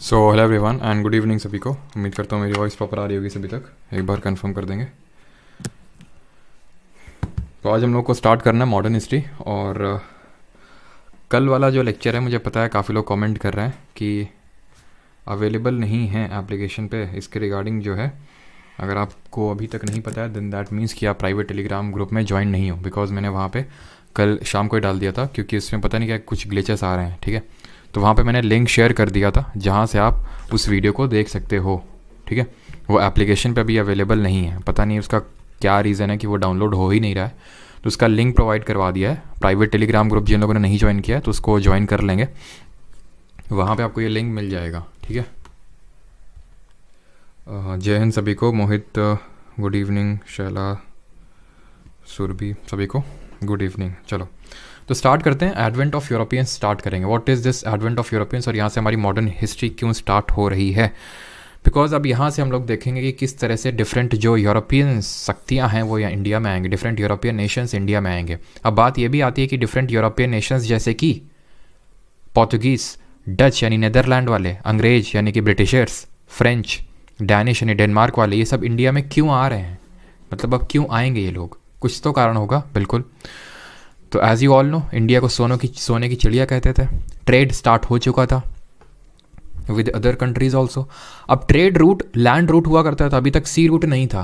So hello everyone and good evening सभी को। उम्मीद करता हूँ मेरी वॉइस प्रॉपर आ रही होगी सभी तक। एक बार कंफर्म कर देंगे। तो आज हम लोग को स्टार्ट करना है मॉडर्न हिस्ट्री। और कल वाला जो लेक्चर है मुझे पता है काफ़ी लोग कमेंट कर रहे हैं कि अवेलेबल नहीं है एप्लीकेशन पे। इसके रिगार्डिंग जो है, अगर आपको अभी तक नहीं पता है देन दैट मीन्स कि आप प्राइवेट टेलीग्राम ग्रुप में ज्वाइन नहीं हो, बिकॉज मैंने वहाँ पे कल शाम को ही डाल दिया था, क्योंकि इसमें पता नहीं क्या कुछ ग्लिचेस आ रहे हैं। ठीक है, तो वहाँ पे मैंने लिंक शेयर कर दिया था जहाँ से आप उस वीडियो को देख सकते हो। ठीक है, वो एप्लीकेशन पे अभी अवेलेबल नहीं है, पता नहीं उसका क्या रीज़न है कि वो डाउनलोड हो ही नहीं रहा है। तो उसका लिंक प्रोवाइड करवा दिया है। प्राइवेट टेलीग्राम ग्रुप जिन लोगों ने नहीं ज्वाइन किया है तो उसको ज्वाइन कर लेंगे, वहाँ पे आपको ये लिंक मिल जाएगा। ठीक है, जय हिंद सभी को। मोहित गुड इवनिंग, शैला, सुरभि सभी को गुड इवनिंग। चलो तो स्टार्ट करते हैं। एडवेंट ऑफ यूरोपियंस स्टार्ट करेंगे। What is this advent of Europeans, और यहाँ से हमारी मॉडर्न हिस्ट्री क्यों स्टार्ट हो रही है। बिकॉज अब यहाँ से हम लोग देखेंगे कि किस तरह से डिफरेंट जो यूरोपियन शक्तियाँ हैं वो यहाँ इंडिया में आएंगे, डिफरेंट यूरोपियन नेशंस इंडिया में आएंगे। अब बात ये भी आती है कि डिफरेंट यूरोपियन नेशंस जैसे कि पोर्तुगीज़, डच यानी नीदरलैंड वाले, अंग्रेज यानी कि ब्रिटिशर्स, फ्रेंच, डैनिश यानी डेनमार्क वाले, ये सब इंडिया में क्यों आ रहे हैं। मतलब अब क्यों आएंगे ये लोग, कुछ तो कारण होगा बिल्कुल। तो as you all know, India को सोने की चिड़िया कहते थे। ट्रेड स्टार्ट हो चुका था विद अदर कंट्रीज ऑल्सो। अब ट्रेड रूट लैंड रूट हुआ करता था, अभी तक सी रूट नहीं था।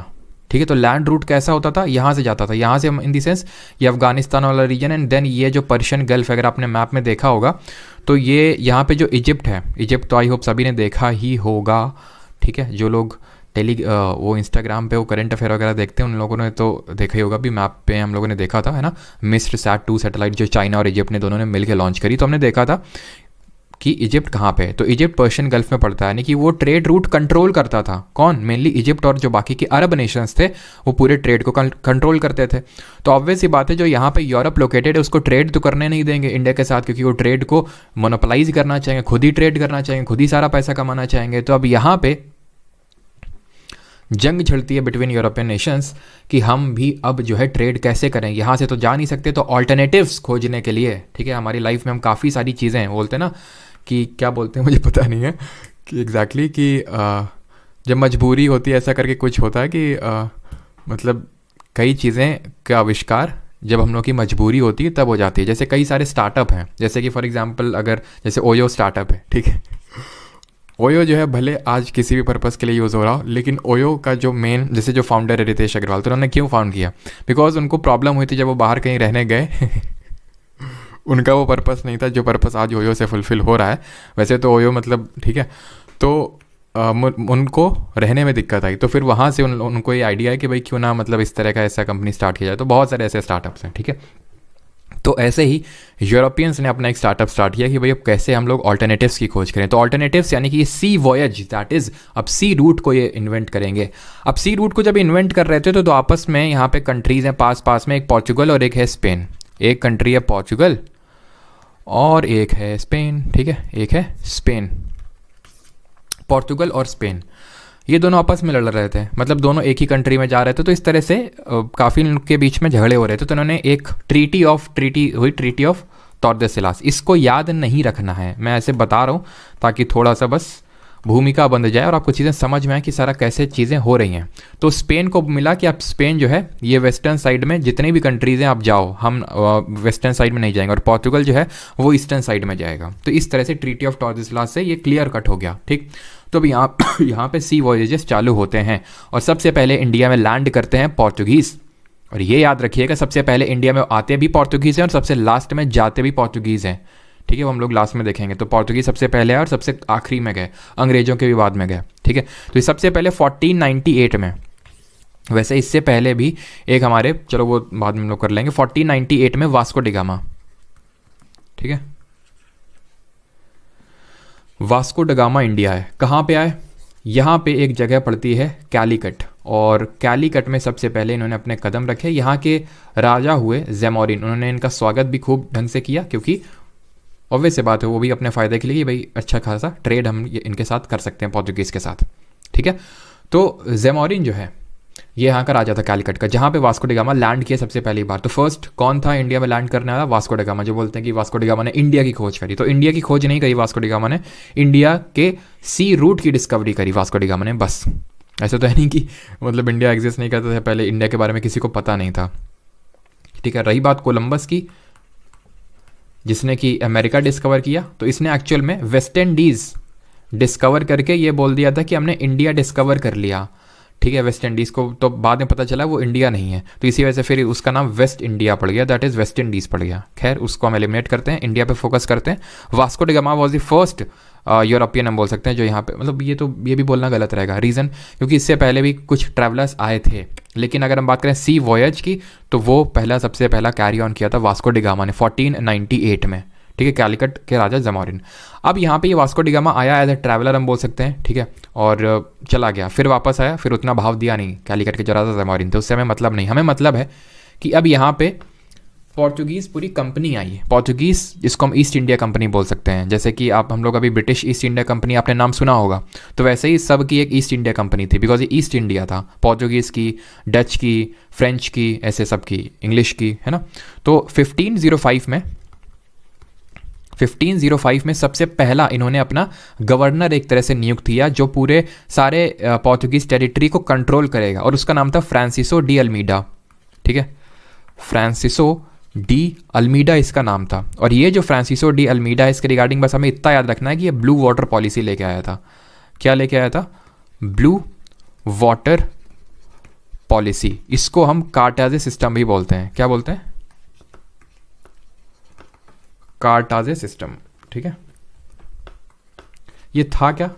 ठीक है, तो लैंड रूट कैसा होता था, यहाँ से जाता था, यहाँ से इन दी सेंस ये अफगानिस्तान वाला रीजन एंड देन ये जो पर्शियन गल्फ, अगर आपने मैप में देखा होगा तो ये यहाँ पे जो इजिप्ट है, इजिप्ट तो आई होप सभी ने देखा ही होगा। ठीक है, जो लोग वो इंस्टाग्राम पे वो करंट अफेयर वगैरह देखते हैं उन लोगों ने तो देखा ही होगा। भी मैप पे हम लोगों ने देखा था, है ना, मिस्र सैट-2 सैटेलाइट जो चाइना और इजिप्ट ने दोनों ने मिलकर लॉन्च करी, तो हमने देखा था कि इजिप्ट कहाँ पे है। तो इजिप्ट पर्शियन गल्फ में पड़ता है, यानी कि वो ट्रेड रूट कंट्रोल करता था। कौन? मेनली इजिप्ट, और जो बाकी के अरब नेशंस थे वो पूरे ट्रेड को कंट्रोल करते थे। तो ऑब्वियस सी बात है, जो यहाँ पे यूरोप लोकेटेड है उसको ट्रेड तो करने नहीं देंगे इंडिया के साथ, क्योंकि वो ट्रेड को मोनोपोलाइज करना चाहेंगे, खुद ही ट्रेड करना चाहेंगे, खुद ही सारा पैसा कमाना चाहेंगे। तो अब यहाँ पे जंग छिड़ती है बिटवीन यूरोपियन नेशंस कि हम भी अब जो है ट्रेड कैसे करें, यहाँ से तो जा नहीं सकते, तो ऑल्टरनेटिव्स खोजने के लिए। ठीक है, हमारी लाइफ में हम काफ़ी सारी चीज़ें हैं, बोलते हैं ना कि क्या बोलते हैं मुझे पता नहीं है कि एग्जैक्टली कि जब मजबूरी होती है ऐसा करके कुछ होता है कि मतलब कई चीज़ें का आविष्कार जब हम लोग की मजबूरी होती है तब हो जाती है। जैसे कई सारे स्टार्टअप हैं, जैसे कि फॉर एग्जांपल अगर जैसे ओयो स्टार्टअप है। ठीक है, ओयो जो है भले आज किसी भी पर्पज़ के लिए यूज़ हो रहा हो, लेकिन ओयो का जो मेन, जैसे जो फाउंडर है रितेश अग्रवाल, तो उन्होंने क्यों फाउंड किया, बिकॉज उनको प्रॉब्लम हुई थी जब वो बाहर कहीं रहने गए उनका वो पर्पस नहीं था जो पर्पस आज ओयो से फुलफ़िल हो रहा है। वैसे तो ओयो मतलब ठीक है, तो उनको रहने में दिक्कत आई, तो फिर वहाँ से उनको ये आइडिया है कि भाई क्यों ना मतलब इस तरह का ऐसा कंपनी स्टार्ट किया जाए। तो बहुत सारे ऐसे स्टार्टअप्स हैं। ठीक है, तो ऐसे ही यूरोपियंस ने अपना एक स्टार्टअप स्टार्ट किया कि भाई अब कैसे हम लोग ऑल्टरनेटिव्स की खोज करें। तो ऑल्टरनेटिव्स यानी कि ये सी वॉयज, दैट इज़ अब सी रूट को ये इन्वेंट करेंगे। अब सी रूट को जब इन्वेंट कर रहे थे तो आपस में यहाँ पे कंट्रीज़ हैं पास पास में, एक पोर्चुगल और एक है स्पेन। एक कंट्री है पोर्चुगल और एक है स्पेन। ठीक है, एक है स्पेन, पोर्चुगल और स्पेन, ये दोनों आपस में लड़ रहे थे, मतलब दोनों एक ही कंट्री में जा रहे थे। तो इस तरह से काफ़ी उनके बीच में झगड़े हो रहे थे। तो उन्होंने एक ट्रीटी ऑफ टॉर्देसिलास, इसको याद नहीं रखना है, मैं ऐसे बता रहा हूँ ताकि थोड़ा सा बस भूमिका बन जाए और आपको चीज़ें समझ में आए कि सारा कैसे चीज़ें हो रही हैं। तो स्पेन को मिला कि आप स्पेन जो है ये वेस्टर्न साइड में जितनी भी कंट्रीज़ हैं आप जाओ, हम वेस्टर्न साइड में नहीं जाएंगे, और पोर्चुगल जो है वो ईस्टर्न साइड में जाएगा। तो इस तरह से ट्रीटी ऑफ टॉर्देसिलास से ये क्लियर कट हो गया। ठीक, तो अभी यहाँ पे सी वॉयजेस चालू होते हैं और सबसे पहले इंडिया में लैंड करते हैं पोर्तुगीज़। और ये याद रखिएगा, सबसे पहले इंडिया में आते भी पोर्तुगीज़ हैं और सबसे लास्ट में जाते भी पोर्तुगीज़ हैं। ठीक है, वो हम लोग लास्ट में देखेंगे। तो पोर्तुगीज़ सबसे पहले आए और सबसे आखिरी में गए, अंग्रेज़ों के भी बाद में गए। ठीक है, तो ये सबसे पहले 1498 में, वैसे इससे पहले भी एक हमारे, चलो वो बाद में हम लोग कर लेंगे, 1498 में वास्को डी गामा। ठीक है, वास्को ड गामा इंडिया है। कहाँ पे आए? यहाँ पे एक जगह पड़ती है कैलीकट, और कैलीकट में सबसे पहले इन्होंने अपने कदम रखे। यहाँ के राजा हुए ज़ेमोरिन, उन्होंने इनका स्वागत भी खूब ढंग से किया, क्योंकि ऑब्वियस से बात है वो भी अपने फ़ायदे के लिए भाई अच्छा खासा ट्रेड हम इनके साथ कर सकते हैं, पोर्तुगीज़ के साथ। ठीक है, तो ज़ेमोरिन जो है ये यहाँ का राजा था कैलिकट का, जहाँ पे वास्को डी गामा लैंड किया सबसे पहली बार। तो फर्स्ट कौन था इंडिया में लैंड करने वाला? Vasco D gamma. जो बोलते हैं कि वास्को डी गामा ने इंडिया की खोज करी, तो इंडिया की खोज नहीं करी वास्को डी गामा ने, इंडिया के सी रूट की डिस्कवरी करी वास्को डी गामा ने, बस। ऐसा तो है नहीं कि मतलब इंडिया एग्जिस्ट नहीं करता था पहले, इंडिया के बारे में किसी को पता नहीं था, ठीक है। रही बात कोलंबस की, जिसने कि अमेरिका डिस्कवर किया, तो इसने एक्चुअल में वेस्ट इंडीज़ डिस्कवर करके ये बोल दिया था कि हमने इंडिया डिस्कवर कर लिया, ठीक है। वेस्ट इंडीज़ को तो बाद में पता चला वो इंडिया नहीं है, तो इसी वजह से फिर उसका नाम वेस्ट इंडिया पड़ गया, दैट इज़ वेस्ट इंडीज़ पड़ गया। खैर उसको हम एलिमिनेट करते हैं, इंडिया पे फोकस करते हैं। Vasco D gamma was the first European हम बोल सकते हैं जो यहाँ पे, मतलब ये भी बोलना गलत रहेगा, रीज़न क्योंकि इससे पहले भी कुछ ट्रैवलर्स आए थे, लेकिन अगर हम बात करें सी वॉयज की, तो वो सबसे पहला कैरी ऑन किया था वास्को डी गामा ने 1498 में, ठीक है, कैलिकट के राजा जमोरिन। अब यहाँ पे ये वास्को डी गामा आया एज ए ट्रैवलर हम बोल सकते हैं, ठीक है, और चला गया, फिर वापस आया, फिर उतना भाव दिया नहीं कैलिकट के जो राजा जमोरिन थे, उससे हमें मतलब नहीं। हमें मतलब है कि अब यहाँ पे पोर्चुगीज़ पूरी कंपनी आई है, पोर्चुगीज़ जिसको हम ईस्ट इंडिया कंपनी बोल सकते हैं, जैसे कि हम लोग अभी ब्रिटिश ईस्ट इंडिया कंपनी आपने नाम सुना होगा, तो वैसे ही सब की एक ईस्ट इंडिया कंपनी थी, बिकॉज ये ईस्ट इंडिया था, पोर्चुगीज़ की, डच की, फ्रेंच की, ऐसे सब की, इंग्लिश की, है ना। तो 1505 में सबसे पहला इन्होंने अपना गवर्नर एक तरह से नियुक्त किया, जो पूरे सारे पोर्चुगीज़ टेरिटरी को कंट्रोल करेगा, और उसका नाम था फ्रांसिसो डी अल्मीडा, ठीक है, फ्रांसिसो डी अल्मीडा इसका नाम था। और ये जो फ्रांसिसो डी अल्मीडा है, इसके रिगार्डिंग बस हमें इतना याद रखना है कि ये ब्लू वाटर पॉलिसी लेके आया था। क्या लेके आया था? Blue water policy. इसको हम कार्टाजे सिस्टम भी बोलते हैं। क्या बोलते हैं? कार्टाजे सिस्टम, ठीक है। ये था क्या?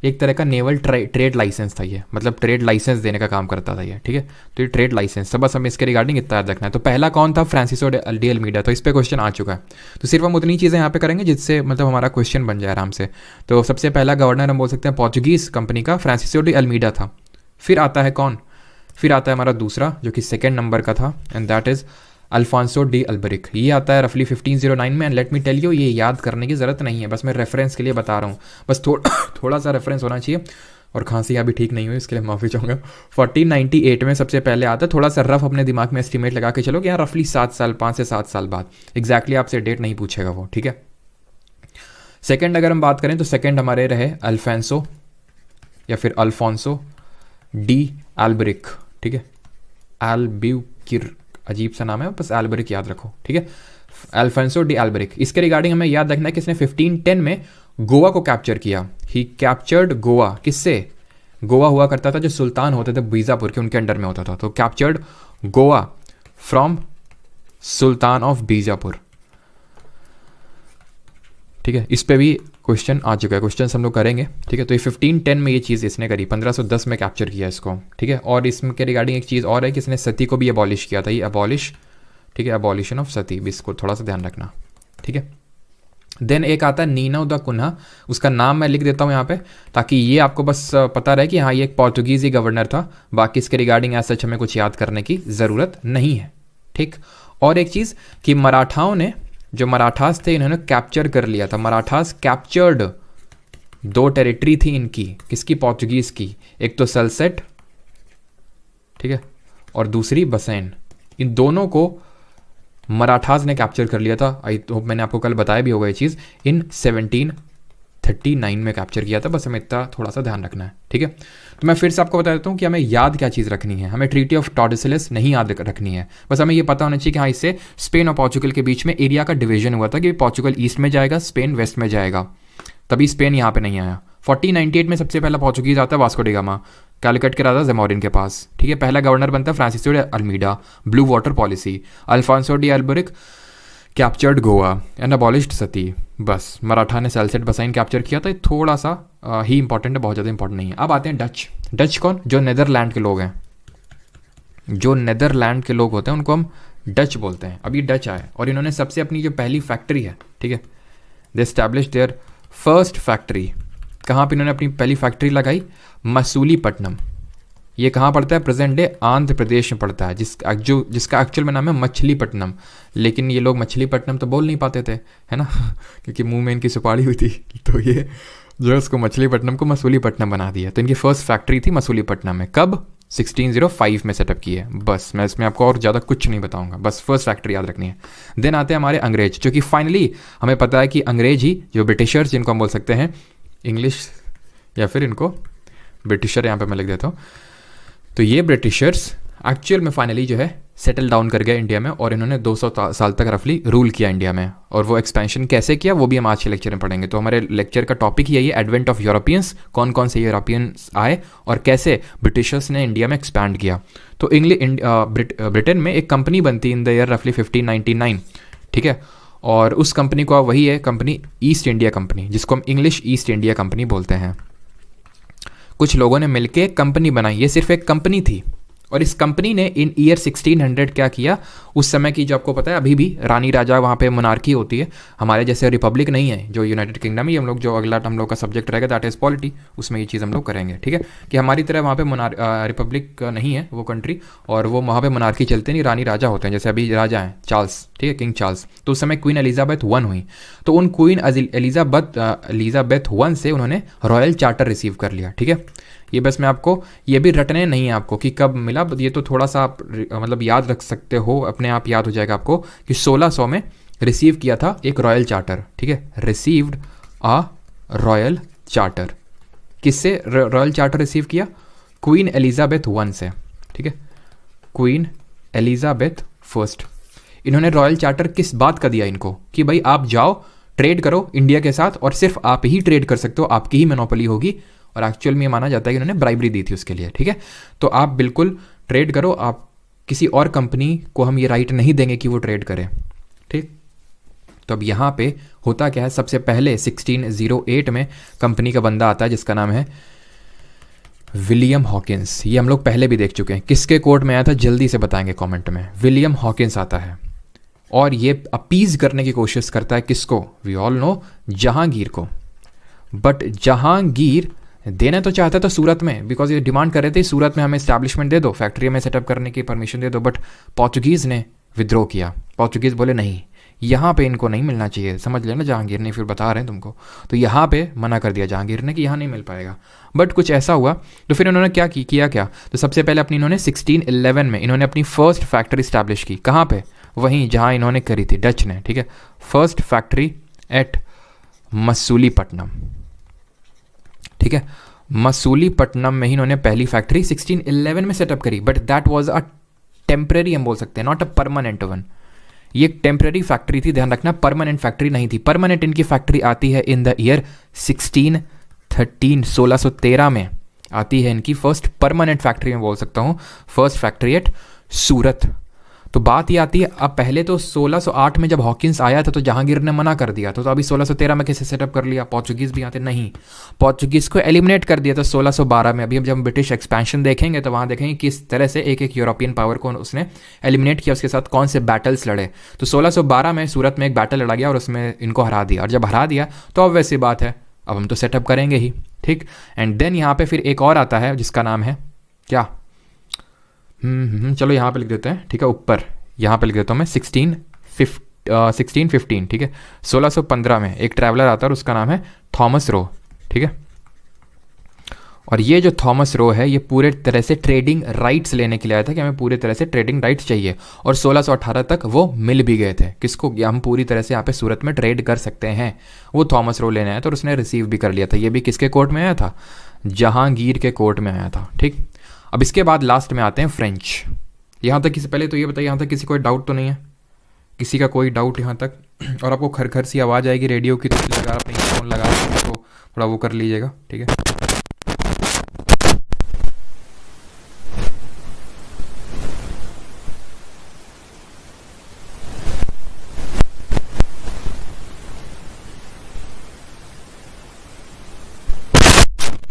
एक तरह का नेवल ट्रेड लाइसेंस था ये, मतलब ट्रेड लाइसेंस देने का काम करता था ये, ठीक है। तो ये ट्रेड लाइसेंस, तो बस हमें इसके रिगार्डिंग इतना याद रखना है। तो पहला कौन था? Francisco de Almeida. तो इस पे क्वेश्चन आ चुका है, तो सिर्फ हम उतनी चीज़ें यहाँ पे करेंगे जिससे मतलब हमारा क्वेश्चन बन जाए आराम से। तो सबसे पहला गवर्नर हम बोल सकते हैं पोर्चुगीज़ कंपनी का फ्रांसिसो डी अल्मीडा था। फिर आता है कौन? फिर आता है हमारा दूसरा, जो कि सेकेंड नंबर का था, and that is Alfonso de Albuquerque. ये आता है रफली 1509 में, and let me tell you, ये याद करने की ज़रूरत नहीं है, बस मैं रेफरेंस के लिए बता रहा हूँ, बस थोड़ा सा रेफरेंस होना चाहिए। और खांसी अभी ठीक नहीं हुई, इसके लिए माफ़ी चाहूँगा। 1498 में सबसे पहले आता है, थोड़ा सा रफ अपने दिमाग में एस्टिमेट लगा के चलो कि यहाँ रफली 7 साल, 5 से 7 साल बाद, एग्जैक्टली आपसे डेट नहीं पूछेगा वो, ठीक है। सेकेंड अगर हम बात करें तो सेकेंड हमारे रहे अल्फांसो या फिर अल्फोंसो डी एल्बरिक, ठीक है, एल्ब्यूकिर, अजीब सा नाम है, बस एल्बरिक याद रखो, ठीक है, अल्फांसो डी एल्बरिक। इसके रिगार्डिंग हमें याद रखना है कि इसने 1510 में गोवा को कैप्चर किया। ही कैप्चर्ड गोवा। किससे? गोवा हुआ करता था जो सुल्तान होते थे बीजापुर के, उनके अंडर में होता था, तो captured Goa from Sultan of Bijapur, ठीक है। इस पे भी क्वेश्चन आ चुका है, क्वेश्चन हम लोग करेंगे, ठीक है। तो ये 1510 में ये चीज़ इसने करी, 1510 में कैप्चर किया इसको, ठीक है। और इसके रिगार्डिंग एक चीज़ और है कि इसने सती को भी अबॉलिश किया था, ये अबॉलिश, ठीक है, अबॉलिशन ऑफ सती भी, इसको थोड़ा सा ध्यान रखना, ठीक है। देन एक आता है नीनो द कुन्हा, उसका नाम मैं लिख देता हूँ यहाँ पे, ताकि ये आपको बस पता रहे कि हाँ ये एक पोर्चुगीज़ ही गवर्नर था, बाकी इसके रिगार्डिंग एज सच हमें कुछ याद करने की ज़रूरत नहीं है, ठीक। और एक चीज़ कि मराठाओं ने, जो मराठास थे, इन्होंने कैप्चर कर लिया था। मराठास कैप्चर्ड 2 टेरिटरी थी इनकी, किसकी? पोर्चुगीज़ की, एक तो सलसेट, ठीक है, और दूसरी बसैन। इन दोनों को मराठास ने कैप्चर कर लिया था। आई होप मैंने आपको कल बताया भी होगा ये चीज़, इन 1739 में कैप्चर किया था, बस हमें इतना थोड़ा सा ध्यान रखना है, ठीक है। तो मैं फिर से आपको बता देता हूँ कि हमें याद क्या चीज़ रखनी है। हमें ट्रीटी ऑफ टॉर्डेसिलस नहीं याद रखनी है, बस हमें ये पता होना चाहिए कि हाँ इससे स्पेन और पोर्चुगल के बीच में एरिया का डिवीजन हुआ था, कि पोर्चुगल ईस्ट में जाएगा, स्पेन वेस्ट में जाएगा, तभी स्पेन यहाँ पे नहीं आया। 1498 में सबसे पहला पोर्चुगीज़ आता है वास्को डी गामा, कैलिकट के राजा जमोरिन के पास, ठीक है। पहला गवर्नर बनता है Francisco de Almeida, blue water policy. Alfonso de Albuquerque captured Goa and abolished sati. बस मराठा ने सलसेट बसाइन कैप्चर किया था, थोड़ा सा ही इंपॉर्टेंट है, बहुत ज़्यादा इंपॉर्टेंट नहीं है। अब आते हैं डच। डच कौन? जो नेदरलैंड के लोग हैं, जो नेदरलैंड के लोग होते हैं उनको हम डच बोलते हैं। अब ये डच आए और इन्होंने सबसे अपनी जो पहली फैक्ट्री है, ठीक है, दे एस्टैब्लिश देयर फर्स्ट फैक्ट्री। कहाँ पे इन्होंने अपनी पहली फैक्ट्री लगाई? मसूलीपट्टनम। ये कहाँ पड़ता है? प्रेजेंट डे आंध्र प्रदेश में पड़ता है, जिसका एक्चुअल में नाम है मछलीपट्टनम। लेकिन ये लोग मछलीपट्टनम तो बोल नहीं पाते थे, है ना क्योंकि मुंह में इनकी सुपारी हुई थी, तो ये जो है उसको मछलीपट्टनम को मसूलीपट्टनम बना दिया। तो इनकी फर्स्ट फैक्ट्री थी मसूलीपट्टनम में। कब? 1605 में सेटअप की है। बस मैं इसमें आपको और ज़्यादा कुछ नहीं बताऊंगा, बस फर्स्ट फैक्ट्री याद रखनी है। देन आते हैं हमारे अंग्रेज, जो कि फाइनली हमें पता है कि अंग्रेज ही, जो ब्रिटिशर्स जिनको हम बोल सकते हैं, इंग्लिश या फिर इनको ब्रिटिशर यहाँ पे मैं लिख देता हूँ। तो ये ब्रिटिशर्स एक्चुअल में फाइनली जो है सेटल डाउन कर गए इंडिया में, और इन्होंने 200 साल तक रफली रूल किया इंडिया में। और वो एक्सपेंशन कैसे किया वो भी हम आज के लेक्चर में पढ़ेंगे। तो हमारे लेक्चर का टॉपिक ही यही है, एडवेंट ऑफ यूरोपियंस, कौन कौन से यूरोपियंस आए और कैसे ब्रिटिशर्स ने इंडिया में एक्सपैंड किया। तो ब्रिटेन में एक कंपनी बनती इन द ईयर रफली 1599, ठीक है। और उस कंपनी को वही है कंपनी ईस्ट इंडिया कंपनी, जिसको हम इंग्लिश ईस्ट इंडिया कंपनी बोलते हैं। कुछ लोगों ने मिलकर कंपनी बनाई, ये सिर्फ एक कंपनी थी। और इस कंपनी ने इन ईयर 1600 क्या किया, उस समय की जो आपको पता है अभी भी रानी राजा वहाँ पे मोनार्की होती है, हमारे जैसे रिपब्लिक नहीं है जो यूनाइटेड किंगडम ही। हम लोग जो अगला हम लोग का सब्जेक्ट रहेगा दैट इज़ पॉलिटी, उसमें ये चीज़ हम लोग करेंगे, ठीक है। कि हमारी तरह वहाँ पे रिपब्लिक नहीं है वो कंट्री, और वो वहाँ पे मोनार्की चलते नहीं, रानी राजा होते हैं, जैसे अभी राजा हैं चार्ल्स, ठीक है, किंग चार्ल्स। तो उस समय क्वीन एलिजाबेथ वन हुई, तो उन क्वीन एलिजाबेथ वन से उन्होंने रॉयल चार्टर रिसीव कर लिया, ठीक है। ये बस मैं आपको, ये भी रटने नहीं है आपको कि कब मिला, ये तो थोड़ा सा आप मतलब याद रख सकते हो, अपने आप याद हो जाएगा आपको कि 1600 में रिसीव किया था एक रॉयल चार्टर, ठीक है। रिसीव्ड अ रॉयल चार्टर, किससे रॉयल चार्टर रिसीव किया? क्वीन एलिजाबेथ वन से, ठीक है, क्वीन एलिजाबेथ फर्स्ट। इन्होंने रॉयल चार्टर किस बात का दिया इनको, कि भाई आप जाओ ट्रेड करो इंडिया के साथ, और सिर्फ आप ही ट्रेड कर सकते हो, आपकी ही मोनोपोली होगी। और एक्चुअल में ये माना जाता है कि उन्होंने ब्राइबरी दी थी उसके लिए, ठीक है। तो आप बिल्कुल ट्रेड करो, आप किसी और कंपनी को हम ये राइट नहीं देंगे कि वो ट्रेड करे, ठीक। तो अब यहाँ पे होता क्या है, सबसे पहले 1608 में कंपनी का बंदा आता है जिसका नाम है विलियम हॉकिंस। ये हम लोग पहले भी देख चुके हैं, किसके कोर्ट में आया था जल्दी से बताएंगे कमेंट में। विलियम हॉकिंस आता है और ये अपीज करने की कोशिश करता है किसको? वी ऑल नो जहांगीर को। बट जहांगीर देना तो चाहता था सूरत में, बिकॉज ये डिमांड कर रहे थे सूरत में हमें इस्टेब्लिशमेंट दे दो, फैक्ट्री में सेटअप करने की परमिशन दे दो। बट पोर्चुगीज़ ने विद्रोह किया, पोर्चुगीज़ बोले नहीं, यहाँ पे इनको नहीं मिलना चाहिए, समझ लेना जहांगीर ने, फिर बता रहे हैं तुमको। तो यहाँ पे मना कर दिया जहांगीर ने कि यहाँ नहीं मिल पाएगा। बट कुछ ऐसा हुआ तो फिर उन्होंने क्या किया क्या, तो सबसे पहले अपनी इन्होंने 1611 में इन्होंने अपनी फर्स्ट फैक्ट्री इस्टेब्लिश की। कहाँ पे? वहीं जहाँ इन्होंने करी थी, डच ने, ठीक है। फर्स्ट फैक्ट्री एट मसूलीपट्टनम, ठीक है। मसूलीपट्टनम में ही इन्होंने पहली फैक्ट्री 1611 में सेटअप करी। But that was a temporary, हम बोल सकते हैं, नॉट अ परमानेंट वन। ये एक टेम्पररी फैक्ट्री थी, ध्यान रखना, परमानेंट फैक्ट्री नहीं थी। परमानेंट इनकी फैक्ट्री आती है इन द ईयर 1613 में आती है इनकी फर्स्ट परमानेंट फैक्ट्री, में बोल सकता हूँ, फर्स्ट फैक्ट्री एट सूरत। तो बात ये आती है, अब पहले तो 1608 में जब हॉकिंस आया था तो जहांगीर ने मना कर दिया, तो अभी 1613 में कैसे सेटअप कर लिया? पोर्चुगीज़ भी आते नहीं, पोर्चुगीज़ को एलिमिनेट कर दिया था 1612 में। अभी जब हम ब्रिटिश एक्सपेंशन देखेंगे तो वहाँ देखेंगे किस तरह से एक एक यूरोपियन पावर को उसने एलिमिनेट किया, उसके साथ कौन से बैटल्स लड़े। तो 1612 में सूरत में एक बैटल लड़ा गया और उसमें इनको हरा दिया, और जब हरा दिया तो अब वैसी बात है, अब हम तो सेटअप करेंगे ही, ठीक। एंड देन यहाँ पे फिर एक और आता है जिसका नाम है क्या, चलो यहाँ पे लिख देते हैं, ठीक है, ऊपर यहाँ पे लिख देता हूँ मैं 1615, ठीक है। 1615 में एक ट्रैवलर आता है और उसका नाम है थॉमस रो, ठीक है। और ये जो थॉमस रो है ये पूरे तरह से ट्रेडिंग राइट्स लेने के लिए आया था कि हमें पूरे तरह से ट्रेडिंग राइट्स चाहिए, और 1618 तक वो मिल भी गए थे किसको, हम पूरी तरह से यहाँ पे सूरत में ट्रेड कर सकते हैं। वो थॉमस रो लेने आया था और उसने रिसीव भी कर लिया था। ये भी किसके कोर्ट में आया था? जहांगीर के कोर्ट में आया था, ठीक। अब इसके बाद लास्ट में आते हैं फ्रेंच। यहाँ तक किसी, पहले तो ये बताइए यहाँ तक किसी कोई डाउट तो नहीं है? किसी का कोई डाउट यहाँ तक? और आपको खर खर सी आवाज़ आएगी रेडियो की, तो लगा अपने फ़ोन लगा तो थोड़ा वो कर लीजिएगा, ठीक है।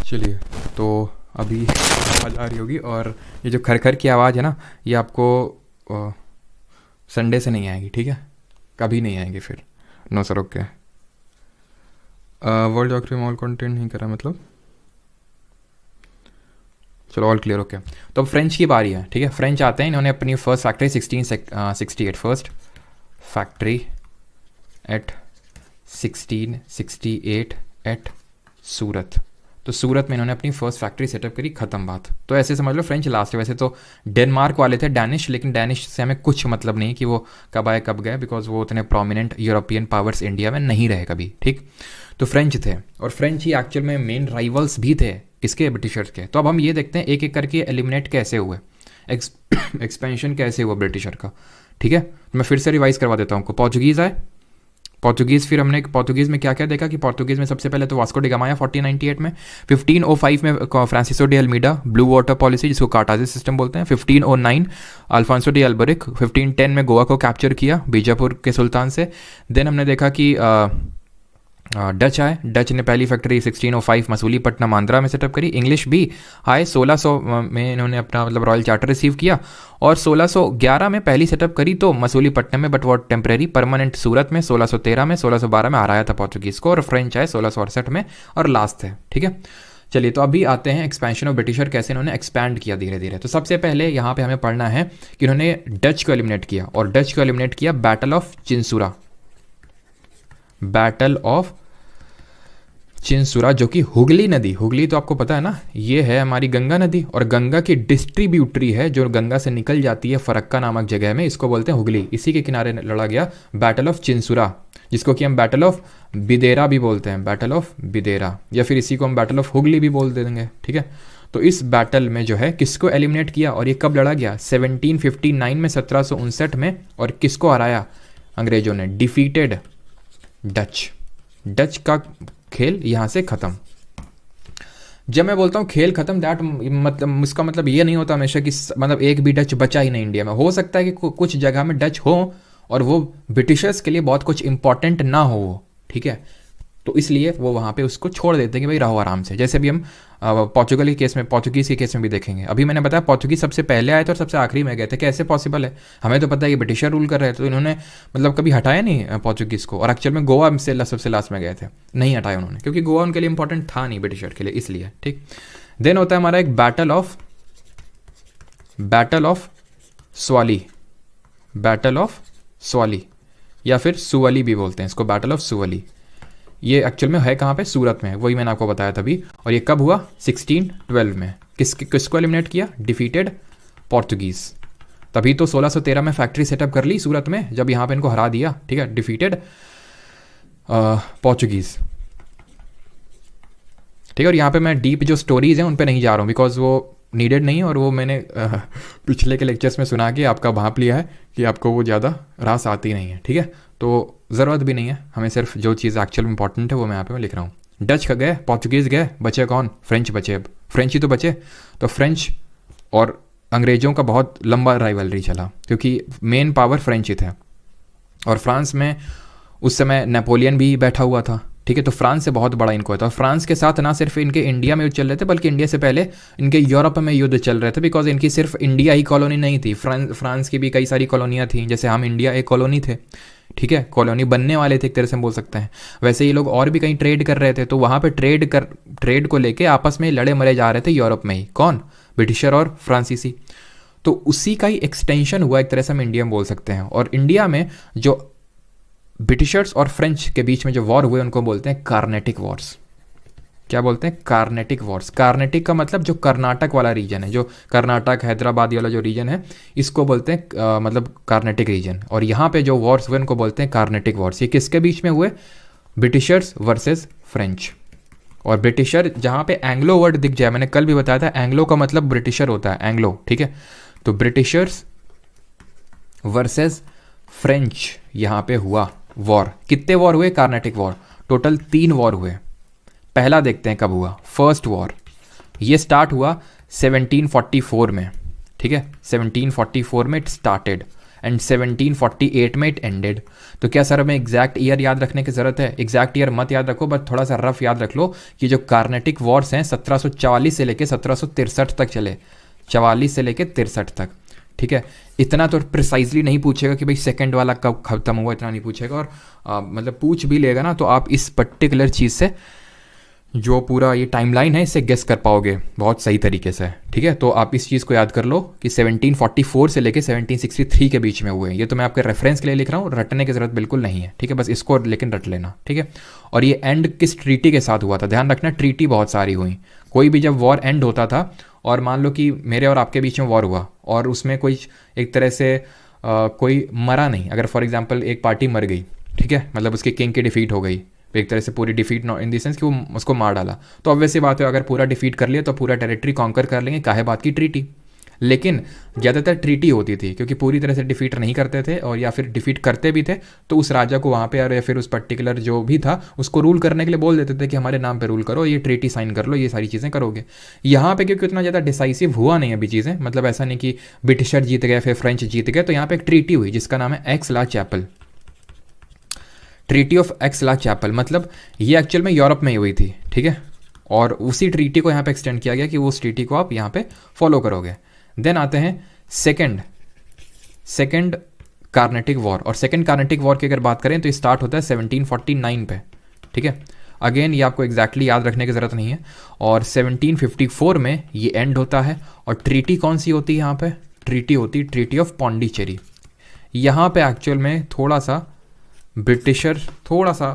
चलिए, तो अभी आवाज़ आ रही होगी, और ये जो खरखर की आवाज़ है ना, ये आपको संडे से नहीं आएगी, ठीक है, कभी नहीं आएगी फिर। No sir, okay. World geography में ऑल कंटेंट नहीं करा मतलब, चलो ऑल क्लियर, ओके। तो अब फ्रेंच की बारी है, ठीक है। फ्रेंच आते हैं, इन्होंने अपनी first factory 1668, first factory at 1668 at Surat. तो सूरत में इन्होंने अपनी फर्स्ट फैक्ट्री सेटअप करी, ख़त्म बात। तो ऐसे समझ लो फ्रेंच लास्ट है। वैसे तो डेनमार्क वाले थे डैनिश, लेकिन डैनिश से हमें कुछ मतलब नहीं कि वो कब आए कब गए, बिकॉज वो उतने प्रोमिनेंट यूरोपियन पावर्स इंडिया में नहीं रहे कभी, ठीक। तो फ्रेंच थे, और फ्रेंच ही एक्चुअल में मेन राइवल्स भी थे किसके, ब्रिटिशर्स के। तो अब हम ये देखते हैं एक एक करके एलिमिनेट कैसे हुए, एक्सपेंशन कैसे हुआ ब्रिटिशर का, ठीक है। तो मैं फिर से रिवाइज करवा देता हूँ आपको। पोर्चुगीज़ आए, पोर्चुगीज़, फिर हमने पोर्चुगीज़ में क्या क्या देखा कि पोर्चुगीज़ में सबसे पहले तो वास्को डी गामा आया 1498 में। 1505 में Francisco de Almeida, blue water policy जिसको कार्टाजेस सिस्टम बोलते हैं। 1509 अल्फांसो डी अल्बरिक 1510 में गोवा को कैप्चर किया बीजापुर के सुल्तान से। देन हमने देखा कि डच आए, डच ने पहली फैक्ट्री 1605 मसूलीपट्टनम आंध्रा में सेटअप करी। इंग्लिश भी आए, 1600 में इन्होंने अपना मतलब रॉयल चार्टर रिसीव किया, और 1611 में पहली सेटअप करी तो मसूलीपट्टनम में, बट वो टेम्परेरी, परमानेंट सूरत में 1613 में। 1612 में हराया था पोर्चुगीज़ को, और फ्रेंच आए 1668 में, और लास्ट है, ठीक है। चलिए तो अभी आते हैं एक्सपेंशन ऑफ ब्रिटिशर, कैसे इन्होंने एक्सपैंड किया धीरे धीरे। तो सबसे पहले यहाँ पे हमें पढ़ना है कि इन्होंने डच को एलिमिनेट किया, और डच को एलिमिनेट किया battle of Chinsurah, battle of Chinsurah, जो कि हुगली नदी, हुगली तो आपको पता है ना, ये है हमारी गंगा नदी, और गंगा की डिस्ट्रीब्यूटरी है जो गंगा से निकल जाती है फरक्का नामक जगह में, इसको बोलते हैं हुगली। इसी के किनारे लड़ा गया बैटल ऑफ चिंसुरा, जिसको कि हम बैटल ऑफ बिदेरा भी बोलते हैं, बैटल ऑफ बिदेरा, या फिर इसी को हम बैटल ऑफ हुगली भी बोल देंगे, ठीक है। तो इस बैटल में जो है किसको एलिमिनेट किया, और ये कब लड़ा गया, 1759 में, 1759 में, और किसको हराया, अंग्रेजों ने, डिफीटेड डच। डच का खेल यहाँ से खत्म। जब मैं बोलता हूँ खेल खत्म, दैट मतलब इसका मतलब ये नहीं होता हमेशा कि मतलब एक भी डच बचा ही नहीं इंडिया में। हो सकता है कि कुछ जगह में डच हो और वो ब्रिटिशर्स के लिए बहुत कुछ इंपॉर्टेंट ना हो वो, ठीक है, तो इसलिए वो वहाँ पे उसको छोड़ देते हैं कि भाई रहो आराम से। जैसे अभी हम पोर्चुगल के केस में, पोर्चुगीज़ के केस में भी देखेंगे। अभी मैंने बताया पोर्चुगीज़ सबसे पहले आए थे और सबसे आखिरी में गए थे, कैसे पॉसिबल है, हमें तो पता है कि ब्रिटिशर रूल कर रहे थे, तो इन्होंने मतलब कभी हटाया नहीं पोर्चुगीज़ को, और एक्चुअल में गोवा से सबसे लास्ट में गए थे, नहीं हटाया उन्होंने, क्योंकि गोवा उनके लिए इंपॉर्टेंट था नहीं ब्रिटिशर के लिए, इसलिए, ठीक। देन होता है हमारा एक battle of Swally, battle of Swally, या फिर सुवली भी बोलते हैं इसको, बैटल ऑफ सुवली। ये एक्चुअल में है कहाँ पे, सूरत में, वही मैंने आपको बताया तभी। और ये कब हुआ, 1612 में। किसको एलिमिनेट किया, डिफीटेड पोर्चुगीज़। तभी तो 1613 में फैक्ट्री सेटअप कर ली सूरत में, जब यहाँ पे इनको हरा दिया, ठीक है, डिफीटेड पोर्चुगीज़, ठीक है। और यहाँ पे मैं डीप जो स्टोरीज हैं उन पे नहीं जा रहा हूँ, बिकॉज वो नीडेड नहीं है, और वो मैंने पिछले के लेक्चर्स में सुना के आपका भाप लिया है कि आपको वो ज़्यादा रास आती नहीं है, ठीक है, तो ज़रूरत भी नहीं है हमें, सिर्फ जो चीज़ एक्चुअल इंपॉर्टेंट है वो मैं यहाँ पे मैं लिख रहा हूँ। डच का गए, पोर्चुगीज़ गए, बचे कौन, फ्रेंच बचे। अब फ्रेंच ही तो बचे, तो फ्रेंच और अंग्रेज़ों का बहुत लंबा राइवलरी चला, क्योंकि मेन पावर फ्रेंच ही थे। और फ्रांस में उस समय नेपोलियन भी बैठा हुआ था, ठीक है, तो फ्रांस से बहुत बड़ा इनको था। और फ्रांस के साथ ना सिर्फ इनके इंडिया में युद्ध चल रहे थे, बल्कि इंडिया से पहले इनके यूरोप में युद्ध चल रहे थे, बिकॉज इनकी सिर्फ इंडिया ही कॉलोनी नहीं थी, फ्रांस की भी कई सारी कॉलोनियाँ थी, जैसे हम इंडिया एक कॉलोनी थे, ठीक है, कॉलोनी बनने वाले थे एक तरह से हम बोल सकते हैं। वैसे ये लोग और भी कहीं ट्रेड कर रहे थे, तो वहाँ पे ट्रेड को लेके आपस में लड़े मरे जा रहे थे यूरोप में ही, कौन, ब्रिटिशर और फ्रांसीसी। तो उसी का ही एक्सटेंशन हुआ एक तरह से हम इंडिया में बोल सकते हैं। और इंडिया में जो ब्रिटिशर्स और फ्रेंच के बीच में जो वॉर हुए उनको बोलते हैं कार्नेटिक वॉर्स। क्या बोलते हैं, कार्नेटिक वॉर्स। कार्नेटिक का मतलब जो कर्नाटक वाला रीजन है, जो कर्नाटक हैदराबाद वाला जो रीजन है, इसको बोलते हैं मतलब कार्नेटिक रीजन। और यहाँ पे जो वॉर्स हुए उनको बोलते हैं कार्नेटिक वॉर्स। ये किसके बीच में हुए, ब्रिटिशर्स वर्सेस फ्रेंच। और ब्रिटिशर जहाँ पे एंग्लो वर्ड दिख जाए, मैंने कल भी बताया था एंग्लो का मतलब ब्रिटिशर होता है, एंग्लो, ठीक है, तो ब्रिटिशर्स वर्सेस फ्रेंच यहाँ पे हुआ वॉर। कितने वॉर हुए, कार्नेटिक वॉर, टोटल 3 वॉर हुए। पहला देखते हैं कब हुआ, फर्स्ट वॉर। ये स्टार्ट हुआ 1744 में, ठीक है, 1744 में इट स्टार्टेड एंड 1748 में इट एंडेड। तो क्या सर हमें एग्जैक्ट ईयर याद रखने की ज़रूरत है, एग्जैक्ट ईयर मत याद रखो, बस थोड़ा सा रफ याद रख लो कि जो कार्नेटिक वॉर्स हैं 1744 से लेकर 1763 तक चले, 44 से लेकर 63 तक, ठीक है। इतना तो प्रिसाइजली नहीं पूछेगा कि भाई सेकंड वाला कब खत्म हुआ, इतना नहीं पूछेगा। और मतलब पूछ भी लेगा ना, तो आप इस पर्टिकुलर चीज़ से जो पूरा ये टाइमलाइन है इससे गेस कर पाओगे बहुत सही तरीके से, ठीक है। तो आप इस चीज़ को याद कर लो कि 1744 से लेके 1763 के बीच में हुए हैं। ये तो मैं आपके रेफरेंस के लिए लिख रहा हूँ, रटने की ज़रूरत बिल्कुल नहीं है, ठीक है। बस इसको लेकिन रट लेना, ठीक है। और ये एंड किस ट्रीटी के साथ हुआ था, ध्यान रखना, ट्रीटी बहुत सारी हुई। कोई भी जब वॉर एंड होता था और मान लो कि मेरे और आपके बीच में वॉर हुआ और उसमें कोई एक तरह से कोई मरा नहीं, अगर फॉर एग्जाम्पल एक पार्टी मर गई, ठीक है, मतलब उसके किंग की डिफीट हो गई, एक तरह से पूरी डिफीट इन द सेंस कि वो उसको मार डाला, तो ऑब्वियसली बात है अगर पूरा डिफीट कर लिया तो पूरा टेरिटरी कॉन्कर कर लेंगे, काहे बात की ट्रीटी। लेकिन ज़्यादातर ट्रीटी होती थी क्योंकि पूरी तरह से डिफीट नहीं करते थे, और या फिर डिफीट करते भी थे तो उस राजा को वहाँ पे या फिर उस पर्टिकुलर जो भी था उसको रूल करने के लिए बोल देते थे कि हमारे नाम पे रूल करो, ये ट्रीटी साइन कर लो, ये सारी चीज़ें करोगे। यहाँ पे क्योंकि उतना ज़्यादा डिसाइसिव हुआ नहीं अभी चीज़ें, मतलब ऐसा नहीं कि ब्रिटिशर जीत गए फिर फ्रेंच जीत गए, तो यहाँ पे एक ट्रीटी हुई जिसका नाम है एक्स-ला-चैपल, ट्रीटी ऑफ एक्स-ला-चैपल। मतलब ये एक्चुअल में यूरोप में ही हुई थी, ठीक है, और उसी ट्रीटी को यहाँ पे एक्सटेंड किया गया कि उस ट्रीटी को आप यहाँ पे फॉलो करोगे। देन आते हैं सेकंड कार्नेटिक वॉर, और सेकंड कार्नेटिक वॉर की अगर बात करें तो ये स्टार्ट होता है 1749 पे, ठीक है। अगेन ये आपको एग्जैक्टली याद रखने की ज़रूरत नहीं है, और 1754 में ये एंड होता है। और ट्रीटी कौन सी होती है यहाँ पे, ट्रीटी होती है ट्रीटी ऑफ पौंडीचेरी। यहाँ पे एक्चुअल में थोड़ा सा ब्रिटिशर थोड़ा सा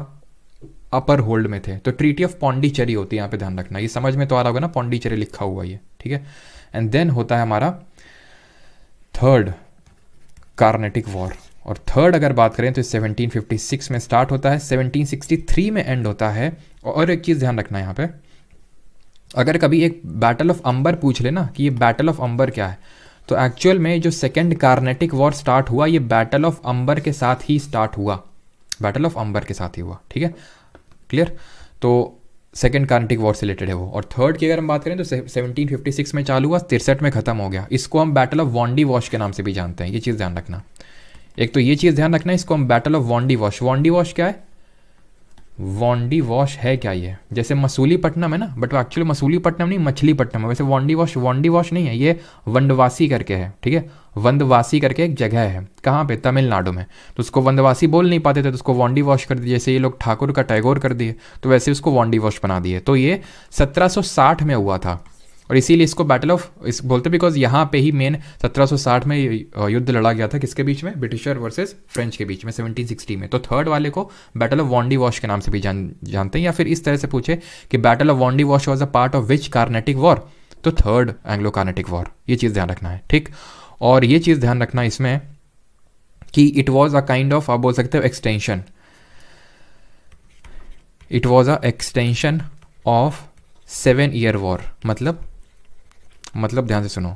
अपर होल्ड में थे, तो ट्रीटी ऑफ पौंडीचेरी होती है, यहाँ पे ध्यान रखना। ये समझ में तो आ रहा होगा ना, पौंडीचेरी लिखा हुआ ये, ठीक है। एंड देन होता है हमारा थर्ड कार्नेटिक वॉर, और थर्ड अगर बात करें तो 1756 में स्टार्ट होता है, 1763 में एंड होता है। और एक चीज़ ध्यान रखना यहाँ पे, अगर कभी एक बैटल ऑफ अंबर पूछ लेना कि ये बैटल ऑफ अंबर क्या है, तो एक्चुअल में जो सेकेंड कार्नेटिक वॉर स्टार्ट हुआ ये बैटल ऑफ अंबर के साथ ही स्टार्ट हुआ, बैटल ऑफ अंबर के साथ ही हुआ, ठीक है, क्लियर। तो सेकेंड कार्नेटिक वॉर से रिलेटेड है वो। और थर्ड की अगर हम बात करें तो 1756 में चालू हुआ, 63 में ख़त्म हो गया। इसको हम बैटल ऑफ वॉन्डी वॉश के नाम से भी जानते हैं, ये चीज़ ध्यान रखना। एक तो ये चीज़ ध्यान रखना, इसको हम बैटल ऑफ वॉन्डी वॉश, वॉन्डी वॉश क्या है, वॉन्डी वॉश है क्या, ये जैसे मसूलीपट्टनम है ना, बट वो एक्चुअली मसूलीपट्टनम नहीं मछलीपट्टनम है। वैसे वॉन्डी वॉश नहीं है, ये वंडवासी करके है, ठीक है, वंदवासी करके एक जगह है, कहाँ पे, तमिलनाडु में। तो उसको वंदवासी बोल नहीं पाते थे तो उसको वॉन्डी वॉश कर दिए, जैसे ये लोग ठाकुर का टैगोर कर दिए तो वैसे उसको वॉन्डी वॉश बना दिए। तो ये 1760 में हुआ था, और इसीलिए इसको बैटल ऑफ इस बोलते, बिकॉज यहाँ पे ही मेन 1760 में युद्ध लड़ा गया था, किसके बीच में, ब्रिटिशर वर्सेस फ्रेंच के बीच में 1760 में। तो थर्ड वाले को बैटल ऑफ वॉन्डी वॉश के नाम से भी जानते हैं। या फिर इस तरह से पूछे कि battle of Wandiwash was a part of which Carnatic war, तो थर्ड एंग्लो कार्नेटिक वॉर, ये चीज़ ध्यान रखना है, ठीक। और ये चीज़ ध्यान रखना इसमें कि it was a kind of, आप बोल सकते हो extension, it was a extension of 7 year war. मतलब ध्यान से सुनो,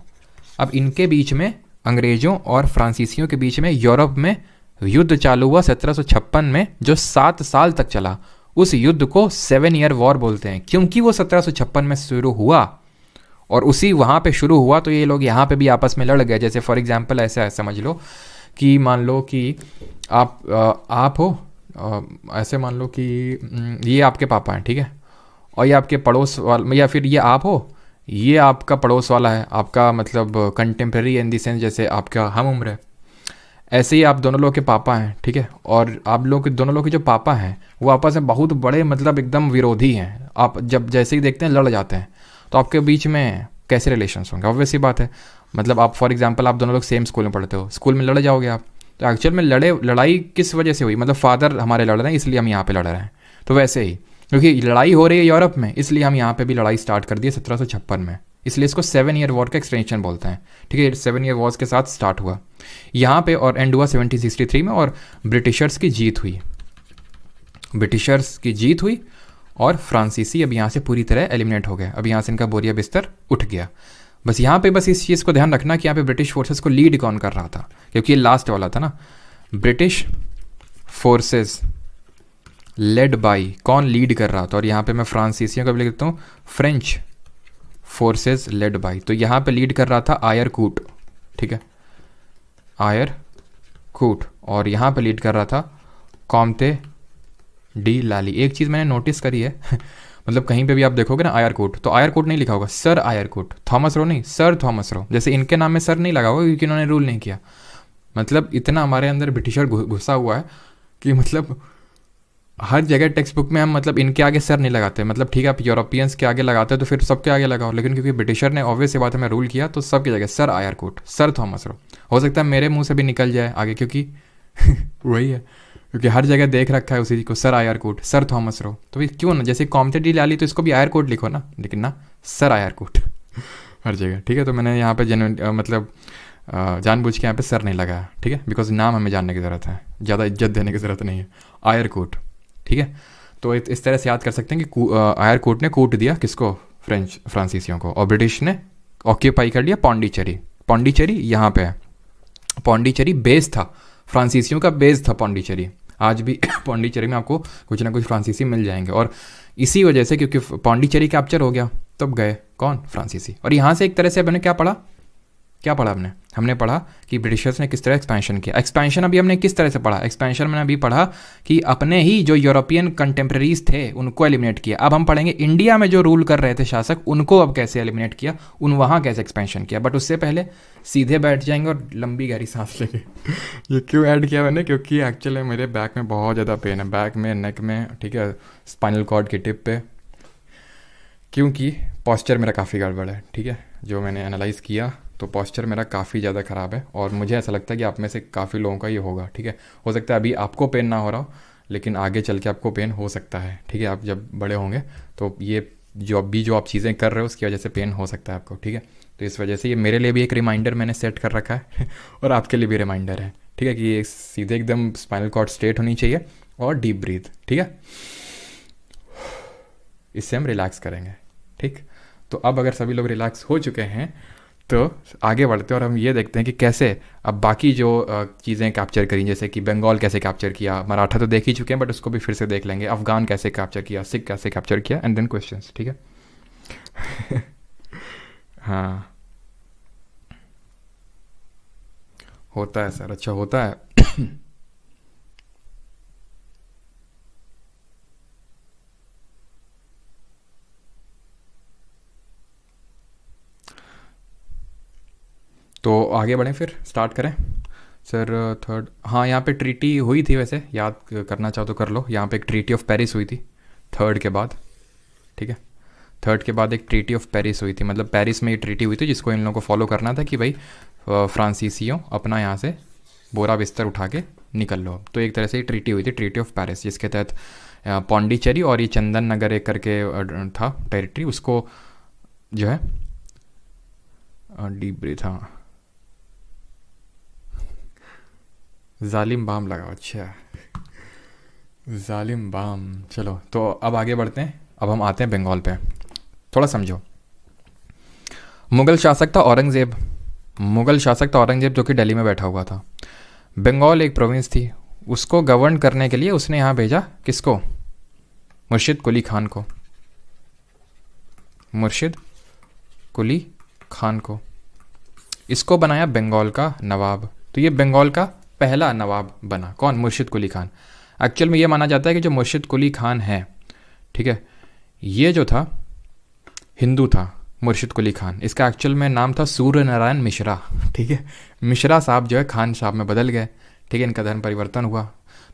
अब इनके बीच में अंग्रेज़ों और फ्रांसीसियों के बीच में यूरोप में युद्ध चालू हुआ 1756 में, जो 7 साल तक चला। उस युद्ध को 7 ईयर वॉर बोलते हैं, क्योंकि वो 1756 में शुरू हुआ और उसी वहाँ पे शुरू हुआ, तो ये लोग यहाँ पे भी आपस में लड़ गए। जैसे फॉर एग्जांपल ऐसा समझ लो कि मान लो कि आप हो, ऐसे मान लो कि ये आपके पापा हैं, ठीक है, और ये आपके पड़ोस वाला, या फिर ये आप हो, ये आपका पड़ोस वाला है, आपका मतलब कंटेम्प्रेरी इन द सेंस जैसे आपका हम उम्र है। ऐसे ही आप दोनों लोग के पापा हैं, ठीक है, और आप लोग दोनों लोग के जो पापा हैं वो आपस में बहुत बड़े मतलब एकदम विरोधी हैं। आप जब जैसे ही देखते हैं लड़ जाते हैं, तो आपके बीच में कैसे रिलेशंस होंगे, ऑब्वियस सी बात है। मतलब आप फॉर एग्जांपल आप दोनों लोग सेम स्कूल में पढ़ते हो, स्कूल में लड़ जाओगे आप, तो एक्चुअल में लड़ाई किस वजह से हुई, मतलब फादर हमारे लड़ रहे हैं इसलिए हम यहाँ पे लड़ रहे हैं। तो वैसे ही क्योंकि लड़ाई हो रही है यूरोप में, इसलिए हम यहाँ पे भी लड़ाई स्टार्ट कर दी 1756 में, इसलिए इसको 7 ईयर वॉर का एक्सटेंशन बोलते हैं, ठीक है। 7 ईयर वॉर्स के साथ स्टार्ट हुआ यहाँ पे और एंड हुआ 1763 में, और ब्रिटिशर्स की जीत हुई, और फ्रांसीसी अब यहाँ से पूरी तरह एलिमिनेट हो गए। अब यहाँ से इनका बोरिया बिस्तर उठ गया। बस यहाँ पे बस इस चीज़ को ध्यान रखना कि यहाँ पे ब्रिटिश फोर्सेस को लीड कौन कर रहा था, क्योंकि ये लास्ट वाला था ना। ब्रिटिश फोर्सेस लेड बाई, कौन लीड कर रहा था, और यहाँ पे मैं फ्रांसीसियों का भी लिख देता हूँ, फ्रेंच फोर्सेस लेड बाई। तो यहाँ पे लीड कर रहा था आयर कूट, ठीक है, आयर कूट, और यहाँ पे लीड कर रहा था कॉम्ते डी लाली। एक चीज़ मैंने नोटिस करी है मतलब कहीं पे भी आप देखोगे ना आयर कूट, तो आयर कूट नहीं लिखा होगा, सर आयर कूट, थॉमस रो नहीं, सर थॉमस रो। जैसे इनके नाम में सर नहीं लगा होगा क्योंकि इन्होंने रूल नहीं किया। मतलब इतना हमारे अंदर ब्रिटिशर घुसा हुआ है कि मतलब हर जगह टेक्स्ट बुक में हम मतलब इनके आगे सर नहीं लगाते, मतलब ठीक है आप यूरोपियंस के आगे लगाते हो तो फिर सबके आगे लगाओ, लेकिन क्योंकि ब्रिटिशर ने ऑब्वियस सी बात हमें रूल किया तो सबकी जगह sir Eyre Coote, sir Thomas Roe. हो सकता है मेरे मुंह से भी निकल जाए आगे, क्योंकि वही है, क्योंकि हर जगह देख रखा है उसी को, sir Eyre Coote, sir Thomas Roe. तो फिर क्यों ना, जैसे कॉम्पिटेटिव ला ली तो इसको भी आयरकूट लिखो ना, लेकिन ना सर आयरकूट हर जगह। ठीक है, तो मैंने यहाँ पे मतलब जानबूझ के यहाँ पे सर नहीं लगाया, ठीक है, बिकॉज नाम हमें जानने की ज़रूरत है, ज़्यादा इज्जत देने की ज़रूरत नहीं है। आयरकूट, ठीक है। तो इस तरह से याद कर सकते हैं कि आयरकूट ने कूट दिया किसको, फ्रांसीसियों को, और ब्रिटिश ने ऑक्यूपाई कर लिया पौंडीचेरी। पौंडीचेरी यहाँ पे है, पौंडीचेरी बेस था, फ्रांसीसियों का बेस था पौंडीचेरी। आज भी पौंडीचेरी में आपको कुछ ना कुछ फ्रांसीसी मिल जाएंगे, और इसी वजह से क्योंकि पौंडीचेरी कैप्चर हो गया तब गए कौन, फ्रांसीसी। और यहाँ से एक तरह से हमने क्या पढ़ा हमने पढ़ा कि ब्रिटिशर्स ने किस तरह एक्सपेंशन किया। एक्सपेंशन अभी हमने किस तरह से पढ़ा, एक्सपेंशन मैंने अभी पढ़ा कि अपने ही जो यूरोपियन कंटेम्प्रेरीज थे उनको एलिमिनेट किया। अब हम पढ़ेंगे इंडिया में जो रूल कर रहे थे शासक, उनको अब कैसे एलिमिनेट किया, वहाँ कैसे एक्सपेंशन किया। बट उससे पहले सीधे बैठ जाएंगे और लंबी गहरी सांस लेंगे। ये क्यों ऐड किया मैंने, क्योंकि एक्चुअली मेरे बैक में बहुत ज़्यादा पेन है, बैक में, नेक में, ठीक है, स्पाइनल कॉर्ड की टिप पे, क्योंकि पॉस्चर मेरा काफ़ी गड़बड़ है। ठीक है, जो मैंने एनालाइज़ किया तो पॉस्चर मेरा काफ़ी ज़्यादा ख़राब है, और मुझे ऐसा लगता है कि आप में से काफ़ी लोगों का ये होगा। ठीक है, हो सकता है अभी आपको पेन ना हो रहा हो, लेकिन आगे चल के आपको पेन हो सकता है। ठीक है, आप जब बड़े होंगे तो ये जो आप चीज़ें कर रहे हो उसकी वजह से पेन हो सकता है आपको। ठीक है, तो इस वजह से ये मेरे लिए भी एक रिमाइंडर मैंने सेट कर रखा है और आपके लिए भी रिमाइंडर है। ठीक है, कि ये सीधे एकदम स्पाइनल कॉर्ड स्ट्रेट होनी चाहिए और डीप ब्रीथ। ठीक है, इससे हम रिलैक्स करेंगे। ठीक, तो अब अगर सभी लोग रिलैक्स हो चुके हैं तो आगे बढ़ते हैं और हम ये देखते हैं कि कैसे अब बाकी जो चीज़ें कैप्चर करी, जैसे कि बंगाल कैसे कैप्चर किया, मराठा तो देख ही चुके हैं बट उसको भी फिर से देख लेंगे, अफगान कैसे कैप्चर किया, सिख कैसे कैप्चर किया, एंड देन क्वेश्चंस। ठीक है हाँ, होता है सर, अच्छा होता है तो आगे बढ़ें, फिर स्टार्ट करें सर। थर्ड, हाँ यहाँ पे ट्रीटी हुई थी, वैसे याद करना चाहो तो कर लो। यहाँ पे एक ट्रीटी ऑफ पेरिस हुई थी थर्ड के बाद। ठीक है, थर्ड के बाद एक ट्रीटी ऑफ पेरिस हुई थी, मतलब पेरिस में ये ट्रीटी हुई थी जिसको इन लोगों को फॉलो करना था कि भाई फ्रांसीसियों अपना यहाँ से बोरा बिस्तर उठा के निकल लो। तो एक तरह से ये ट्रीटी हुई थी, ट्रीटी ऑफ पेरिस, जिसके तहत पौंडीचेरी और ये चंदन नगर एक करके था टेरिटरी, उसको जो है डीप ब्रीथ, हाँ जालिम बाम लगाओ, अच्छा जालिम बाम। चलो तो अब आगे बढ़ते हैं, अब हम आते हैं बंगाल पे। थोड़ा समझो, मुगल शासक था औरंगज़ेब, मुगल शासक था औरंगज़ेब जो कि दिल्ली में बैठा हुआ था। बंगाल एक प्रोविंस थी, उसको गवर्न करने के लिए उसने यहाँ भेजा किसको, मुर्शिद कुली खान को, मुर्शिद कुली खान को। इसको बनाया बंगाल का नवाब। तो ये बंगाल का पहला नवाब बना कौन, मुर्शिद कुली खान। एक्चुअल में ये माना जाता है कि जो मुर्शिद कुली खान है, ठीक है, ये जो था हिंदू था, मुर्शिद कुली खान, इसका एक्चुअल में नाम था सूर्य नारायण मिश्रा। ठीक है, मिश्रा साहब जो है खान साहब में बदल गए। ठीक है, इनका धर्म परिवर्तन हुआ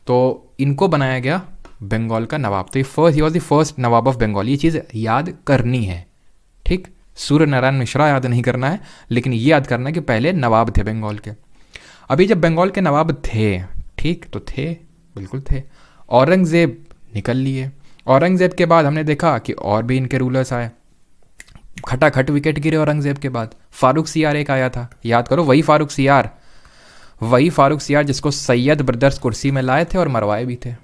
तो इनको बनाया गया बंगाल का नवाब। तो ये ही was the first nawab of Bengal. ये चीज़ याद करनी है, ठीक, सूर्य नारायण मिश्रा याद नहीं करना है, लेकिन ये याद करना है कि पहले नवाब थे बंगाल के। अभी जब बंगाल के नवाब थे, ठीक, तो थे, बिल्कुल थे, औरंगज़ेब निकल लिए। औरंगज़ेब के बाद हमने देखा कि और भी इनके रूलर्स आए, खटाखट विकेट गिरे औरंगज़ेब के बाद। फारूक सियार एक आया था, याद करो, वही फारूक सियार जिसको सैयद ब्रदर्स कुर्सी में लाए थे और मरवाए भी थे।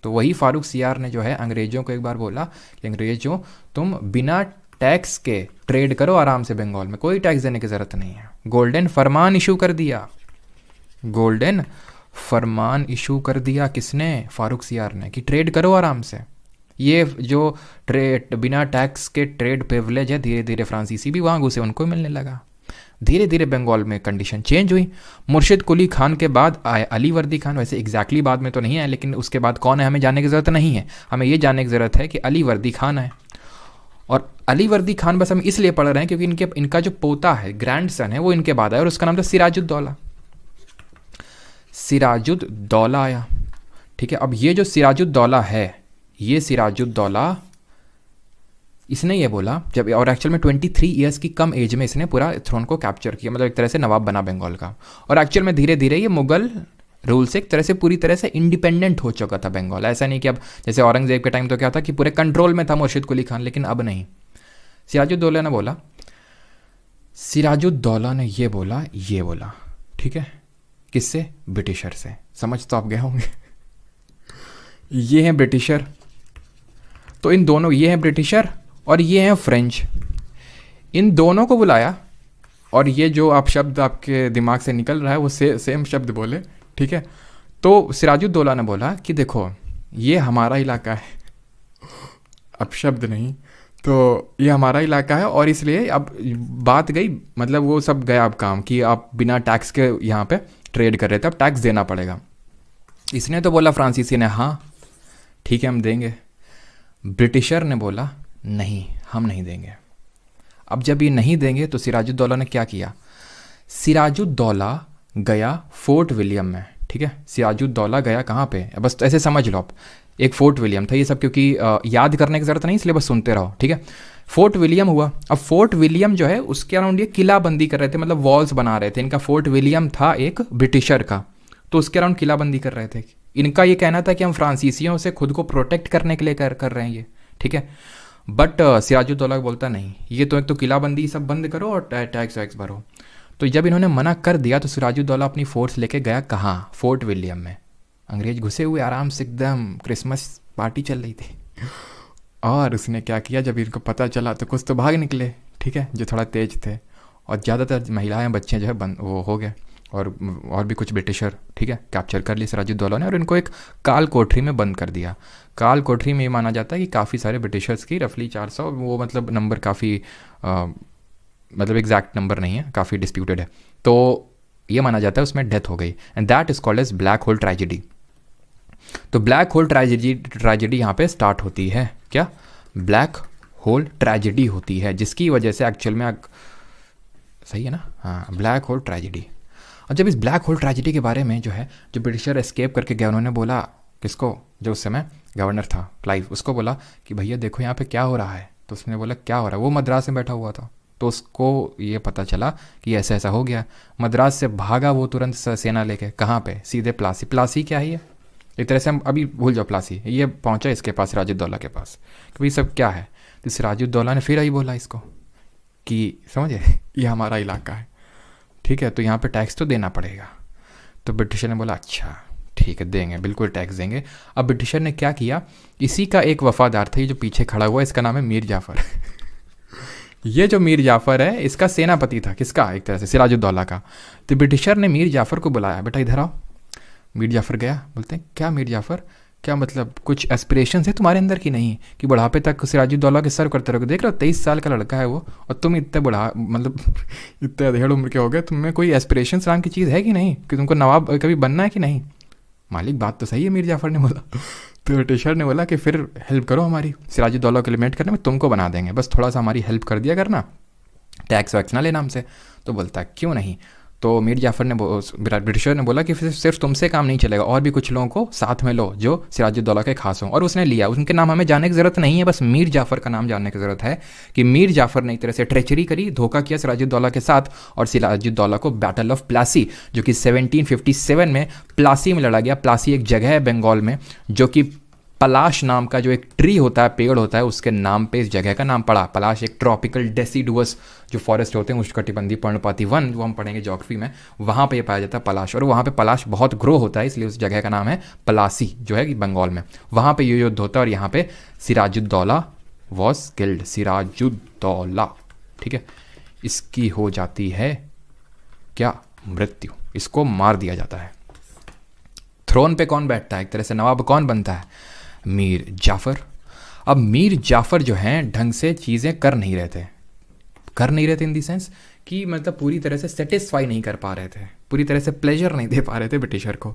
तो वही फारूक सियार ने जो है अंग्रेज़ों को एक बार बोला कि अंग्रेज़ों तुम बिना टैक्स के ट्रेड करो आराम से बंगाल में, कोई टैक्स देने की ज़रूरत नहीं है। गोल्डन फरमान इशू कर दिया, गोल्डन फरमान इशू कर दिया किसने, फारूक सियार ने, कि ट्रेड करो आराम से। ये जो ट्रेड बिना टैक्स के ट्रेड प्रिविलेज है, धीरे धीरे फ्रांसीसी भी वहाँ घुसे, उनको मिलने लगा। धीरे धीरे बंगाल में कंडीशन चेंज हुई। मुर्शिद कुली खान के बाद आए अली वर्दी खान। वैसे एग्जैक्टली बाद में तो नहीं आए, लेकिन उसके बाद कौन है हमें जानने की ज़रूरत नहीं है, हमें ये जानने की ज़रूरत है कि अली वर्दी खान है। और अली वर्दी खान बस हम इसलिए पढ़ रहे हैं क्योंकि इनका जो पोता है, ग्रैंड सन है, वो इनके बाद आया और उसका नाम था सिराजुद्दौला। सिराजुद्दौला आया, ठीक है। अब ये जो सिराजुद्दौला है, ये सिराजुद्दौला, इसने ये बोला जब, और एक्चुअल में 23 ईयर्स की कम एज में इसने पूरा थ्रोन को कैप्चर किया, मतलब एक तरह से नवाब बना बंगाल का। और एक्चुअल में धीरे धीरे ये मुगल रूल से एक तरह से पूरी तरह से इंडिपेंडेंट हो चुका था बंगाल। ऐसा नहीं कि अब जैसे औरंगजेब के टाइम तो क्या था कि पूरे कंट्रोल में था मुर्शिद कुली खान, लेकिन अब नहीं। सिराजुद्दौला ने बोला, सिराजुद्दौला ने ये बोला, ठीक है, किससे? ब्रिटिशर से। समझ तो आप गए होंगे। ये हैं ब्रिटिशर, तो इन दोनों, ये हैं ब्रिटिशर और ये हैं फ्रेंच, इन दोनों को बुलाया, और ये जो आप शब्द आपके दिमाग से निकल रहा है वो सेम शब्द बोले, ठीक है। तो सिराजुद्दौला ने बोला कि देखो ये हमारा इलाका है, अब शब्द नहीं, तो ये हमारा इलाका है, और इसलिए अब बात गई, मतलब वो सब गया अब काम कि आप बिना टैक्स के यहाँ पे ट्रेड कर रहे थे, अब टैक्स देना पड़ेगा। इसने तो बोला, फ्रांसीसी ने, हाँ ठीक है हम देंगे। ब्रिटिशर ने बोला नहीं, हम नहीं देंगे। अब जब ये नहीं देंगे तो सिराजुद्दौला ने क्या किया? सिराजुद्दौला गया फोर्ट विलियम में, ठीक है। सिराजुद्दौला गया कहाँ पे? बस तो ऐसे समझ लो आप, एक फोर्ट विलियम था, ये सब क्योंकि याद करने की ज़रूरत नहीं, इसलिए बस सुनते रहो, ठीक है। फोर्ट विलियम हुआ। अब फोर्ट विलियम जो है उसके अराउंड ये किलाबंदी कर रहे थे, मतलब वॉल्स बना रहे थे। इनका फोर्ट विलियम था एक ब्रिटिशर का, तो उसके अराउंड किलाबंदी कर रहे थे। इनका ये कहना था कि हम फ्रांसीसियों से खुद को प्रोटेक्ट करने के लिए कर रहे हैं ये, ठीक है। बट सिराजुद्दौला बोलता नहीं, ये तो एक तो किलाबंदी सब बंद करो और टैक्स वैक्स भरो। तो जब इन्होंने मना कर दिया तो सिराजुद्दौला अपनी फोर्स लेके गया कहाँ? फोर्ट विलियम में। अंग्रेज घुसे हुए आराम से, एकदम क्रिसमस पार्टी चल रही थी। और उसने क्या किया, जब इनको पता चला तो कुछ तो भाग निकले, ठीक है, जो थोड़ा तेज थे, और ज़्यादातर महिलाएं बच्चे जो है वो हो गए, और भी कुछ ब्रिटिशर, ठीक है, कैप्चर कर लिए सिराजुद्दौला ने, और इनको एक काल कोठरी में बंद कर दिया। काल कोठरी में ये माना जाता है कि काफ़ी सारे ब्रिटिशर्स की, रफली 400, वो मतलब नंबर काफ़ी मतलब एग्जैक्ट नंबर नहीं है, काफ़ी डिस्प्यूटेड है, तो ये माना जाता है उसमें डेथ हो गई। And that is called as black hole tragedy. तो ब्लैक होल ट्रेजेडी यहाँ पे स्टार्ट होती है। क्या? ब्लैक होल ट्रेजेडी होती है, जिसकी वजह से एक्चुअल में सही है ना, हाँ, ब्लैक होल ट्रेजेडी। और जब इस ब्लैक होल ट्रेजेडी के बारे में जो है, जो ब्रिटिशर एस्केप करके गए, उन्होंने बोला किसको? जो उस समय गवर्नर था क्लाइव, उसको बोला कि भैया देखो यहाँ पे क्या हो रहा है। तो उसने बोला क्या हो रहा है? वो मद्रास में बैठा हुआ था, तो उसको ये पता चला कि ऐसा ऐसा हो गया। मद्रास से भागा वो तुरंत सेना लेके, कहाँ पे? सीधे प्लासी। प्लासी क्या है ये? एक तरह से हम अभी भूल जाओ प्लासी, ये पहुंचा इसके पास, सिराजुद्दौला के पास, कि भाई सब क्या है। तो सिराजुद्दौला ने फिर यही बोला इसको कि समझे, ये हमारा इलाका है, ठीक है, तो यहाँ पे टैक्स तो देना पड़ेगा। तो ब्रिटिशर ने बोला अच्छा ठीक है देंगे, बिल्कुल टैक्स देंगे। अब ब्रिटिशर ने क्या किया, इसी का एक वफादार था, ये जो पीछे खड़ा हुआ है, इसका नाम है मीर जाफ़र। ये जो मीर जाफ़र है, इसका सेनापति था, किसका? एक तरह से सिराजुद्दौला का। तो ब्रिटिशर ने मीर जाफ़र को बुलाया, बेटा इधर आओ। मीर जाफ़र गया, बोलते हैं क्या मीर जाफ़र, क्या मतलब कुछ एस्पिरेशंस है तुम्हारे अंदर की नहीं, कि बुढ़ापे तक सिराजुद्दौला के सर्व करते रहोगे? देख रहे हो 23 साल का लड़का है वो, और तुम इतने बुढ़ा, मतलब इतने अधेड़ उम्र के हो गए, तुम्हें कोई एस्पिरेशंस नाम की चीज़ है कि नहीं, कि तुमको नवाब कभी बनना है कि नहीं? मालिक बात तो सही है, मीर जाफ़र ने बोला। तो ब्रिटिशर ने बोला कि फिर हेल्प करो हमारी, सिराजुद्दौला को एलिमिनेट करने में तुमको बना देंगे, बस थोड़ा सा हमारी हेल्प कर दिया करना, टैक्स वैक्स ना लेना हमसे। तो बोलता है क्यों नहीं। तो मीर जाफ़र ने, ब्रिटिशर ने बोला कि फिर सिर्फ तुमसे काम नहीं चलेगा, और भी कुछ लोगों को साथ में लो जो सिराजुद्दौला के खास हों। और उसने लिया, उनके नाम हमें जानने की ज़रूरत नहीं है, बस मीर जाफ़र का नाम जानने की ज़रूरत है कि मीर जाफ़र ने एक तरह से ट्रेचरी करी, धोखा किया सिराजुद्दौला के साथ, और सिराजुद्दौला को बैटल ऑफ प्लासी, जो कि 1757 में प्लासी में लड़ा गया। प्लासी एक जगह है बंगाल में, जो कि पलाश नाम का जो एक ट्री होता है, पेड़ होता है, उसके नाम पे इस जगह का नाम पड़ा। पलाश एक ट्रॉपिकल डेसिडुअस जो फॉरेस्ट होते हैं, उष्णकटिबंधीय पर्णपाती वन, जो हम पढ़ेंगे ज्योग्राफी में, वहाँ पे ये पाया जाता है पलाश, और वहाँ पे पलाश बहुत ग्रो होता है, इसलिए उस जगह का नाम है पलासी, जो है कि बंगाल में। वहाँ पे ये युद्ध होता है, और यहाँ पे सिराजुद्दौला वॉज किल्ड, सिराजुद्दौला, ठीक है, इसकी हो जाती है क्या? मृत्यु, इसको मार दिया जाता है। थ्रोन पे कौन बैठता है, एक तरह से नवाब कौन बनता है? मीर जाफ़र। अब मीर जाफ़र जो हैं ढंग से चीज़ें कर नहीं रहे थे इन दी सेंस कि मतलब पूरी तरह से सेटिस्फाई नहीं कर पा रहे थे, पूरी तरह से प्लेजर नहीं दे पा रहे थे ब्रिटिशर को।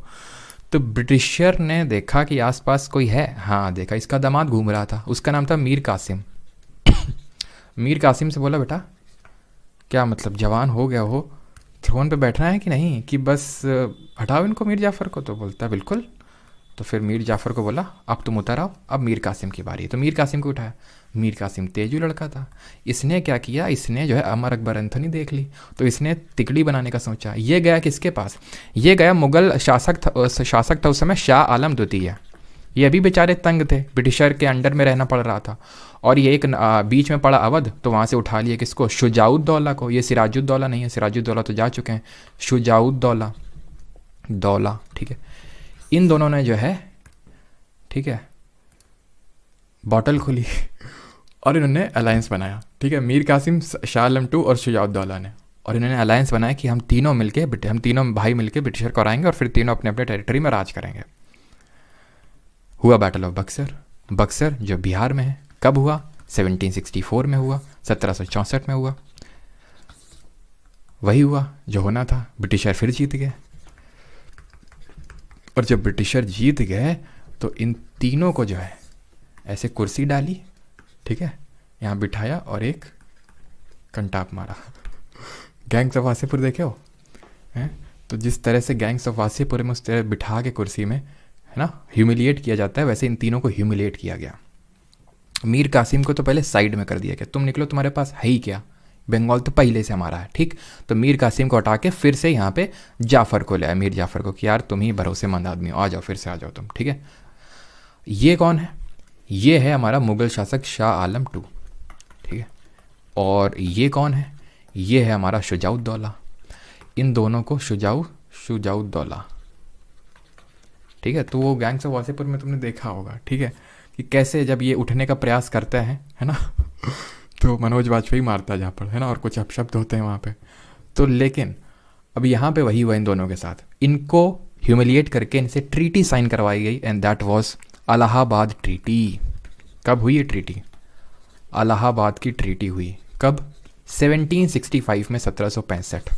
तो ब्रिटिशर ने देखा कि आसपास कोई है, हाँ देखा, इसका दामाद घूम रहा था, उसका नाम था मीर कासिम। मीर कासिम से बोला बेटा क्या मतलब जवान हो गया हो, थ्रोन पे बैठना है कि नहीं, कि बस हटाओ इनको मीर जाफ़र को? तो बोलता बिल्कुल, तो फिर मीर जाफ़र को बोला अब तुम उतर आओ, अब मीर कासिम की बारी है। तो मीर कासिम को उठाया। मीर कासिम तेजू लड़का था, इसने क्या किया, इसने जो है अमर अकबर एंथोनी देख ली, तो इसने तिकड़ी बनाने का सोचा। ये गया किसके पास, ये गया मुग़ल शासक था उस समय, शाह आलम द्वितीय। ये अभी बेचारे तंग थे, ब्रिटिशर के अंडर में रहना पड़ रहा था, और ये एक बीच में पड़ा अवध, तो वहाँ से उठा लिया किसको, शुजाउद्दौला को। ये सिराजुद्दौला नहीं है, सिराजुद्दौला तो जा चुके हैं, शुजाउद्दौला दौला, ठीक है। इन दोनों ने जो है, ठीक है, बॉटल खोली और इन्होंने अलायंस बनाया, ठीक है। मीर कासिम, शाह आलम टू और शुजाउद्दौला ने, और इन्होंने अलायंस बनाया कि हम तीनों भाई मिलके ब्रिटिशर को हराएंगे और फिर तीनों अपने अपने टेरिटरी में राज करेंगे। हुआ बैटल ऑफ बक्सर। बक्सर जो बिहार में है, कब हुआ, 1764 में हुआ, 1764 में हुआ। वही हुआ जो होना था, ब्रिटिशर फिर जीत गए। और जब ब्रिटिशर जीत गए तो इन तीनों को जो है ऐसे कुर्सी डाली, ठीक है, यहाँ बिठाया और एक कंटाप मारा। गैंग्स ऑफ वासेपुर देखे हो हैं, तो जिस तरह से गैंग्स ऑफ वासेपुर में उस तरह बिठा के कुर्सी में, है ना, ह्यूमिलिएट किया जाता है, वैसे इन तीनों को ह्यूमिलिएट किया गया। मीर कासिम को तो पहले साइड में कर दिया कि तुम निकलो, तुम्हारे पास है ही क्या, बंगाल तो पहले से हमारा है, ठीक। तो मीर कासिम को हटा के फिर से यहाँ पे जाफ़र को ले आया, मीर जाफ़र को, कि यार तुम ही भरोसेमंद आदमी हो, आ जाओ, फिर से आ जाओ तुम, ठीक है। ये कौन है, ये है हमारा मुग़ल शासक शाह आलम टू, ठीक है। और ये कौन है, ये है हमारा शुजाउद्दौला। इन दोनों को शुजाउद्दौला, ठीक है। तो वो गैंग्स ऑफ वासेपुर में तुमने देखा होगा, ठीक है, कि कैसे जब ये उठने का प्रयास करते हैं, है ना, तो मनोज वाजपेयी मारता जहाँ पर, है ना, और कुछ अपशब्द होते हैं वहाँ पे। तो लेकिन अब यहाँ पे वही हुआ इन दोनों के साथ, इनको ह्यूमिलिएट करके इनसे ट्रीटी साइन करवाई गई, and that was Allahabad treaty. कब हुई ये ट्रीटी, इलाहाबाद की ट्रीटी हुई कब, 1765 में, 1765।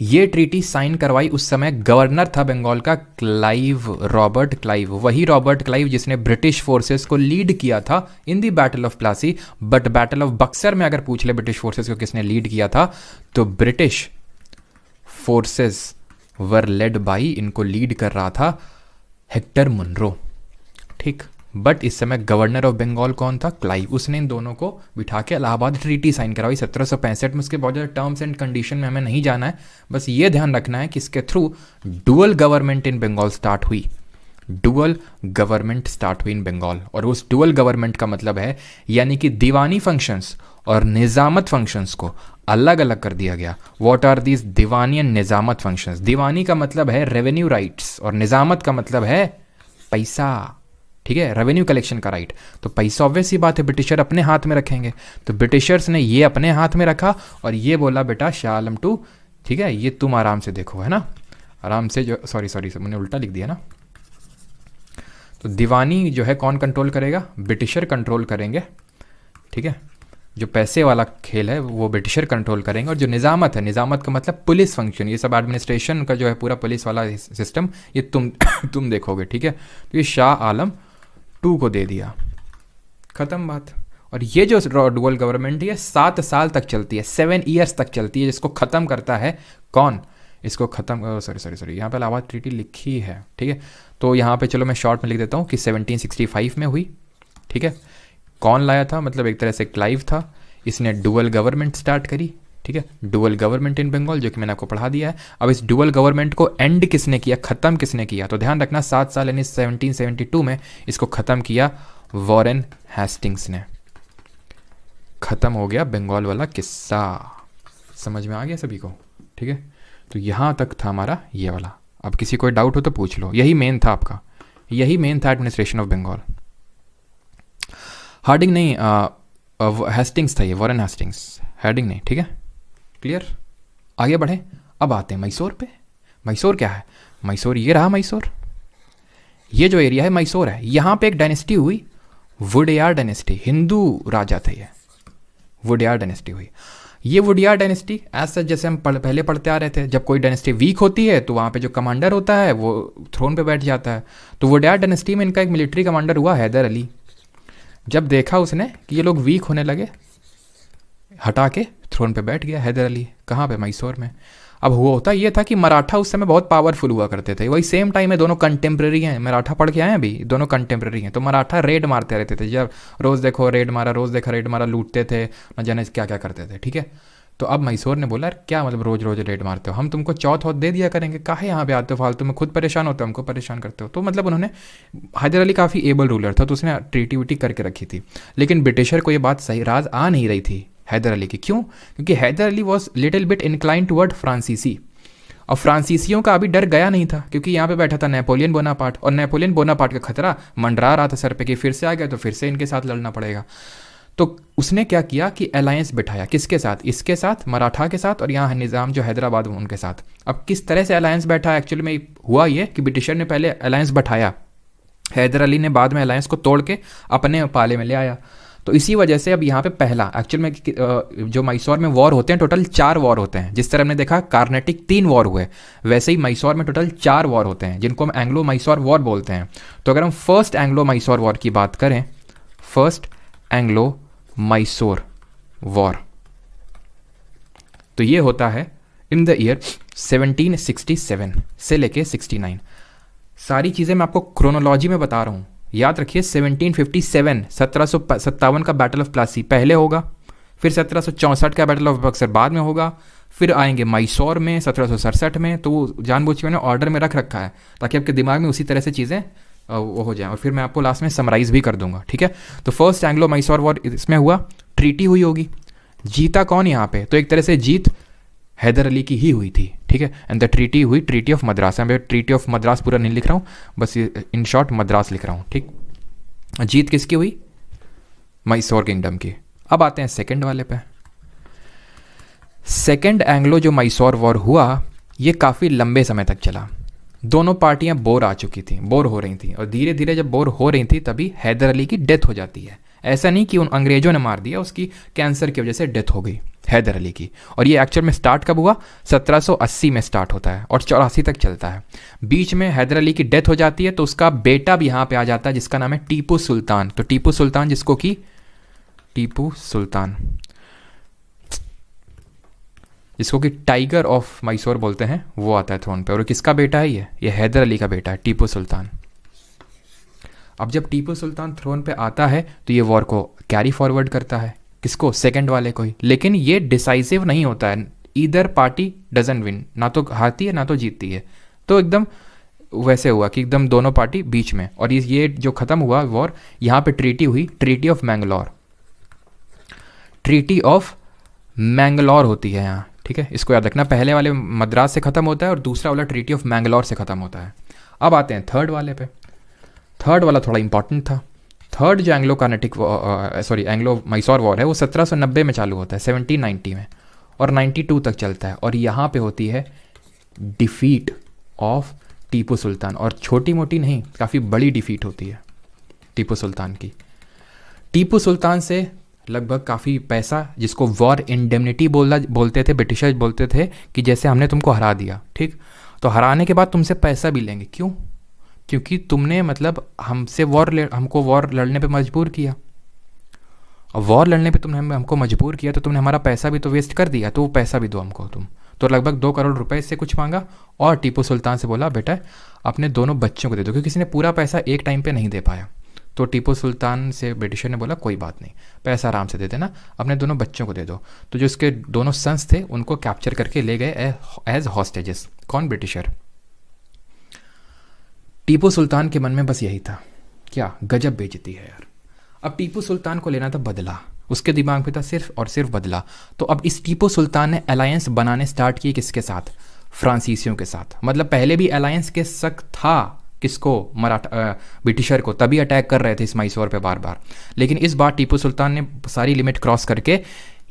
ये ट्रीटी साइन करवाई, उस समय गवर्नर था बंगाल का रॉबर्ट क्लाइव, वही रॉबर्ट क्लाइव जिसने ब्रिटिश फोर्सेस को लीड किया था in the battle of Plassey. But battle of Buxar में अगर पूछ ले ब्रिटिश फोर्सेस को किसने लीड किया था, तो British forces were led by, इनको लीड कर रहा था हेक्टर मुनरो, ठीक। बट इस समय गवर्नर ऑफ बंगाल कौन था, क्लाइव। उसने इन दोनों को बिठा के इलाहाबाद ट्रीटी साइन करवाई 1765 में। उसके बहुत ज़्यादा टर्म्स एंड कंडीशन में हमें नहीं जाना है, बस ये ध्यान रखना है कि इसके through dual government in Bengal start हुई, डुअल गवर्नमेंट स्टार्ट हुई इन बंगाल। और उस डुअल गवर्नमेंट का मतलब है यानी कि दीवानी फंक्शंस और निज़ामत फंक्शंस को अलग अलग कर दिया गया। What are these diwani and nizamat functions, diwani का मतलब है रेवेन्यू राइट्स और निज़ामत का मतलब है पैसा, ठीक है, रेवेन्यू कलेक्शन का राइट। तो पैसा ऑब्वियस ही बात है ब्रिटिशर अपने हाथ में रखेंगे, तो ब्रिटिशर्स ने ये अपने हाथ में रखा और ये बोला बेटा शाह आलम टू, ठीक है, ये तुम आराम से देखो, है ना, आराम से, जो सॉरी मैंने उल्टा लिख दिया ना। तो दीवानी जो है कौन कंट्रोल करेगा, ब्रिटिशर कंट्रोल करेंगे, ठीक है। जो पैसे वाला खेल है वो ब्रिटिशर कंट्रोल करेंगे, और जो निज़ामत है, निज़ामत का मतलब पुलिस फंक्शन, ये सब एडमिनिस्ट्रेशन का जो है पूरा पुलिस वाला सिस्टम, ये तुम देखोगे, ठीक है। तो ये शाह आलम टू को दे दिया, ख़त्म बात। और ये जो डुअल गवर्नमेंट है 7 साल तक चलती है, 7 ईयर्स तक चलती है, जिसको ख़त्म करता है कौन, इसको ख़त्म, सॉरी यहाँ पे इलाहाबाद ट्रीटी लिखी है, ठीक है। तो यहाँ पे चलो मैं शॉर्ट में लिख देता हूँ कि 1765 में हुई, ठीक है। कौन लाया था, मतलब एक तरह से क्लाइव था, इसने डुअल गवर्नमेंट स्टार्ट करी, ठीक है, डुअल गवर्नमेंट इन बंगाल, जो कि मैंने आपको पढ़ा दिया है। अब इस डुअल गवर्नमेंट को एंड किसने किया, ख़त्म किसने किया, तो ध्यान रखना 7 साल यानी 1772 में इसको ख़त्म किया वॉरेन हेस्टिंग्स ने। ख़त्म हो गया बंगाल वाला किस्सा, समझ में आ गया सभी को, ठीक है। तो यहाँ तक था हमारा ये वाला। अब किसी कोई डाउट हो तो पूछ लो, यही मेन था आपका, यही मेन था एडमिनिस्ट्रेशन ऑफ बंगाल। हार्डिंग नहीं, हेस्टिंग्स था ये, वॉरेन हेस्टिंग्स, हार्डिंग नहीं, ठीक है, क्लियर। आगे बढ़े, अब आते हैं मैसूर पे। मैसूर क्या है, मैसूर ये रहा, मैसूर ये जो एरिया है मैसूर है, यहाँ पे एक डायनेस्टी हुई, वुडियार डायनेस्टी, हिंदू राजा थे ये, वुडियार डायनेस्टी हुई। ये वुडियार डायनेस्टी ऐसा जैसे हम पहले पढ़ते आ रहे थे, जब कोई डायनेस्टी वीक होती है तो वहाँ पे जो कमांडर होता है वो थ्रोन पे बैठ जाता है। तो वुडियार डायनेस्टी में इनका एक मिलिट्री कमांडर हुआ हैदर अली। जब देखा उसने कि ये लोग वीक होने लगे, हटा के थ्रोन पे बैठ गया हैदर अली। कहाँ पे, मैसूर में। अब हुआ होता ये था कि मराठा उस समय बहुत पावरफुल हुआ करते थे, वही सेम टाइम है, दोनों कंटेम्प्रेरी हैं, मराठा पढ़ के आए हैं अभी, दोनों कंटेम्प्रेरी हैं, तो मराठा रेड मारते रहते थे, जब रोज़ देखो रेड मारा, रोज़ देखा रेड मारा, लूटते थे, न जाने क्या क्या करते थे, ठीक है। तो अब मैसूर ने बोला, यार क्या मतलब रोज़ रोज़ रेड मारते हो, हम तुमको चौथ वौथ दे दिया करेंगे, काहे यहाँ पे आते हो फालतू में, खुद परेशान होते हो, हमको परेशान करते हो। तो मतलब उन्होंने, हैदर अली काफ़ी एबल रूलर था, तो उसने ट्रीटी वीटी करके रखी थी। लेकिन ब्रिटिशर को ये बात सही राज आ नहीं रही थी हैदर अली की। क्यों? क्योंकि Haidar Ali was little bit incline toward फ्रांसीसी, और फ्रांसीसियों का अभी डर गया नहीं था, क्योंकि यहाँ पे बैठा था नेपोलियन बोनापार्ट, और नेपोलियन बोनापार्ट का खतरा मंडरा रहा था सर पे कि फिर से आ गया तो फिर से इनके साथ लड़ना पड़ेगा। तो उसने क्या किया कि अलायंस बिठाया, किसके साथ? इसके साथ, मराठा के साथ, और यहाँ निज़ाम जो हैदराबाद में उनके साथ। अब किस तरह से अलायंस बैठा, एक्चुअली में हुआ ये कि ब्रिटिशर ने पहले अलायंस बैठाया, हैदर अली ने बाद में अलायंस को तोड़ के अपने पाले में ले आया। तो इसी वजह से अब यहाँ पे पहला एक्चुअल में जो मैसूर में वॉर होते हैं, टोटल 4 वॉर होते हैं। जिस तरह हमने देखा कार्नेटिक 3 वॉर हुए, वैसे ही मैसूर में टोटल 4 वॉर होते हैं, जिनको हम एंग्लो मैसूर वॉर बोलते हैं। तो अगर हम फर्स्ट एंग्लो मैसूर वॉर की बात करें, फर्स्ट एंग्लो मैसूर वॉर, तो ये होता है इन द ईयर 1767 से लेके 69। सारी चीज़ें मैं आपको क्रोनोलॉजी में बता रहा हूँ, याद रखिए। 1757 1757 का बैटल ऑफ प्लासी पहले होगा, फिर 1764 का बैटल ऑफ बक्सर बाद में होगा, फिर आएंगे मैसूर में 1767 में। तो वो जानबूझ के मैंने ऑर्डर में रख रखा है ताकि आपके दिमाग में उसी तरह से चीज़ें वो हो जाए, और फिर मैं आपको लास्ट में समराइज़ भी कर दूंगा, ठीक है। तो फर्स्ट एंग्लो मैसूर वॉर इसमें हुआ, ट्रीटी हुई होगी। जीता कौन यहाँ पे? तो एक तरह से जीत हैदर अली की ही हुई थी, ठीक है। एंड द ट्रीटी हुई, ट्रीटी ऑफ मद्रास। मैं ट्रीटी ऑफ मद्रास पूरा नहीं लिख रहा हूँ, बस इन शॉर्ट मद्रास लिख रहा हूँ, ठीक। जीत किसकी हुई? मैसूर किंगडम की। अब आते हैं सेकंड वाले पे। सेकंड एंग्लो जो मैसूर वॉर हुआ, ये काफ़ी लंबे समय तक चला। दोनों पार्टियां बोर आ चुकी थी, बोर हो रही थी, और धीरे धीरे जब बोर हो रही थी तभी हैदर अली की डेथ हो जाती है। ऐसा नहीं कि उन अंग्रेजों ने मार दिया, उसकी कैंसर की वजह से डेथ हो गई हैदर अली की। और ये एक्चुअल में स्टार्ट कब हुआ? 1780 में स्टार्ट होता है और 84 तक चलता है। बीच में हैदर अली की डेथ हो जाती है, तो उसका बेटा भी यहाँ पे आ जाता है जिसका नाम है टीपू सुल्तान। तो टीपू सुल्तान, जिसको कि टीपू सुल्तान, जिसको कि टाइगर ऑफ मैसूर बोलते हैं, वो आता है थ्रोन पे। और किसका बेटा है ये हैदर अली का बेटा है, टीपू सुल्तान। अब जब टीपू सुल्तान थ्रोन पे आता है तो ये वॉर को कैरी फॉरवर्ड करता है, किसको? सेकंड वाले को ही। लेकिन ये डिसाइसिव नहीं होता है, ईदर पार्टी डजंट विन, ना तो हारती है ना तो जीतती है। तो एकदम वैसे हुआ कि एकदम दोनों पार्टी बीच में। और ये जो ख़त्म हुआ वॉर, यहाँ पे ट्रीटी हुई, treaty of Mangalore. Treaty of Mangalore होती है यहाँ, ठीक है, इसको याद रखना। पहले वाले मद्रास से ख़त्म होता है और दूसरा वाला ट्रीटी ऑफ मैंगलोर से ख़त्म होता है। अब आते हैं थर्ड वाले पे। थर्ड वाला थोड़ा इंपॉर्टेंट था। थर्ड जो Anglo Carnatic Anglo Mysore war है, वो 1790 में चालू होता है, 1790 में, और 92 तक चलता है। और यहाँ पे होती है डिफीट ऑफ टीपू सुल्तान, और छोटी मोटी नहीं, काफ़ी बड़ी डिफीट होती है टीपू सुल्तान की। टीपू सुल्तान से लगभग काफ़ी पैसा, जिसको वॉर इंडेमनिटी बोलते थे ब्रिटिशर्स, बोलते थे कि जैसे हमने तुमको हरा दिया, ठीक, तो हराने के बाद तुमसे पैसा भी लेंगे। क्यों? क्योंकि तुमने मतलब हमको वॉर लड़ने पे मजबूर किया, और वॉर लड़ने पे तुमने हमको मजबूर किया, तो तुमने हमारा पैसा भी तो वेस्ट कर दिया, तो वो पैसा भी दो हमको तुम। तो लगभग 2 करोड़ रुपए से कुछ मांगा, और टीपू सुल्तान से बोला, बेटा अपने दोनों बच्चों को दे दो, क्योंकि किसी ने पूरा पैसा एक टाइम पे नहीं दे पाया। तो टीपू सुल्तान से ब्रिटिशर ने बोला, कोई बात नहीं, पैसा आराम से दे देना, अपने दोनों बच्चों को दे दो। तो जो उसके दोनों सन्स थे उनको कैप्चर करके ले गए एज हॉस्टेजेस। कौन? ब्रिटिशर। टीपू सुल्तान के मन में बस यही था, क्या गजब बेइज्जती है यार। अब टीपू सुल्तान को लेना था बदला, उसके दिमाग में था सिर्फ और सिर्फ बदला। तो अब इस टीपू सुल्तान ने अलायंस बनाने स्टार्ट किए, किसके साथ? फ्रांसीसियों के साथ। मतलब पहले भी अलायंस के शक था, किसको? ब्रिटिशर को, तभी अटैक कर रहे थे इस मैसूर पे बार बार। लेकिन इस बार टीपू सुल्तान ने सारी लिमिट क्रॉस करके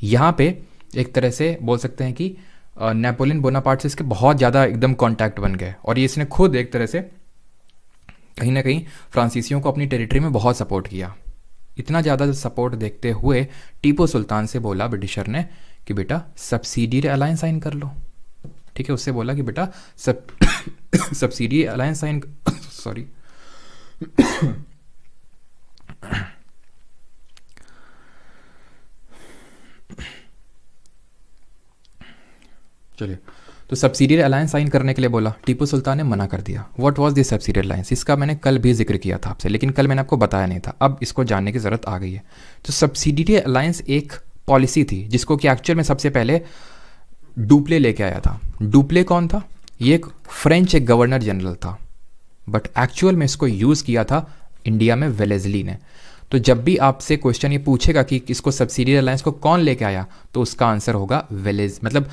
यहाँ पे एक तरह से बोल सकते हैं कि नेपोलियन बोनापार्ट से इसके बहुत ज़्यादा एकदम कॉन्टैक्ट बन गए, और ये इसने खुद एक तरह से कहीं ना कहीं फ्रांसीसियों को अपनी टेरिटरी में बहुत सपोर्ट किया। इतना ज़्यादा सपोर्ट देखते हुए टीपू सुल्तान से बोला ब्रिटिशर ने कि बेटा सब्सिडियरी अलायंस साइन कर लो, ठीक है। उससे बोला कि बेटा सब्सिडियरी अलायंस साइन सॉरी चलिए, तो सब्सिडियरी अलायंस साइन करने के लिए बोला, टीपू सुल्तान ने मना कर दिया। What was this subsidiary alliance, इसका मैंने कल भी जिक्र किया था आपसे, लेकिन कल मैंने आपको बताया नहीं था, अब इसको जानने की ज़रूरत आ गई है। तो सब्सिडियरी अलायंस एक पॉलिसी थी जिसको कि एक्चुअल में सबसे पहले डुप्ले लेके आया था। डुप्ले कौन था? ये एक फ्रेंच एक गवर्नर जनरल था, बट एक्चुअल में इसको यूज़ किया था इंडिया में वेलेज़ली ने। तो जब भी आपसे क्वेश्चन ये पूछेगा कि इसको सब्सिडियरी अलायंस को कौन लेके आया, तो उसका आंसर होगा वेलेज, मतलब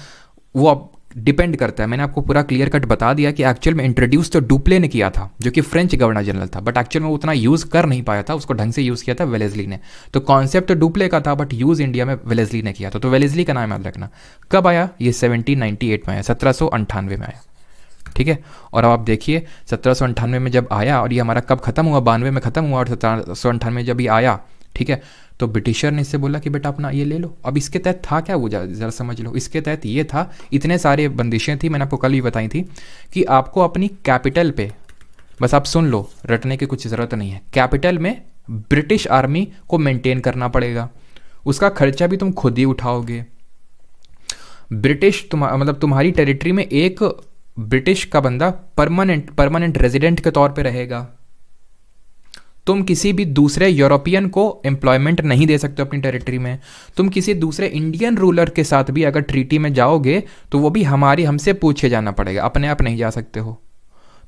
वो अब डिपेंड करता है। मैंने आपको पूरा क्लियर कट बता दिया कि एक्चुअल में इंट्रोड्यूस तो डुप्ले ने किया था, जो कि फ्रेंच गवर्नर जनरल था, बट एक्चुअल में वो उतना यूज़ कर नहीं पाया था, उसको ढंग से यूज़ किया था वेलेज़ली ने। तो कॉन्सेप्ट तो डुप्ले का था, बट यूज़ इंडिया में वेलेज़ली ने किया था। तो वेलेज़ली का नाम याद रखना। कब आया? ये 1798 में आया, 1798 में आया, ठीक है। और अब आप देखिए 1798 में जब आया, और ये हमारा कब खत्म हुआ? 92 में खत्म हुआ, और 1798 में जब ये आया, ठीक है, तो ब्रिटिशर ने इससे बोला कि बेटा अपना ये ले लो। अब इसके तहत था क्या वो, ज़रा समझ लो। इसके तहत ये था, इतने सारे बंदिशें थी, मैंने आपको कल भी बताई थी कि आपको अपनी कैपिटल पे, बस आप सुन लो, रटने की कुछ ज़रूरत नहीं है, कैपिटल में ब्रिटिश आर्मी को मेंटेन करना पड़ेगा, उसका खर्चा भी तुम खुद ही उठाओगे। ब्रिटिश मतलब तुम्हारी टेरिटरी में एक ब्रिटिश का बंदा परमानेंट रेजिडेंट के तौर पे रहेगा। तुम किसी भी दूसरे यूरोपियन को एम्प्लॉयमेंट नहीं दे सकते अपनी टेरिटरी में। तुम किसी दूसरे इंडियन रूलर के साथ भी अगर ट्रीटी में जाओगे तो वो भी हमसे पूछे जाना पड़ेगा, अपने आप नहीं जा सकते हो।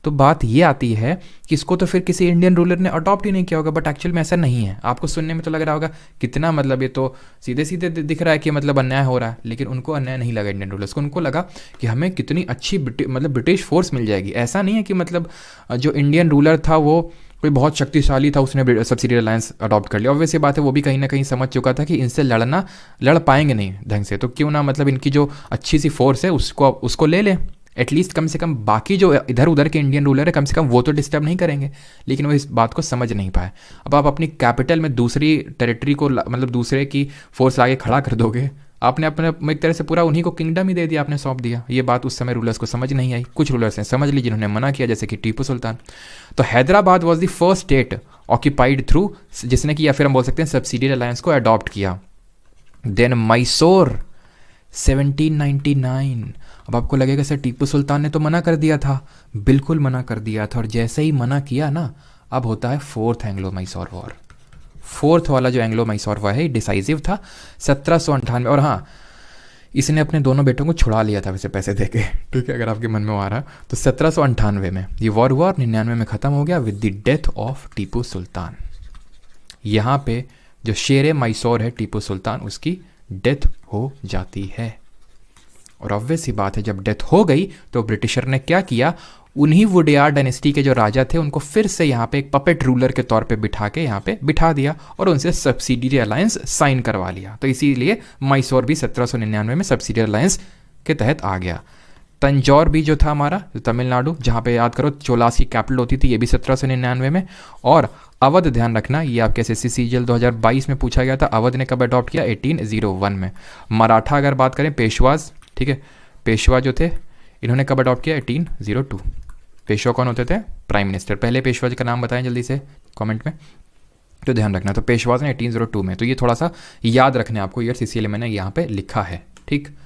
तो बात ये आती है कि इसको तो फिर किसी इंडियन रूलर ने अडॉप्ट ही नहीं किया होगा, बट एक्चुअल में ऐसा नहीं है। आपको सुनने में तो लग रहा होगा कितना, मतलब ये तो सीधे सीधे दिख रहा है कि मतलब अन्याय हो रहा है, लेकिन उनको अन्याय नहीं लगा इंडियन रूलर्स को। उनको लगा कि हमें कितनी अच्छी मतलब ब्रिटिश फोर्स मिल जाएगी। ऐसा नहीं है कि मतलब जो इंडियन रूलर था वो कोई बहुत शक्तिशाली था, उसने सब्सिडियरी अलायंस अडॉप्ट कर लिया। ऑब्वियस ये बात है, वो भी कहीं ना कहीं समझ चुका था कि इनसे लड़ पाएंगे नहीं ढंग से, तो क्यों ना मतलब इनकी जो अच्छी सी फोर्स है उसको ले लें। एटलीस्ट कम से कम बाकी जो इधर उधर के इंडियन रूलर है, कम से कम वो तो डिस्टर्ब नहीं करेंगे। लेकिन वो इस बात को समझ नहीं पाए। अब आप अपनी कैपिटल में दूसरी टेरिटरी को, मतलब दूसरे की फोर्स लाके खड़ा कर दोगे, आपने अपने एक तरह से पूरा उन्हीं को किंगडम ही दे दिया, आपने सौंप दिया। ये बात उस समय रूलर्स को समझ नहीं आई। कुछ रूलर्स ने समझ ली जिन्होंने मना किया, जैसे कि टीपू सुल्तान। तो Hyderabad was the first state occupied through, जिसने कि, या फिर हम बोल सकते हैं सब्सिडियरी अलायंस को अडॉप्ट किया। देन मैसूर 1799। अब आपको लगेगा सर टीपू सुल्तान ने तो मना कर दिया था। बिल्कुल मना कर दिया था, और जैसे ही मना किया ना, अब होता है fourth Anglo Mysore war. Fourth वाला जो एंग्लो मैसूर वॉर है डिसाइसिव था 1798। और हाँ, इसने अपने दोनों बेटों को छुड़ा लिया था वैसे पैसे देके, ठीक है, अगर आपके मन में आ रहा। तो 1798 में ये वॉर हुआ और 99 में ख़त्म हो गया with the death of Tipu Sultan. यहाँ पे जो शेर मैसूर है टीपू सुल्तान, उसकी डेथ हो जाती है। और ऑब्वियस सी बात है, जब डेथ हो गई तो ब्रिटिशर ने क्या किया, उन्हीं वुडियार डायनेस्टी के जो राजा थे उनको फिर से यहाँ पे एक पपेट रूलर के तौर पे बिठा के यहाँ पे बिठा दिया और उनसे सब्सिडियरी अलायंस साइन करवा लिया। तो इसीलिए मैसूर भी 1799 में सब्सिडियरी अलायंस के तहत आ गया। तंजौर भी जो था हमारा, जो तमिलनाडु, जहाँ पे याद करो चोलास की कैपिटल होती थी, ये भी 1799 में। और अवध, ध्यान रखना, ये आपके SSC CGL 2022 में पूछा गया था, अवध ने कब अडॉप्ट किया? 1801 में। मराठा अगर बात करें, पेशवाज, ठीक है, पेशवा जो थे इन्होंने कब अडॉप्ट किया? 1802। पेशवा कौन होते थे? Prime minister. पहले पेशवा का नाम बताएं जल्दी से कमेंट में, तो ध्यान रखना। तो पेशवाज ने 1802 में, तो ये थोड़ा सा याद रखने आपको ईयर्स, इसीलिए मैंने यहाँ पे लिखा है, ठीक।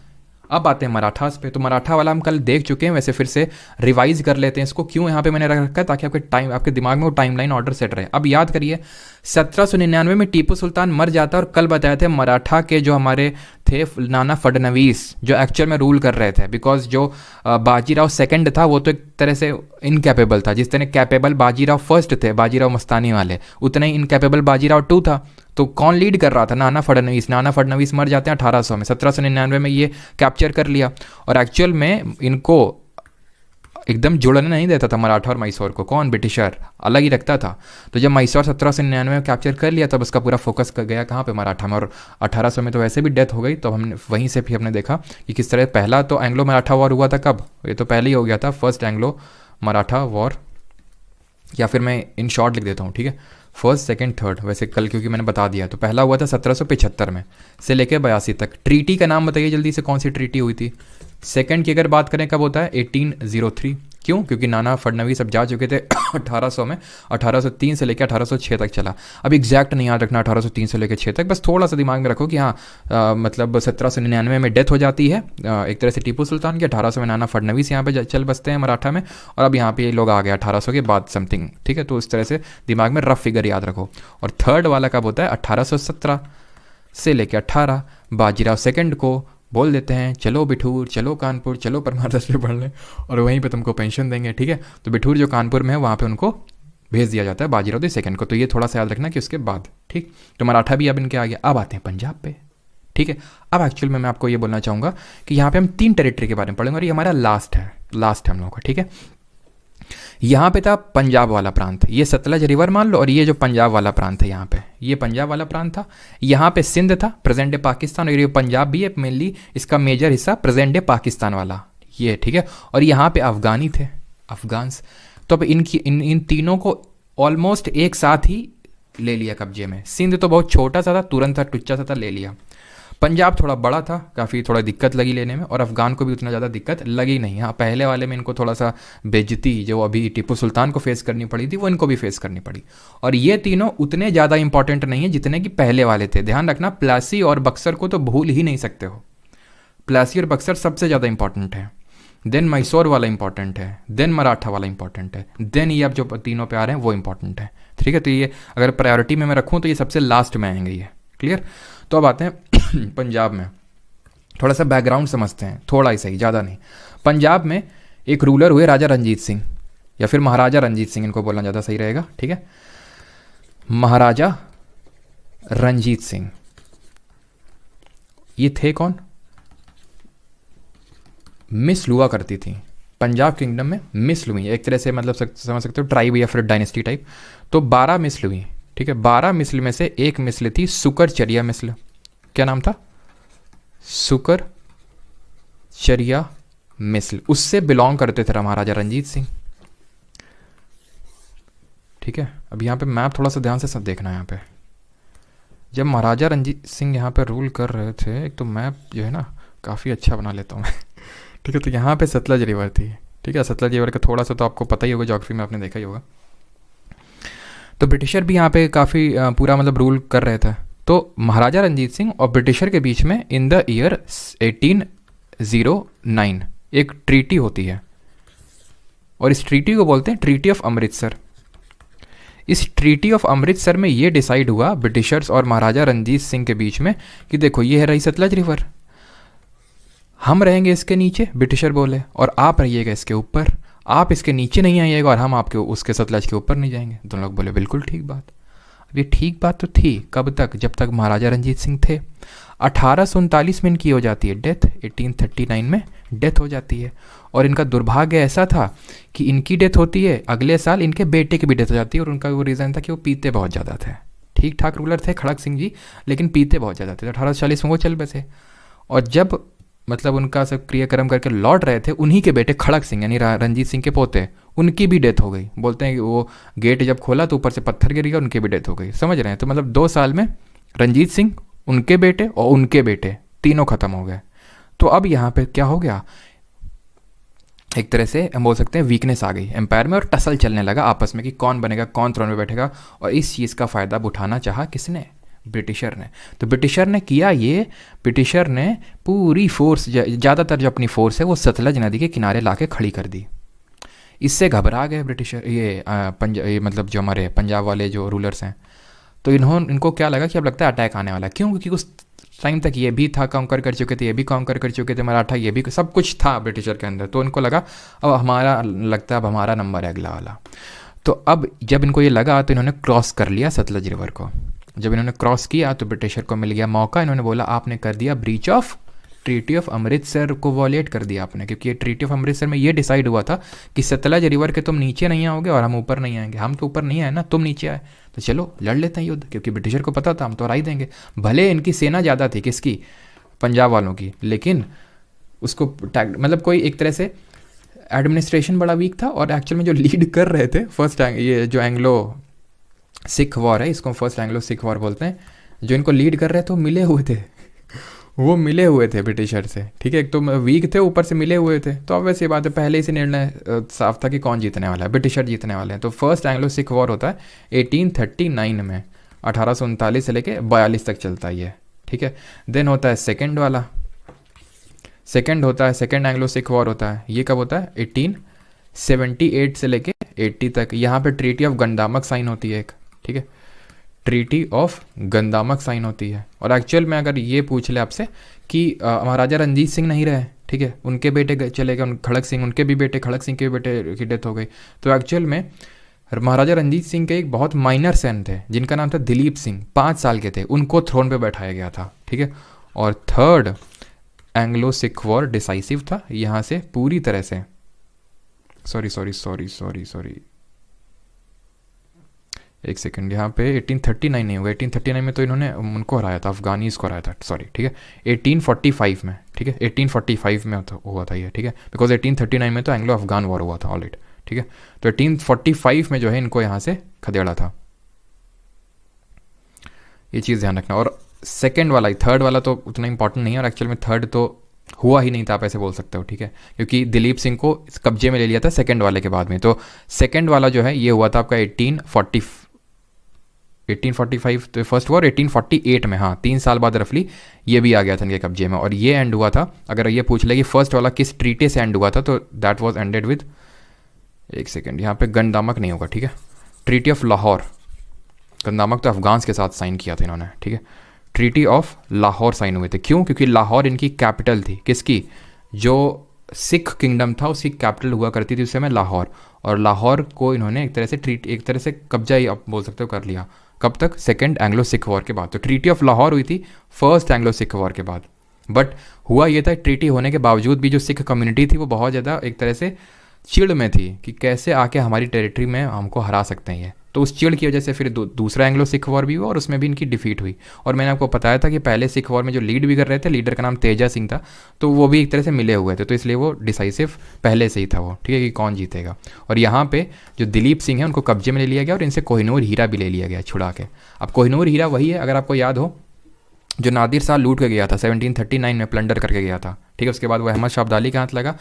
अब आते हैं मराठास पे। तो मराठा वाला हम कल देख चुके हैं, वैसे फिर से रिवाइज कर लेते हैं इसको। क्यों यहाँ पे मैंने रख रखा है? ताकि आपके दिमाग में वो टाइमलाइन ऑर्डर सेट रहे। अब याद करिए 1799 में टीपू सुल्तान मर जाता है, और कल बताए थे मराठा के जो हमारे थे नाना फडनवीस, जो एक्चुअल में रूल कर रहे थे, बिकॉज जो बाजीराव सेकंड था वो तो एक तरह से इनकैपेबल था। जिस तरह कैपेबल बाजीराव फर्स्ट थे, बाजीराव मस्तानी वाले, उतने ही इनकैपेबल बाजीराव 2 था। तो कौन लीड कर रहा था? नाना फडनवीस। नाना फडनवीस मर जाते हैं 1800 में। 1799 में ये कैप्चर कर लिया, और एक्चुअल में इनको एकदम जुड़ने नहीं देता था मराठा और मैसूर को। कौन? ब्रिटिशर, अलग ही रखता था। तो जब मैसूर 1799 में कैप्चर कर लिया, तब उसका पूरा फोकस कर गया कहाँ पे? मराठा में। और 1800 में तो वैसे भी डेथ हो गई, तो हमने वहीं से फिर हमने देखा कि किस तरह पहला तो एंग्लो मराठा वॉर हुआ था। कब? ये तो पहले ही हो गया था, फर्स्ट एंग्लो मराठा वॉर। या फिर मैं इन शॉर्ट लिख देता हूँ, ठीक है, फर्स्ट, सेकंड, थर्ड, वैसे कल क्योंकि मैंने बता दिया। तो पहला हुआ था 1775 में से लेकर 82 तक। ट्रीटी का नाम बताइए जल्दी से, कौन सी ट्रीटी हुई थी? सेकंड की अगर बात करें कब होता है? 1803। क्यों? क्योंकि नाना फडणवीस अब जा चुके थे 1800 में, 1803 से लेकर 1806 तक चला। अब एग्जैक्ट नहीं याद रखना 1803 से लेकर 6 तक, बस थोड़ा सा दिमाग में रखो कि हाँ मतलब 1799 में डेथ हो जाती है एक तरह से टीपू सुल्तान की, 1800 में नाना फडणवीस यहाँ पे चल बसते हैं मराठा में, और अब यहाँ पे ये लोग आ गए 1800 के बाद समथिंग, ठीक है। तो इस तरह से दिमाग में रफ फिगर याद रखो। और थर्ड वाला कब होता है? 1817 से लेकर 18। बाजीराव सेकंड को बोल देते हैं चलो बिठूर, चलो कानपुर, चलो परमार 10 पे पढ़ लें और वहीं पे तुमको पेंशन देंगे, ठीक है। तो बिठूर जो कानपुर में है वहाँ पे उनको भेज दिया जाता है बाजीराव द सेकंड को। तो ये थोड़ा सा याद रखना कि उसके बाद, ठीक। तो मराठा भी अब इनके आ गया। अब आते हैं पंजाब पे, ठीक है। अब एक्चुअल में मैं आपको ये बोलना चाहूँगा कि यहाँ पे हम 3 टेरिटरी के बारे में पढ़ेंगे और ये हमारा लास्ट है हम लोगों का, ठीक है। यहाँ पे था पंजाब वाला प्रांत, ये सतलज रिवर मान लो, और ये जो पंजाब वाला प्रांत है यहाँ पे, ये पंजाब वाला प्रांत था। यहाँ पे सिंध था, प्रेजेंट डे पाकिस्तान, और ये पंजाब भी है मेनली, इसका मेजर हिस्सा प्रेजेंट डे पाकिस्तान वाला ये, ठीक है। और यहाँ पे अफगानी थे, अफगान्स। तो अब इन तीनों को ऑलमोस्ट एक साथ ही ले लिया कब्जे में। सिंध तो बहुत छोटा सा था, तुरंत था, टुच्चा सा था, ले लिया। पंजाब थोड़ा बड़ा था, काफ़ी थोड़ा दिक्कत लगी लेने में, और अफ़गान को भी उतना ज़्यादा दिक्कत लगी नहीं। हाँ, पहले वाले में इनको थोड़ा सा बेइज्जती जो अभी टीपू सुल्तान को फेस करनी पड़ी थी वो इनको भी फेस करनी पड़ी। और ये तीनों उतने ज़्यादा इंपॉर्टेंट नहीं है जितने कि पहले वाले थे। ध्यान रखना, प्लासी और बक्सर को तो भूल ही नहीं सकते हो। प्लासी और बक्सर सबसे ज़्यादा इंपॉर्टेंट है, देन मैसूर वाला इंपॉर्टेंट है, देन मराठा वाला इंपॉर्टेंट है, देन ये अब जो तीनों पे आ रहे हैं वो इंपॉर्टेंट है, ठीक है। तो ये अगर प्रायोरिटी में मैं रखूँ तो ये सबसे लास्ट में आएंगे ये, क्लियर। तो अब आते हैं पंजाब में, थोड़ा सा बैकग्राउंड समझते हैं, थोड़ा ही सही, ज़्यादा नहीं। पंजाब में एक रूलर हुए राजा रंजीत सिंह, या फिर महाराजा रंजीत सिंह इनको बोलना ज़्यादा सही रहेगा, ठीक है। महाराजा रंजीत सिंह ये थे कौन? मिस लुआ करती थी पंजाब किंगडम में, मिस लुई एक तरह से, मतलब समझ सकते हो ट्राइब या फिर डायनेस्टी टाइप। तो 12 मिस लुई, ठीक है। 12 मिसल में से एक मिसल थी सुकरचर्या मिसल। क्या नाम था? सुकरचर्या मिसल। उससे बिलोंग करते थे महाराजा रंजीत सिंह, ठीक है। अब यहाँ पे मैप थोड़ा सा ध्यान से सब देखना है। यहाँ पे जब महाराजा रंजीत सिंह यहाँ पे रूल कर रहे थे, एक तो मैप जो है ना काफ़ी अच्छा बना लेता हूँ मैं ठीक है। तो यहाँ पे सतलज रिवर थी, ठीक है। सतलज रिवर का थोड़ा सा तो आपको पता ही होगा, ज्योग्राफी में आपने देखा ही होगा। तो ब्रिटिशर भी यहाँ पे काफ़ी पूरा मतलब रूल कर रहे थे। तो महाराजा रंजीत सिंह और ब्रिटिशर के बीच में इन द ईयर 1809 एक ट्रीटी होती है, और इस ट्रीटी को बोलते हैं ट्रीटी ऑफ अमृतसर। इस ट्रीटी ऑफ अमृतसर में ये डिसाइड हुआ ब्रिटिशर्स और महाराजा रंजीत सिंह के बीच में कि देखो ये है रही सतलज रिवर, हम रहेंगे इसके नीचे, ब्रिटिशर बोले, और आप रहिएगा इसके ऊपर। आप इसके नीचे नहीं आइएगा और हम आपके उसके सतलज के ऊपर नहीं जाएंगे। दोनों लोग बोले बिल्कुल ठीक बात। अब ये ठीक बात तो थी कब तक? जब तक महाराजा रंजीत सिंह थे। 1839 में इनकी हो जाती है डेथ, 1839 में डेथ हो जाती है। और इनका दुर्भाग्य ऐसा था कि इनकी डेथ होती है, अगले साल इनके बेटे की भी डेथ हो जाती है। और उनका वो रीज़न था कि वो पीते बहुत ज़्यादा थे। ठीक ठाक रूलर थे खड़क सिंह जी, लेकिन पीते बहुत ज़्यादा थे। 1840 में वो चल बसे, और जब मतलब उनका सब क्रियाक्रम करके लौट रहे थे, उन्हीं के बेटे खड़क सिंह यानी रंजीत सिंह के पोते, उनकी भी डेथ हो गई। बोलते हैं कि वो गेट जब खोला तो ऊपर से पत्थर गिर गया, उनकी भी डेथ हो गई। समझ रहे हैं? तो मतलब 2 साल में रंजीत सिंह, उनके बेटे और उनके बेटे तीनों खत्म हो गए। तो अब यहाँ पे क्या हो गया, एक तरह से हम बोल सकते हैं वीकनेस आ गई एम्पायर में, और टसल चलने लगा आपस में कि कौन बनेगा, कौन थ्रोन में बैठेगा। और इस चीज़ का फ़ायदा उठाना चाहा किसने? ब्रिटिशर ने। तो ब्रिटिशर ने किया ये, ब्रिटिशर ने पूरी फोर्स, ज़्यादातर जो अपनी फोर्स है वो सतलज नदी के किनारे लाके खड़ी कर दी। इससे घबरा गए ब्रिटिशर, ये मतलब जो हमारे पंजाब वाले जो रूलर्स हैं। तो इनको क्या लगा कि अब लगता है अटैक आने वाला है। क्यों? क्योंकि उस टाइम तक ये भी था कॉन्कर कर चुके थे, ये भी कॉन्कर कर चुके थे, मराठा ये भी, सब कुछ था ब्रिटिशर के अंदर। तो इनको लगा अब हमारा, लगता है अब हमारा नंबर है अगला वाला। तो अब जब इनको ये लगा तो इन्होंने क्रॉस कर लिया सतलज रिवर को। जब इन्होंने क्रॉस किया तो ब्रिटिशर को मिल गया मौका। इन्होंने बोला आपने कर दिया breach of treaty of Amritsar को वॉलेट कर दिया आपने, क्योंकि ये ट्रीटी ऑफ अमृतसर में ये डिसाइड हुआ था कि सतलज रिवर के तुम नीचे नहीं आओगे और हम ऊपर नहीं आएंगे। हम तो ऊपर नहीं आए ना, तुम नीचे आए, तो चलो लड़ लेते हैं युद्ध। क्योंकि ब्रिटिशर को पता था हम तो हरा ही देंगे। भले इनकी सेना ज़्यादा थी, किसकी? पंजाब वालों की, लेकिन उसको मतलब कोई एक तरह से एडमिनिस्ट्रेशन बड़ा वीक था। और एक्चुअल में जो लीड कर रहे थे फर्स्ट, ये जो एंग्लो सिख वॉर है, इसको फर्स्ट एंग्लो सिख वॉर बोलते हैं, जो इनको लीड कर रहे थे वो मिले हुए थे। वो मिले हुए थे ब्रिटिशर से, ठीक है, एक तो वीक थे ऊपर से मिले हुए थे, तो अब वैसे बात है पहले ही से निर्णय साफ था कि कौन जीतने वाला है, ब्रिटिशर जीतने वाले हैं। तो फर्स्ट एंग्लो सिख वॉर होता है 1839 में, 1839 से लेके 42 तक चलता है ये, ठीक है। देन होता है सेकेंड वाला, सेकेंड होता है सेकेंड एंग्लो सिख वॉर होता है, ये कब होता है 1878 से लेके 80 तक। यहाँ पे ट्रीटी ऑफ गंदामक साइन होती है एक, ठीक है, ट्रीटी ऑफ गंदामक साइन होती है। और एक्चुअल में अगर ये पूछ ले आपसे कि महाराजा रंजीत सिंह नहीं रहे, ठीक है, उनके बेटे चले गए, खड़क सिंह, उनके भी बेटे, खड़क सिंह के भी बेटे की डेथ हो गई, तो एक्चुअल में महाराजा रंजीत सिंह के एक बहुत माइनर सन थे जिनका नाम था दिलीप सिंह, 5 साल के थे, उनको थ्रोन पे बैठाया गया था, ठीक है। और third Anglo Sikh war decisive था यहाँ से पूरी तरह से, सॉरी एक सेकंड, यहाँ पे 1839 नहीं होगा, 1839 में तो इन्होंने उनको हराया था, अफगानीज को हराया था, सॉरी, ठीक है, 1845 में, ठीक है, 1845 में हुआ था ये, ठीक है, बिकॉज 1839 में तो एंग्लो अफगान वॉर हुआ था ऑलरेडी, ठीक है। तो 1845 में जो है इनको यहाँ से खदेड़ा था, ये चीज़ ध्यान रखना। और सेकेंड वाला ही, थर्ड वाला तो उतना इंपॉर्टेंट नहीं है, और एक्चुअल में थर्ड तो हुआ ही नहीं था, आप ऐसे बोल सकते हो, ठीक है, क्योंकि दिलीप सिंह को कब्जे में ले लिया था सेकेंड वाले के बाद में। तो सेकेंड वाला जो है ये हुआ था आपका 1845 तो फर्स्ट वॉर 1848 में, हाँ 3 साल बाद रफली ये भी आ गया था इनके कब्जे में। और ये एंड हुआ था, अगर ये पूछ ले कि फर्स्ट वाला किस ट्रीटी से एंड हुआ था, तो दैट वाज एंडेड विद, एक सेकेंड, यहाँ पे गंदामक नहीं होगा, ठीक है, ट्रीटी ऑफ लाहौर। गंदामक तो अफगान के साथ साइन किया था इन्होंने, ठीक है, ट्रीटी ऑफ लाहौर साइन हुए थे। क्यों? क्योंकि लाहौर इनकी कैपिटल थी, किसकी, जो सिख किंगडम था उसकी कैपिटल हुआ करती थी उस समय लाहौर, और लाहौर को इन्होंने एक तरह से कब्जा ही आप बोल सकते हो कर लिया। कब तक? सेकेंड एंग्लो सिख वॉर के बाद। तो ट्रीटी ऑफ लाहौर हुई थी फर्स्ट एंग्लो सिख वॉर के बाद। बट हुआ ये था, ट्रीटी होने के बावजूद भी जो सिख कम्युनिटी थी वो बहुत ज़्यादा एक तरह से चिड़ में थी कि कैसे आके हमारी टेरिटरी में हमको हरा सकते हैं ये। तो उस चिड़ की वजह से फिर दूसरा एंग्लो सिख वॉर भी हुआ और उसमें भी इनकी डिफीट हुई। और मैंने आपको बताया था कि पहले सिख वॉर में जो लीड भी कर रहे थे, लीडर का नाम तेजा सिंह था, तो वो भी एक तरह से मिले हुए थे, तो इसलिए वो डिसाइसिव पहले से ही था वो, ठीक है, कि कौन जीतेगा। और यहाँ पे जो दिलीप सिंह है उनको कब्जे में ले लिया गया और इनसे कोहिनूर हीरा भी ले लिया गया छुड़ा के। अब कोहिनूर हीरा वही है, अगर आपको याद हो, जो नादिर शाह लूट के गया था 1739 में, प्लंडर करके गया था, ठीक है। उसके बाद वो अहमद शाह अब्दाली के हाथ लगा,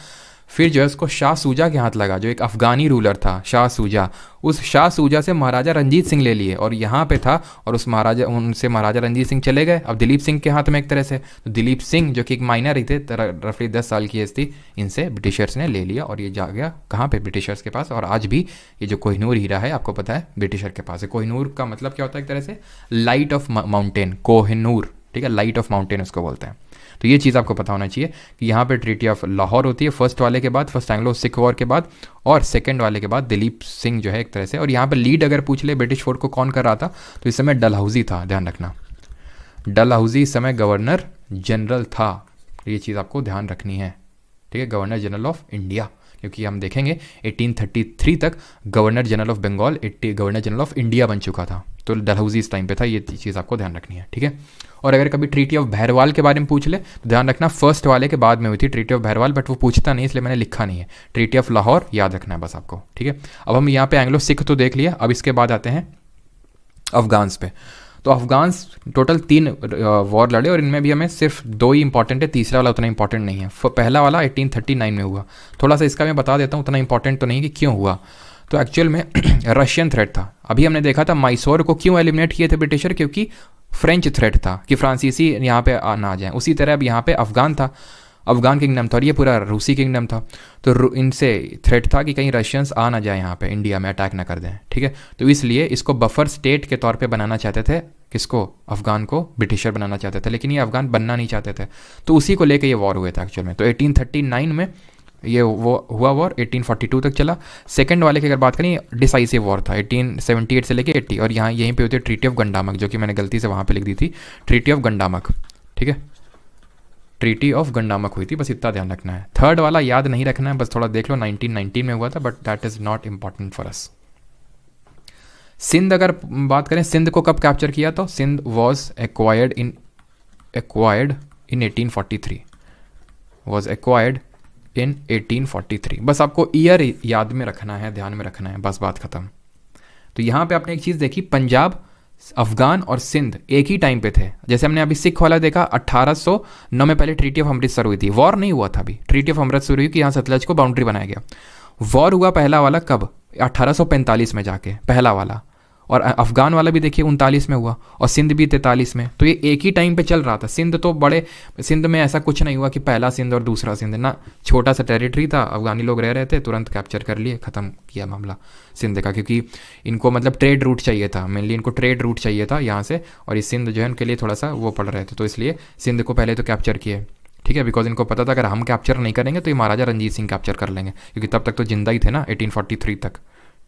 फिर जो है उसको शाह सूजा के हाथ लगा, जो एक अफगानी रूलर था शाह सूजा। उस शाह सूजा से महाराजा रंजीत सिंह ले लिए और यहाँ पे था, और उनसे महाराजा रंजीत सिंह चले गए अब दिलीप सिंह के हाथ में एक तरह से। तो दिलीप सिंह जो कि एक माइनर ही थे, रफली 10 साल की एज थी, इनसे ब्रिटिशर्स ने ले लिया और ये जा गया कहाँ पे? ब्रिटिशर्स के पास। और आज भी ये जो कोहिनूर हीरा है आपको पता है ब्रिटिशर के पास है। कोहिनूर का मतलब क्या होता है? एक तरह से लाइट ऑफ माउंटेन, कोहिनूर, ठीक है, लाइट ऑफ माउंटेन उसको बोलते हैं। तो ये चीज़ आपको पता होना चाहिए कि यहाँ पे ट्रीटी ऑफ लाहौर होती है फर्स्ट वाले के बाद, फर्स्ट एंग्लो सिख वॉर के बाद, और सेकंड वाले के बाद दिलीप सिंह जो है एक तरह से। और यहाँ पे लीड अगर पूछ ले ब्रिटिश फोर्ट को कौन कर रहा था, तो इस समय डलहौजी था, ध्यान रखना, डलहौजी इस समय गवर्नर जनरल था, ये चीज़ आपको ध्यान रखनी है, ठीक है, गवर्नर जनरल ऑफ इंडिया। क्योंकि हम देखेंगे 1833 तक governor general of Bengal governor general of India बन चुका था, तो डलहौजी इस टाइम पे था, ये चीज़ आपको ध्यान रखनी है, ठीक है। और अगर कभी ट्रीटी ऑफ भैरवाल के बारे में पूछ ले तो ध्यान रखना फर्स्ट वाले के बाद में हुई थी ट्रीटी ऑफ भैरवाल, बट वो पूछता नहीं इसलिए मैंने लिखा नहीं है। ट्रीटी ऑफ लाहौर याद रखना है बस आपको, ठीक है। अब हम यहाँ पे एंग्लो सिख तो देख लिया, अब इसके बाद आते हैं अफगान्स पे। तो अफगान्स टोटल 3 वॉर लड़े और इनमें भी हमें सिर्फ 2 ही इंपॉर्टेंट है, तीसरा वाला उतना इंपॉर्टेंट नहीं है। पहला वाला 1839 में हुआ, थोड़ा सा इसका मैं बता देता हूँ, उतना इंपॉर्टेंट तो नहीं कि क्यों हुआ। तो एक्चुअल में रशियन थ्रेट था, अभी हमने देखा था मैसूर को क्यों एलिमिनेट किए थे ब्रिटिशर, क्योंकि फ्रेंच थ्रेट था कि फ्रांसीसी यहाँ पे ना आ जाए। उसी तरह अब यहाँ पे अफगान था, अफगान किंगडम था और ये पूरा रूसी किंगडम था, तो इनसे थ्रेट था कि कहीं रशियंस आ ना जाए यहाँ पे इंडिया में, अटैक ना कर दें, ठीक है। तो इसलिए इसको बफर स्टेट के तौर पे बनाना चाहते थे, किसको? अफगान को ब्रिटिशर बनाना चाहते थे, लेकिन ये अफगान बनना नहीं चाहते थे, तो उसी को लेके ये वॉर हुए थे एक्चुअल में। तो 1839 में ये वो हुआ वॉर, 1842 तक चला। सेकंड वाले की अगर बात करें, डिसाइसिव वॉर था 1878 से लेके 80, और यहाँ यहीं पे होती है ट्रीटी ऑफ गंडामक, जो कि मैंने गलती से वहाँ पे लिख दी थी, ट्रीटी ऑफ गंडामक, ठीक है, ट्रीटी ऑफ गंडामक हुई थी, बस इतना ध्यान रखना है। थर्ड वाला याद नहीं रखना है, बस थोड़ा देख लो, 1919 में हुआ था, but that is not important for us. Sindh अगर बात करें, सिंध को कब कैप्चर किया? तो Sindh was acquired in 1843, was acquired in 1843। बस आपको ईयर याद में रखना है, ध्यान में रखना है, बस बात खत्म। तो यहाँ पे आपने एक चीज़ देखी, पंजाब अफगान और सिंध एक ही टाइम पे थे। जैसे हमने अभी सिख वाला देखा, 1809 में पहले ट्रीटी ऑफ अमृतसर हुई थी, वॉर नहीं हुआ था अभी, ट्रीटी ऑफ अमृतसर हुई कि यहाँ सतलज को बाउंड्री बनाया गया। वॉर हुआ पहला वाला कब, 1845 में जाके पहला वाला, और अफगान वाला भी देखिए 39 में हुआ, और सिंध भी 43 में। तो ये एक ही टाइम पे चल रहा था। सिंध तो बड़े, सिंध में ऐसा कुछ नहीं हुआ कि पहला सिंध और दूसरा सिंध ना, छोटा सा टेरिटरी था, अफगानी लोग रह रहे थे, तुरंत कैप्चर कर लिए, ख़त्म किया मामला सिंध का। क्योंकि इनको मतलब ट्रेड रूट चाहिए था, मेनली इनको ट्रेड रूट चाहिए था यहाँ से, और ये सिंध जो है उनके लिए थोड़ा सा वो पड़ रहे थे, तो इसलिए सिंध को पहले तो कैप्चर किए, ठीक है। बिकॉज इनको पता था अगर हम कैप्चर नहीं करेंगे तो ये महाराजा रंजीत सिंह कैप्चर कर लेंगे, क्योंकि तब तक तो जिंदा ही थे ना 1843 तक,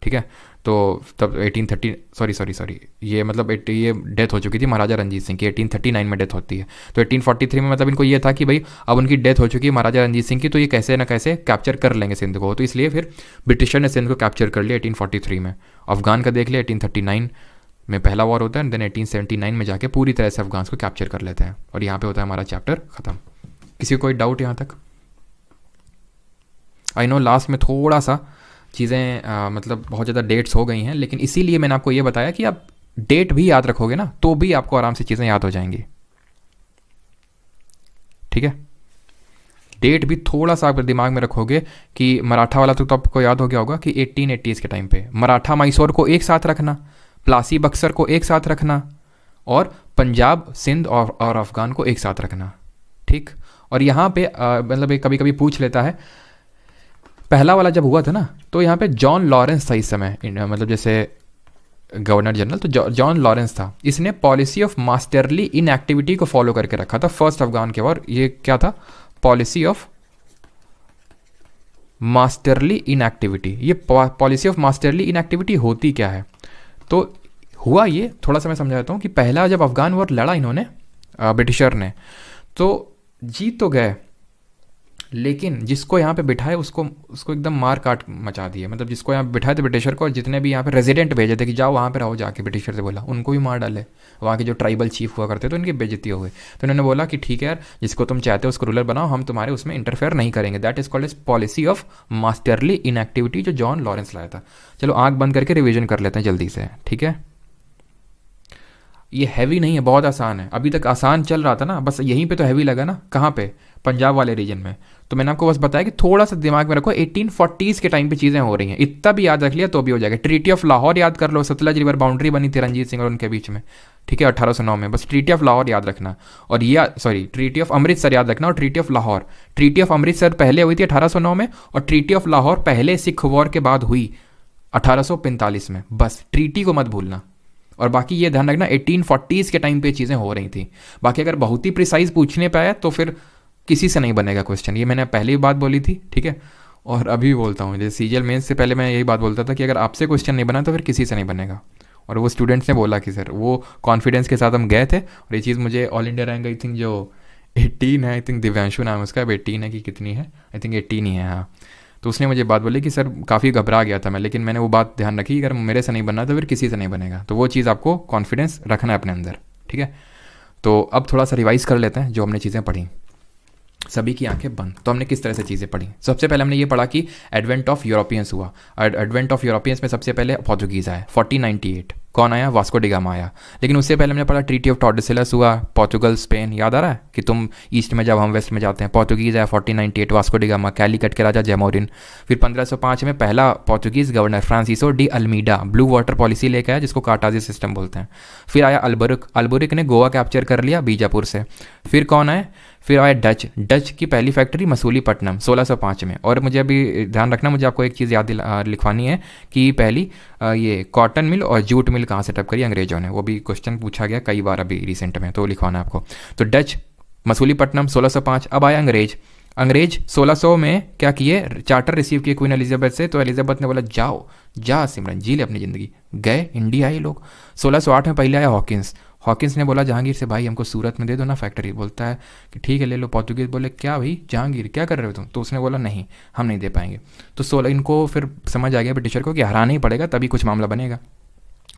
ठीक है। तो तब 1830 सॉरी ये मतलब ये डेथ हो चुकी थी महाराजा रंजीत सिंह की, 1839 में डेथ होती है। तो 1843 में मतलब इनको ये था कि भाई अब उनकी डेथ हो चुकी है महाराजा रंजीत सिंह की, तो ये कैसे ना कैसे कैप्चर कर लेंगे सिंध को। तो इसलिए फिर ब्रिटिशर ने सिंध को कैप्चर कर लिया 1843 में। अफगान का देख लिया, 1839 में पहला वॉर होता है, देन 1879 में जाके पूरी तरह से अफगान को कैप्चर कर लेते हैं, और यहाँ पे होता है हमारा चैप्टर ख़त्म। किसी को कोई डाउट यहाँ तक? आई नो लास्ट में थोड़ा सा चीज़ें मतलब बहुत ज़्यादा डेट्स हो गई हैं, लेकिन इसीलिए मैंने आपको ये बताया कि आप डेट भी याद रखोगे ना तो भी आपको आराम से चीज़ें याद हो जाएंगी, ठीक है। डेट भी थोड़ा सा आप दिमाग में रखोगे कि मराठा वाला तो आपको याद हो गया होगा कि 1880s के टाइम पे मराठा मैसूर को एक साथ रखना, प्लासी बक्सर को एक साथ रखना, और पंजाब सिंध और अफगान को एक साथ रखना, ठीक। और यहाँ पे मतलब कभी कभी पूछ लेता है, पहला वाला जब हुआ था ना तो यहाँ पे जॉन लॉरेंस था इस समय, मतलब जैसे गवर्नर जनरल, तो जॉन लॉरेंस था। इसने पॉलिसी ऑफ मास्टरली इनएक्टिविटी को फॉलो करके रखा था फर्स्ट अफगान के वॉर। ये क्या था, पॉलिसी ऑफ मास्टरली इनएक्टिविटी। ये पॉलिसी ऑफ मास्टरली इनएक्टिविटी होती क्या है? तो हुआ ये, थोड़ा सा मैं समझा देता हूँ कि पहला जब अफगान वॉर लड़ा इन्होंने ब्रिटिशर ने, तो जीत तो गए, लेकिन जिसको यहाँ पे बिठाए उसको एकदम मार काट मचा दिए। मतलब जिसको यहाँ बिठाए थे ब्रिटिशर को, और जितने भी यहाँ पे रेजिडेंट भेजे थे कि जाओ वहाँ पे रहो जाके, ब्रिटिशर से बोला, उनको भी मार डाले। वहाँ के जो ट्राइबल चीफ हुआ करते तो उनकी बेइज्जती हो गई। तो उन्होंने बोला कि ठीक है यार, जिसको तुम चाहते हो उसको रूलर बनाओ, हम तुम्हारे उसमें इंटरफेयर नहीं करेंगे। That is called as policy of masterly inactivity, जो जॉन लॉरेंस लाया था। चलो आँख बंद करके रिविजन कर लेते हैं जल्दी से, ठीक है। ये हैवी नहीं है, बहुत आसान है। अभी तक आसान चल रहा था ना, बस यहीं पे तो हैवी लगा ना, कहाँ पे, पंजाब वाले रीजन में। तो मैंने आपको बस बताया कि थोड़ा सा दिमाग में रखो, 1840s के टाइम पे चीज़ें हो रही हैं, इतना भी याद रख लिया तो भी हो जाएगा। ट्रीटी ऑफ लाहौर याद कर लो, सतलज रिवर बाउंड्री बनी थी रंजीत सिंह और उनके बीच में, ठीक है, 1809 में। बस ट्रीटी ऑफ लाहौर याद रखना, और ये ट्रीटी ऑफ अमृतसर याद रखना, और treaty of Lahore. Treaty of Amritsar पहले हुई थी 1809 में, और ट्रीटी ऑफ लाहौर पहले सिख वॉर के बाद हुई 1845 में। बस ट्रीटी को मत भूलना, और बाकी ये ध्यान रखना 1840s के टाइम पे चीज़ें हो रही थी। बाकी अगर बहुत ही प्रिसाइज पूछने पे आया तो फिर किसी से नहीं बनेगा क्वेश्चन। ये मैंने पहले भी बात बोली थी, ठीक है, और अभी भी बोलता हूँ। जैसे सीजीएल मेंस से पहले मैं यही बात बोलता था कि अगर आपसे क्वेश्चन नहीं बना तो फिर किसी से नहीं बनेगा। और वो स्टूडेंट्स ने बोला कि सर, वो कॉन्फिडेंस के साथ हम गए थे, और ये चीज़ मुझे all India rank I think जो 18 है, आई थिंक दिव्यांशु नाम है उसका, अब 18 है कि कितनी है, आई थिंक 18 ही है, हाँ। तो उसने मुझे बात बोली कि सर काफ़ी घबरा गया था मैं, लेकिन मैंने वो बात ध्यान रखी कि अगर मेरे से नहीं बनना तो फिर किसी से नहीं बनेगा। तो वो चीज़ आपको कॉन्फिडेंस रखना है अपने अंदर, ठीक है। तो अब थोड़ा सा रिवाइज़ कर लेते हैं जो हमने चीज़ें पढ़ी, सभी की आंखें बंद। तो हमने किस तरह से चीज़ें पढ़ी? सबसे पहले हमने ये पढ़ा कि एडवेंट ऑफ यूरोपियंस हुआ। एडवेंट ऑफ यूरोपियंस में सबसे पहले पोर्तुगीज़ आए 1498। कौन आया? वास्को डी गामा आया। लेकिन उससे पहले हमने पढ़ा ट्रीटी ऑफ टॉर्डेसिलस हुआ, पोर्तुगल स्पेन, याद आ रहा है कि तुम ईस्ट में जब हम वेस्ट में जाते हैं। पोर्तुगीज़ आया 1498, वास्को डी गामा, कैलीकट के राजा जैमोरिन। फिर 1505 में पहला Portuguese governor Francisco de Almeida blue water policy लेके आया, जिसको कार्टाजी सिस्टम बोलते हैं। फिर आया अल्बुरिक ने गोवा कैप्चर कर लिया बीजापुर से। फिर कौन आए? फिर आया डच की पहली फैक्ट्री मसूलीपट्टनम 1605 में। और मुझे अभी ध्यान रखना, मुझे आपको एक चीज़ याद लिखवानी है कि पहली ये कॉटन मिल और जूट मिल कहाँ सेटअप करी अंग्रेजों ने। वो भी क्वेश्चन पूछा गया कई बार अभी रिसेंट में, तो लिखवाना है आपको। तो डच मसूलीपट्टनम 1605। अब आया अंग्रेज 1600 में क्या किए? चार्टर रिसीव किए क्वीन एलिजाबेथ से। तो एलिजाबेथ ने बोला जाओ जा सिमरन, जी ले अपनी ज़िंदगी। गए इंडिया आए लोग। 1608 में पहले आया हॉकिंस ने बोला जहांगीर से, भाई हमको सूरत में दे दो ना फैक्ट्री। बोलता है कि ठीक है ले लो। पोर्तुगीज बोले क्या भाई जहांगीर क्या कर रहे हो तुम? तो उसने बोला नहीं हम नहीं दे पाएंगे। तो 16 इनको फिर समझ आ गया ब्रिटिशर को कि हराना ही पड़ेगा तभी कुछ मामला बनेगा।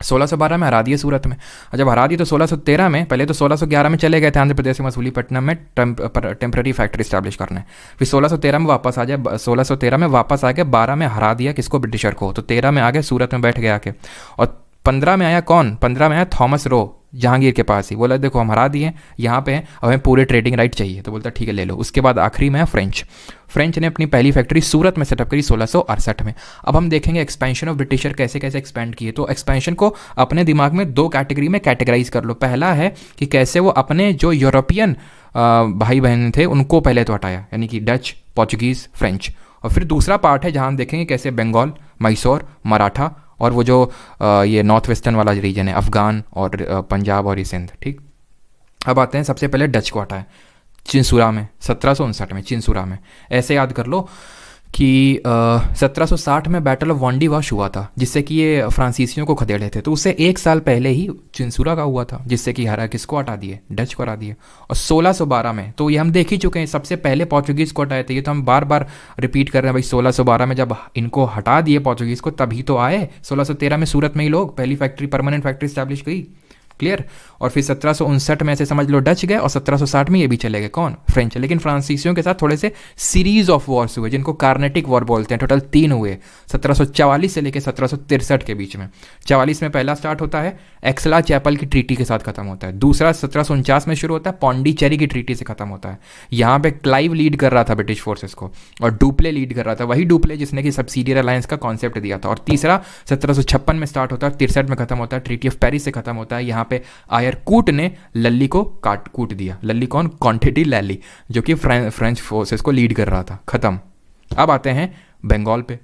1612 में हरा दिए सूरत में। और जब हरा दिए तो 1613 में, पहले तो 1611 में चले गए थे आंध्र प्रदेश में मसूलीपट्टनम में टेम्प्रेरी फैक्ट्री स्टैब्लिश करने। फिर 1613 में वापस आ जाए, 1613 में वापस आ गए, 12 में हरा दिया किसको? ब्रिटिशर को। तो 13 में आ गए, सूरत में बैठ गए आके। और 15 में आया कौन, 15 में आया थॉमस रो, जहांगीर के पास ही। बोला देखो हम हरा दिए, यहाँ पे हैं, अब हमें पूरे ट्रेडिंग राइट चाहिए। तो बोलता ठीक है ले लो। उसके बाद आखिरी में है फ्रेंच। फ्रेंच ने अपनी पहली फैक्ट्री सूरत में सेटअप करी 1668 में। अब हम देखेंगे एक्सपेंशन ऑफ ब्रिटिशर कैसे कैसे एक्सपेंड किए। तो एक्सपेंशन को अपने दिमाग में 2 कैटेगरी में कैटेगराइज कर लो। पहला है कि कैसे वो अपने जो यूरोपियन भाई बहन थे उनको पहले तो हटाया, यानी कि डच, पोर्चुगीज़, फ्रेंच। और फिर दूसरा पार्ट है जहाँ हम देखेंगे कैसे बंगाल, मैसूर, मराठा और वो जो ये नॉर्थ वेस्टर्न वाला रीजन है, अफ़गान और पंजाब और ये सिंध। ठीक, अब आते हैं सबसे पहले डच को हटाया चिंसूरा में 1759 में, चिंसूरा में। ऐसे याद कर लो कि 1760 में बैटल ऑफ वांडी वॉश हुआ था, जिससे कि ये फ्रांसीसियों को खदेड़े थे। तो उससे 1 साल पहले ही चिंसूरा का हुआ था, जिससे कि हरा किसको हटा दिए, डच को हटा दिए। और 1612 में, तो ये हम देख ही चुके हैं, सबसे पहले पोर्चुगीज़ को हटाए थे। ये तो हम बार बार रिपीट कर रहे हैं भाई। 1612 में जब इनको हटा दिए पोर्चुगीज़ को, तभी तो आए 1613 में सूरत में ही लोग पहली फैक्ट्री, परमानेंट फैक्ट्री स्टैब्लिश की। क्लियर। और फिर 1759 में ऐसे समझ लो डच गए, और 1760 में ये भी चले गए कौन, फ्रेंच। लेकिन फ्रांसीसियों के साथ थोड़े से सीरीज ऑफ वॉर्स हुए, जिनको कार्नेटिक वॉर बोलते हैं। टोटल 3 हुए 1744 से लेकर 1763 के बीच में। 44 में पहला स्टार्ट होता है, एक्सला चैपल की ट्रीटी के साथ खत्म होता है। दूसरा 1749 में शुरू होता है, पौंडीचेरी की ट्रीटी से खत्म होता है। यहाँ पे क्लाइव लीड कर रहा था ब्रिटिश फोर्सेस को, और डुप्ले लीड कर रहा था, वही डुप्ले जिसने कि सबसिडियरी अलायंस का कॉन्सेप्ट दिया था। और तीसरा 1756 में स्टार्ट होता है, 63 में खत्म होता है, ट्रीटी ऑफ पेरिस से खत्म होता है। यहाँ पे आयरकूट ने लल्ली को कूट दिया। लल्ली कौन, क्वांटिटी लैली, जो कि फ्रेंच फोर्सेस को लीड कर रहा था। खत्म। अब आते हैं बंगाल पे।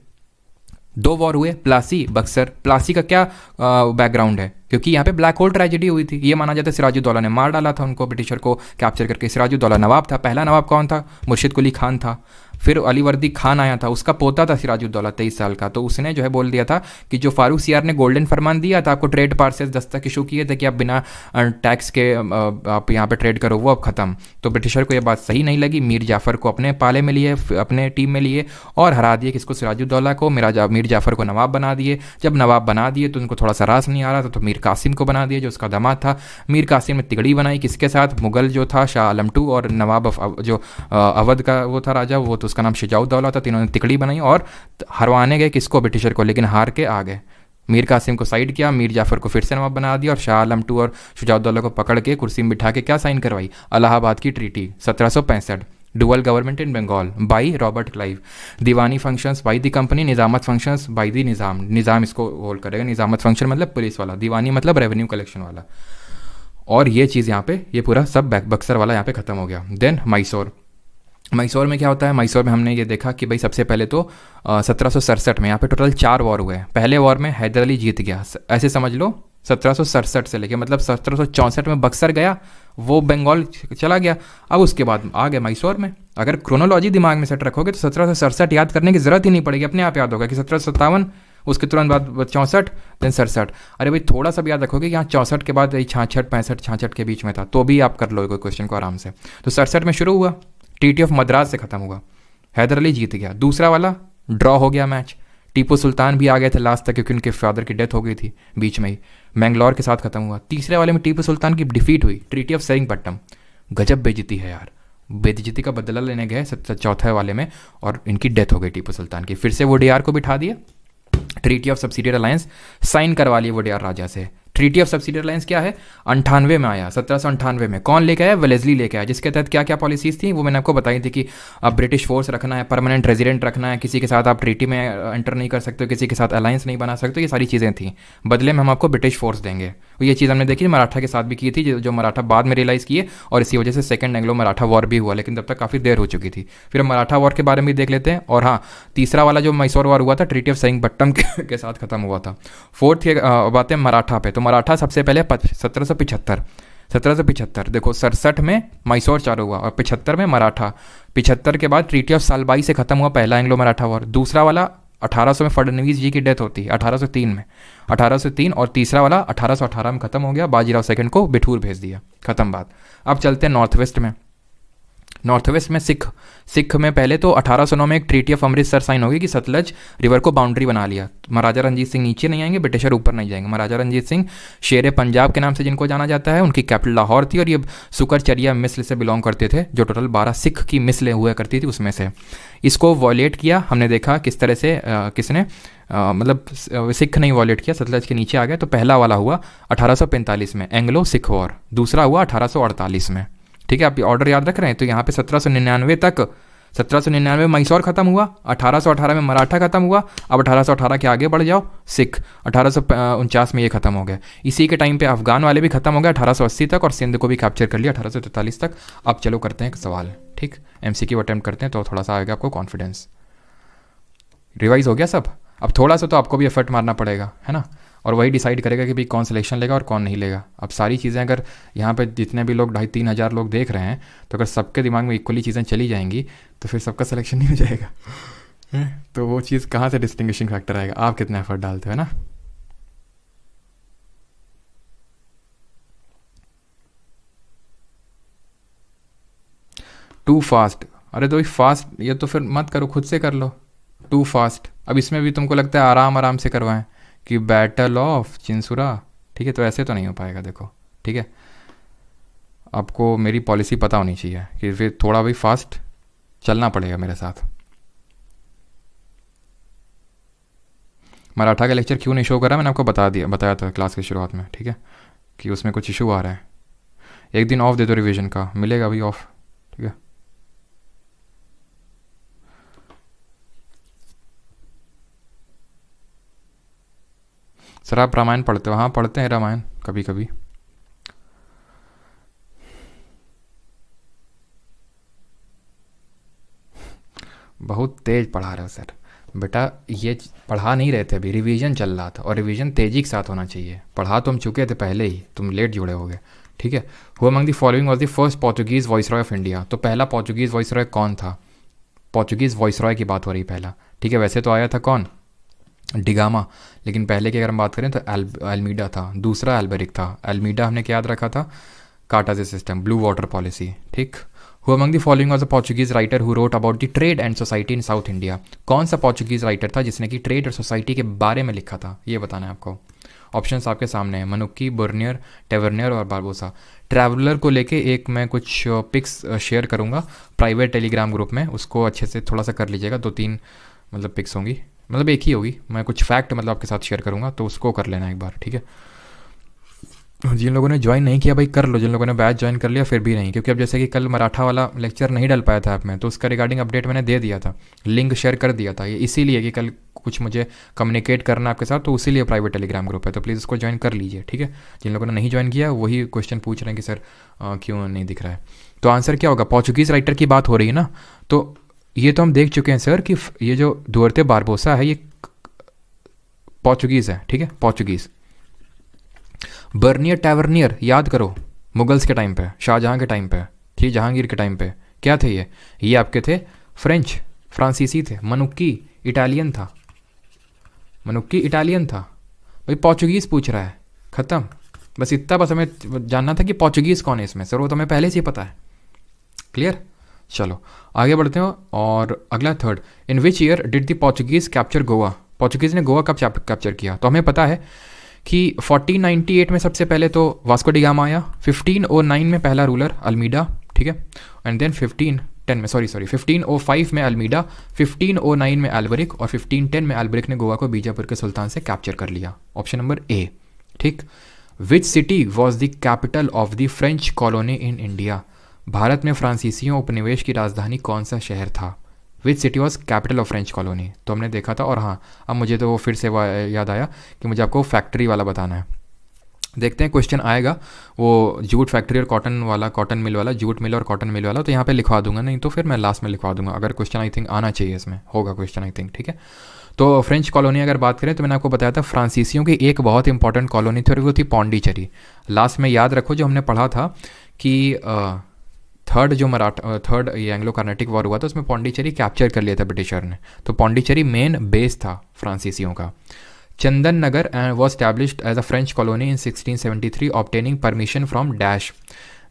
2 वॉर हुए, प्लासी, बक्सर। प्लासी का क्या बैकग्राउंड है, क्योंकि यहाँ पे ब्लैक होल ट्रेजेडी हुई थी। ये माना जाता है सिराजुद्दौला ने मार डाला था उनको, ब्रिटिशर को कैप्चर करके। सिराजुद्दौला नवाब था। पहला नवाब कौन था, मुर्शिद कुली खान था। फिर अलीवर्दी खान आया था, उसका पोता था सिराजुद्दौला 23 साल का। तो उसने जो है बोल दिया था कि जो फारूक सियार ने गोल्डन फरमान दिया था आपको, ट्रेड पार्सेस दस्तक इशू किए थे कि आप बिना टैक्स के आप यहाँ पे ट्रेड करो, वो अब ख़त्म। तो ब्रिटिशर को ये बात सही नहीं लगी। मीर जाफ़र को अपने पाले में लिए, अपने टीम में लिए, और हरा दिए किसको, सिराजुद्दौला को। मीर जाफ़र को नवाब बना दिए। जब नवाब बना दिए तो उनको थोड़ा सा रास नहीं आ रहा था, तो मीर कासिम को बना दिया जो उसका दामाद था। मीर कासिम ने तिगड़ी बनाई किसके साथ, मुगल जो था शाह आलम II, और नवाब जो अवध का वो था राजा, वो तो उसका नाम शुजाउद्दौला था। तीनों ने तिकड़ी बनाई और हरवाने गए किसको, ब्रिटिशर को, लेकिन हार के आ गए। मीर कासिम को साइड किया, मीर जाफ़र को फिर से नवाब बना दिया, और शाह आलम II और शुजाउद्दौला को पकड़ के कुर्सी में बिठा के क्या साइन करवाई, इलाहाबाद की treaty 1765। Dual government in Bengal by Robert Clive. Diwani functions by the company, nizamat functions by the Nizam. Nizam इसको होल्ड करेगा। निज़ामत फंक्शन मतलब पुलिस वाला, दीवानी मतलब रेवेन्यू कलेक्शन वाला। और ये चीज़ यहाँ पे, ये पूरा सब बक्सर वाला यहाँ पे ख़त्म हो गया। देन मैसूर। मैसूर में क्या होता है, मैसूर में हमने ये देखा कि भाई सबसे पहले तो 1767 में यहाँ पे टोटल 4 वॉर हुए। पहले वॉर में हैदर अली जीत गया, ऐसे समझ लो 1767 से लेके, मतलब 1764 में बक्सर गया, वो बंगाल चला गया। अब उसके बाद आ गया मैसूर में। अगर क्रोनोलॉजी दिमाग में सेट रखोगे तो 1767 याद करने की ज़रूरत ही नहीं पड़ेगी, अपने आप याद होगा कि 1757, उसके तुरंत बाद 64, देन 67। अरे भाई थोड़ा सा भी याद रखोगे कि यहाँ 64 के बाद 66, 65, 66 के बीच में था, तो भी आप कर लोगे क्वेश्चन को आराम से। तो 67 में शुरू हुआ, ट्रीटी ऑफ मद्रास से ख़त्म हुआ, हैदर अली जीत गया। दूसरा वाला ड्रॉ हो गया मैच, टीपू सुल्तान भी आ गए थे लास्ट तक, क्योंकि उनके फादर की डेथ हो गई थी बीच में ही, मैंगलोर के साथ खत्म हुआ। तीसरे वाले में टीपू सुल्तान की डिफीट हुई, ट्रीटी ऑफ सेरिंगपट्टम। गजब बेइज्जती है यार, बेइज्जती का बदला लेने गए चौथे वाले में, और इनकी डेथ हो गई टीपू सुल्तान की। फिर से वो डीआर को बिठा दिया, treaty of subsidiary alliance sign करवा लिए वो डीआर राजा से। ट्रीटी ऑफ सबसिडियरी अलायंस क्या है, 98 में आया, 1798 में। कौन लेके आया, वेलेस्ली लेके आया, जिसके तहत क्या क्या पॉलिसीज़ थी वो मैंने आपको बताई थी कि अब ब्रिटिश फोर्स रखना है, परमानेंट रेजिडेंट रखना है, किसी के साथ आप ट्रीटी में एंटर नहीं कर सकते, किसी के साथ अलायंस नहीं बना सकते, ये सारी चीज़ें थी। बदले में हम आपको ब्रिटिश फोर्स देंगे। ये चीज़ हमने देखी मराठा के साथ भी की थी, जो मराठा बाद में रियलाइज़ किए, और इसी वजह से सेकंड एंग्लो मराठा वॉर भी हुआ, लेकिन तब तक काफ़ी देर हो चुकी थी। फिर हम मराठा वॉर के बारे में भी देख लेते हैं। और हाँ, तीसरा वाला जो मैसूर वॉर हुआ था, ट्रीटी ऑफ सेरिंगपट्टम के साथ खत्म हुआ था। फोर्थ बात है मराठा पे। तो मराठा सबसे पहले 1775 देखो, 67 में मैसूर चालू हुआ, और 75 में मराठा। 75 के बाद ट्रीटी ऑफ सालबाई से खत्म हुआ पहला एंग्लो मराठा वॉर। दूसरा वाला 1800 में फडणवीस जी की डेथ होती है, 1803 में, 1803। और तीसरा वाला 1818 में खत्म हो गया, बाजीराव सेकंड को बिठूर भेज दिया, खत्म बात। अब चलते हैं नॉर्थ वेस्ट में। नॉर्थ वेस्ट में सिख में पहले तो 1809 में एक ट्रीटी ऑफ अमृतसर साइन होगी कि सतलज रिवर को बाउंड्री बना लिया। महाराजा रंजीत सिंह नीचे नहीं आएंगे, ब्रिटिशर ऊपर नहीं जाएंगे। महाराजा रंजीत सिंह शेर पंजाब के नाम से जिनको जाना जाता है, उनकी कैपिटल लाहौर थी, और ये सुकरचर्या मिस्ल से बिलोंग करते थे, जो टोटल 12 सिख की मिसलें हुआ करती थी उसमें से। इसको वॉयलेट किया, हमने देखा किस तरह से किसने मतलब सिख नहीं वॉलेट किया, सतलज के नीचे आ गया। तो पहला वाला हुआ 1845 में एंग्लो सिख वॉर, दूसरा हुआ 1848 में। ठीक है, आप ऑर्डर याद रख रहे हैं। तो यहाँ पे 1799 तक, 1799 में मैसूर खत्म हुआ, 1818 में मराठा खत्म हुआ, अब 1818 के आगे बढ़ जाओ सिख, 1849 में ये खत्म हो गया। इसी के टाइम पे अफगान वाले भी खत्म हो गए 1880 तक, और सिंध को भी कैप्चर कर लिया 1843 तक। अब चलो करते हैं एक सवाल, ठीक, एमसीक्यू अटेम्प्ट करते हैं तो थोड़ा सा आएगा आपको कॉन्फिडेंस। रिवाइज हो गया सब। अब थोड़ा सा तो आपको भी एफर्ट मारना पड़ेगा, है ना, और वही डिसाइड करेगा कि भाई कौन सिलेक्शन लेगा और कौन नहीं लेगा। अब सारी चीज़ें अगर यहाँ पे जितने भी लोग 2,500-3 हज़ार लोग देख रहे हैं, तो अगर सबके दिमाग में इक्वली चीज़ें चली जाएंगी तो फिर सबका सिलेक्शन नहीं हो जाएगा। तो वो चीज़ कहाँ से डिस्टिंग्विशिंग फैक्टर आएगा, आप कितना एफर्ट डालते हो ना। टू फास्ट, अरे तो फास्ट ये तो फिर मत करो, खुद से कर लो। टू फास्ट, अब इसमें भी तुमको लगता है आराम आराम से करवाएं कि बैटल ऑफ चिंसुरा, ठीक है, तो ऐसे तो नहीं हो पाएगा। देखो ठीक है, आपको मेरी पॉलिसी पता होनी चाहिए कि फिर थोड़ा भी फास्ट चलना पड़ेगा मेरे साथ। मराठा का लेक्चर क्यों नहीं शो कर रहा, मैंने आपको बताया था क्लास की शुरुआत में, ठीक है, कि उसमें कुछ इशू आ रहा है। एक दिन ऑफ दे दो रिवीजन का, मिलेगा अभी ऑफ, ठीक है। सर आप रामायण पढ़ते हो? हाँ पढ़ते हैं रामायण कभी कभी। बहुत तेज पढ़ा रहे हो सर। बेटा ये पढ़ा नहीं रहे थे, अभी रिवीजन चल रहा था, और रिवीजन तेजी के साथ होना चाहिए। पढ़ा तो हम चुके थे पहले ही, तुम लेट जुड़े होगे, ठीक है। Who among the following was the first Portuguese viceroy of India. तो पहला पोर्चुगीज वाइसरॉय कौन था? पोर्चुगीज वाइसरॉय की बात हो रही पहला, ठीक है। वैसे तो आया था कौन, डिगामा, लेकिन पहले की अगर हम बात करें तो अल्मीडा था। दूसरा एल्बेरिक था। अल्मीडा हमने क्या याद रखा था, कार्टाजे सिस्टम, ब्लू वाटर पॉलिसी, ठीक। Who among the following was a Portuguese writer who wrote about the trade and society in south India. कौन सा पोर्चुगीज राइटर था जिसने कि ट्रेड और सोसाइटी के बारे में लिखा था, ये बताना है आपको। ऑप्शंस आपके सामने हैं, मनुक्की, बर्नियर, टेवर्नियर और बारबोसा। ट्रैवलर को लेके एक मैं कुछ पिक्स शेयर करूँगा प्राइवेट टेलीग्राम ग्रुप में, उसको अच्छे से थोड़ा सा कर लीजिएगा। 2-3 मतलब पिक्स होंगी, मतलब एक ही होगी, मैं कुछ फैक्ट मतलब आपके साथ शेयर करूँगा, तो उसको कर लेना एक बार, ठीक है। जिन लोगों ने ज्वाइन नहीं किया भाई कर लो, जिन लोगों ने बैच ज्वाइन कर लिया फिर भी नहीं, क्योंकि अब जैसे कि कल मराठा वाला लेक्चर नहीं डल पाया था ऐप में, तो उसका रिगार्डिंग अपडेट मैंने दे दिया था, लिंक शेयर कर दिया था। ये इसीलिए कि कल कुछ मुझे कम्युनिकेट करना आपके साथ, तो इसीलिए प्राइवेट टेलीग्राम ग्रुप है, तो प्लीज़ उसको ज्वाइन कर लीजिए, ठीक है। जिन लोगों ने नहीं ज्वाइन किया वही क्वेश्चन पूछ रहे हैं कि सर क्यों नहीं दिख रहा है। तो आंसर क्या होगा, पोर्चुगीज़ राइटर की बात हो रही है ना, तो ये तो हम देख चुके हैं सर कि ये जो दुअर्ते बारबोसा है ये पोर्चुगीज़ है, ठीक है, पोर्चुगीज़। बर्नियर टैवर्नियर याद करो, मुगल्स के टाइम पे, शाहजहां के टाइम पे, ठीक, जहांगीर के टाइम पे क्या थे ये आपके थे फ्रेंच, फ्रांसीसी थे। मनुक्की इटालियन था, मनुक्की इटालियन था। भाई पोर्चुगीज़ पूछ रहा है, ख़त्म, बस इतना, बस हमें जानना था कि पोर्चुगीज़ कौन है इसमें, सर वो तो हमें पहले से ही पता है, क्लियर। चलो आगे बढ़ते हैं, और अगला third, in which year did the Portuguese capture Goa. Portuguese ने गोवा कब कैप्चर किया, तो हमें पता है कि 1498 में सबसे पहले तो वास्को डी गामा आया, 1509 में पहला रूलर अल्मीडा, ठीक है, एंड देन 1505 में अल्मीडा, 1509 में एल्बरिक, और 1510 में एल्बरिक ने गोवा को बीजापुर के सुल्तान से कैप्चर कर लिया। ऑप्शन नंबर ए, ठीक। Which city was the capital of the French colony in India. Bharat में फ्रांसीसियों उपनिवेश की राजधानी कौन सा शहर था। Which city was capital of French colony, तो हमने देखा था। और हाँ, अब मुझे तो वो फिर से याद आया कि मुझे आपको फैक्ट्री वाला बताना है। देखते हैं क्वेश्चन आएगा वो जूट फैक्ट्री और कॉटन वाला, कॉटन मिल वाला, जूट मिल और कॉटन मिल वाला, तो यहाँ पे लिखवा दूंगा, नहीं तो फिर मैं लास्ट में लिखवा दूंगा। अगर क्वेश्चन आई थिंक आना चाहिए, इसमें होगा क्वेश्चन आई थिंक, ठीक है। तो फ्रेंच कॉलोनी अगर बात करें तो मैंने आपको बताया था फ्रांसीसियों की एक बहुत इंपॉर्टेंट कॉलोनी थी, और वो थी पौंडीचेरी। लास्ट में याद रखो जो हमने पढ़ा था कि थर्ड ये एंग्लो कार्नेटिक वॉर हुआ था, उसमें पौंडीचेरी कैप्चर कर लिया था ब्रिटिशर ने, तो पौंडीचेरी मेन बेस था फ्रांसीसियों का। Chandannagar was established as a French colony in 1673 obtaining permission from dash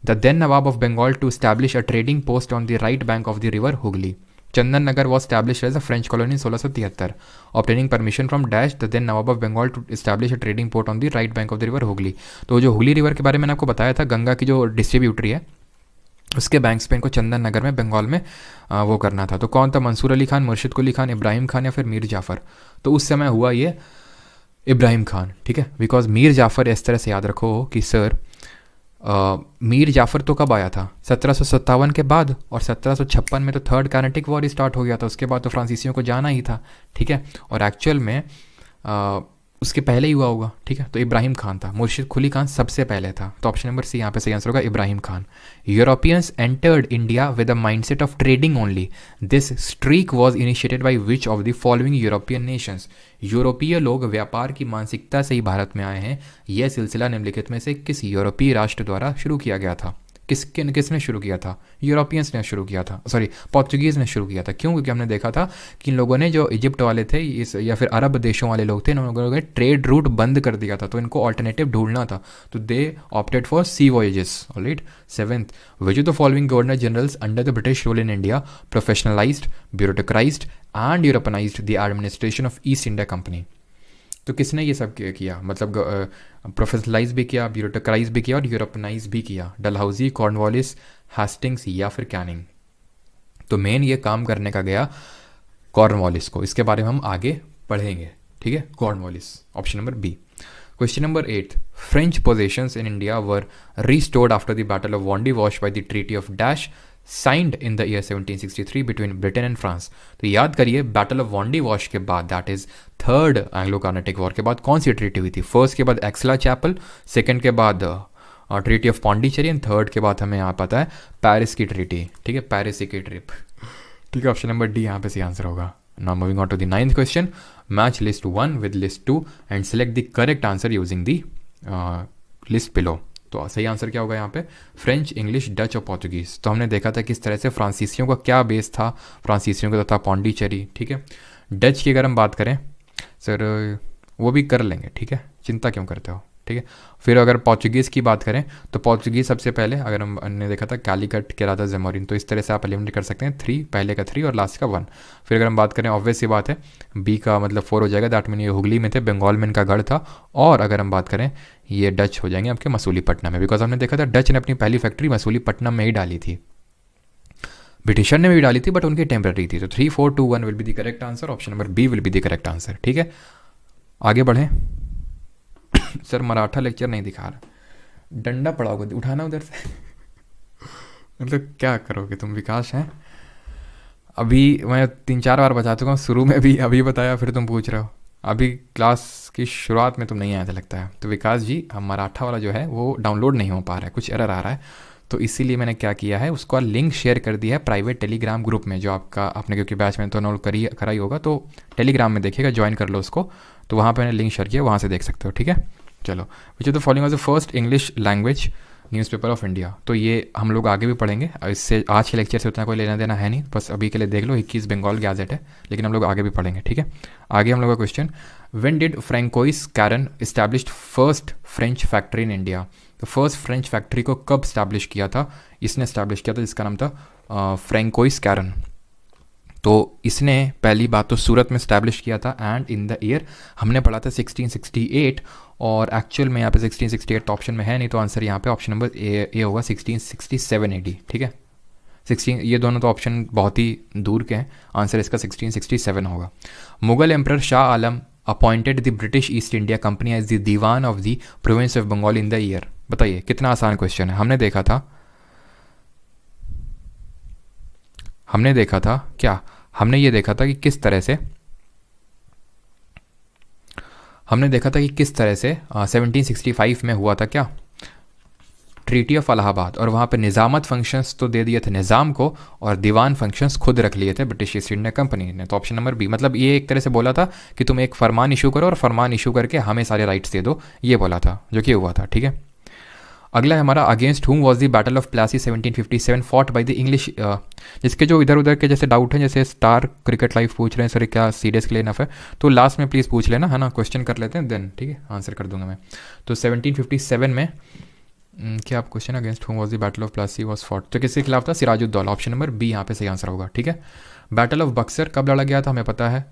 the then nawab of Bengal to establish a trading post on the right bank of the river Hooghly. Chandannagar was established as a French colony 1673 obtaining permission from dash the then nawab of Bengal to establish a trading post on the right bank of the river Hooghly. तो जो Hooghly river के बारे में मैंने आपको बताया था, गंगा की जो डिस्ट्रीब्यूटरी है उसके बैंक्स पे इनको चंदन नगर में बंगाल में वो करना था। तो कौन था? मंसूर अली खान, मुर्शिद कुली खान, इब्राहिम खान या फिर मीर जाफ़र। तो उस समय हुआ ये इब्राहिम खान, ठीक है। बिकॉज मीर जाफ़र इस तरह से याद रखो कि सर मीर जाफ़र तो कब आया था? 1757 के बाद, और 1756 में तो थर्ड कार्नेटिक वॉर स्टार्ट हो गया था। उसके बाद तो फ्रांसीसियों को जाना ही था, ठीक है। और एक्चुअल में उसके पहले ही हुआ होगा, ठीक है। तो इब्राहिम खान था, मुर्शिद कुली खान सबसे पहले था। तो ऑप्शन नंबर सी यहाँ पे सही आंसर होगा, Ibrahim Khan. Europeans entered India with a mindset of trading only. This streak was initiated by which of the following European Nations. यूरोपीय लोग व्यापार की मानसिकता से ही भारत में आए हैं। यह सिलसिला निम्नलिखित में से किस यूरोपीय राष्ट्र द्वारा शुरू किया गया था? किसने शुरू किया था? यूरोपियंस ने शुरू किया था, सॉरी पोर्चुगीज़ ने शुरू किया था। क्यों? क्योंकि हमने देखा था कि इन लोगों ने, जो इजिप्ट वाले थे इस या फिर अरब देशों वाले लोग थे, इन लोगों ने ट्रेड रूट बंद कर दिया था, तो इनको ऑल्टरनेटिव ढूंढना था। तो they opted for sea voyages. Alright. Seventh, which of the following governor generals under the British rule in India professionalised, bureaucratised and Europeanised the administration of East India Company? तो किसने ये सब किया? मतलब प्रोफेशनलाइज भी किया, ब्यूरोक्राइज भी किया और यूरोपनाइज भी किया। डलहौजी, कॉर्नवालिस, हेस्टिंग्स या फिर कैनिंग? तो मेन ये काम करने का गया कॉर्नवालिस को। इसके बारे में हम आगे पढ़ेंगे, ठीक है। Cornwallis, option number B. Question number 8, French possessions in India were restored after the battle of Wandiwash by the treaty of dash signed in the year 1763 between Britain and France. तो याद करिए, battle of Wandiwash के बाद, that is third Anglo Carnatic war के बाद, कौन सी treaty हुई थी? फर्स्ट के बाद एक्सला चैपल, सेकंड के बाद treaty of Pondicherry, and third के बाद हमें यहाँ पता है पेरिस की ट्रीटी, ठीक है, पेरिस की ट्रिप, ठीक है। ऑप्शन नंबर डी यहाँ पे सही आंसर होगा। Now moving on to the 9th question, match list 1 with list 2 and select the correct answer using the list below. तो सही आंसर क्या होगा यहाँ पे? फ्रेंच, इंग्लिश, डच और पोर्चुगीज़। तो हमने देखा था किस तरह से फ्रांसीसियों का क्या बेस था, फ्रांसीसियों का था पौंडीचेरी, ठीक है। डच की अगर हम बात करें सर, वो भी कर लेंगे, ठीक है, चिंता क्यों करते हो, ठीक है। फिर अगर पोर्चुगीज़ की बात करें तो पोर्चुगीज़ सबसे पहले, अगर हमने देखा था कैलिकट, केराता, ज़ेमोरिन, तो इस तरह से आप एलिमिनेट कर सकते हैं 3, पहले का 3 और लास्ट का 1। फिर अगर हम बात करें, ऑब्वियस सी बात है, बी का मतलब 4 हो जाएगा, दैट मीन ये हुगली में थे, बंगाल में इनका गढ़ था। और अगर हम बात करें, ये डच हो जाएंगे आपके मसूलीपट्टनम में, बिकॉज हमने देखा था डच ने अपनी पहली फैक्ट्री मसूलीपट्टनम में ही डाली थी। ब्रिटिशर ने भी डाली थी बट उनकी टेम्पररी थी। तो 3, 4, 2, 1 will be the correct answer. Option number B will be the correct answer, ठीक है। आगे बढ़ें। सर मराठा लेक्चर नहीं दिखा रहा, डंडा पड़ा होगा, उठाना उधर से। मतलब क्या करोगे तुम, विकास हैं? अभी मैं 3-4 बार बता चुका हूँ, शुरू में भी अभी बताया, फिर तुम पूछ रहे हो। अभी क्लास की शुरुआत में तुम नहीं आया था लगता है। तो विकास जी, हम मराठा वाला जो है वो डाउनलोड नहीं हो पा रहा है, कुछ एरर आ रहा है। तो इसीलिए मैंने क्या किया है, उसका लिंक शेयर कर दिया है प्राइवेट टेलीग्राम ग्रुप में, जो आपका आपने क्योंकि बैच में तो डाउनलोड करा ही होगा, तो टेलीग्राम में देखिएगा, ज्वाइन कर लो उसको। तो वहाँ पर मैंने लिंक शेयर किया, वहाँ से देख सकते हो, ठीक है। चलो, विच of the following was the first English language newspaper of India? तो ये हम लोग आगे भी पढ़ेंगे, इससे आज के लेक्चर से उतना कोई लेना देना है नहीं, बस अभी के लिए देख लो, 21 बंगाल गैजेट है, लेकिन हम लोग आगे भी पढ़ेंगे, ठीक है। आगे हम लोग का question, when did Francois Caron established first French factory in India? तो फर्स्ट फ्रेंच फैक्ट्री को कब स्टैब्लिश किया था? इसने स्टैब्लिश किया था, जिसका नाम था फ्रैंकोइस कैरन। तो इसने पहली बात तो सूरत में स्टैब्लिश किया था, एंड इन द ईयर हमने पढ़ा था 1668, और एक्चुअल में यहाँ पे 1668 ऑप्शन में है नहीं, तो आंसर यहाँ पे ऑप्शन नंबर ए होगा 1667 AD, ठीक है। 16, ये दोनों तो ऑप्शन बहुत ही दूर के हैं, आंसर इसका 1667 होगा। Mughal emperor Shah Alam appointed the British East India Company as the diwan of the province of Bengal in the year. बताइए, कितना आसान क्वेश्चन है। हमने देखा था क्या, हमने ये देखा था कि किस तरह से 1765 में हुआ था क्या, ट्रीटी ऑफ इलाहाबाद, और वहाँ पे निज़ामत फंक्शंस तो दे दिए थे निज़ाम को, और दीवान फंक्शंस खुद रख लिए थे ब्रिटिश ईस्ट इंडिया कंपनी ने। तो ऑप्शन नंबर बी, मतलब ये एक तरह से बोला था कि तुम एक फरमान इशू करो और फरमान इशू करके हमें सारे राइट्स दे दो, ये बोला था, जो कि हुआ था, ठीक है। अगला है हमारा, अगेंस्ट हुम was the battle of Plassey 1757 fought by the English. जिसके जो इधर उधर के जैसे डाउट हैं, जैसे स्टार क्रिकेट लाइव पूछ रहे हैं सर क्या सीरीज के लिए इनफ है, तो लास्ट में प्लीज़ पूछ लेना, है ना, क्वेश्चन कर लेते हैं, देन ठीक है आंसर कर दूंगा मैं। तो 1757 में क्या आप क्वेश्चन, अगेंस्ट हुम was the battle of Plassey was fought, तो किसके खिलाफ था? सिराजुद्दौला। ऑप्शन नंबर बी यहाँ पे सही आंसर होगा, ठीक है। बैटल ऑफ बक्सर कब लड़ा गया था? हमें पता है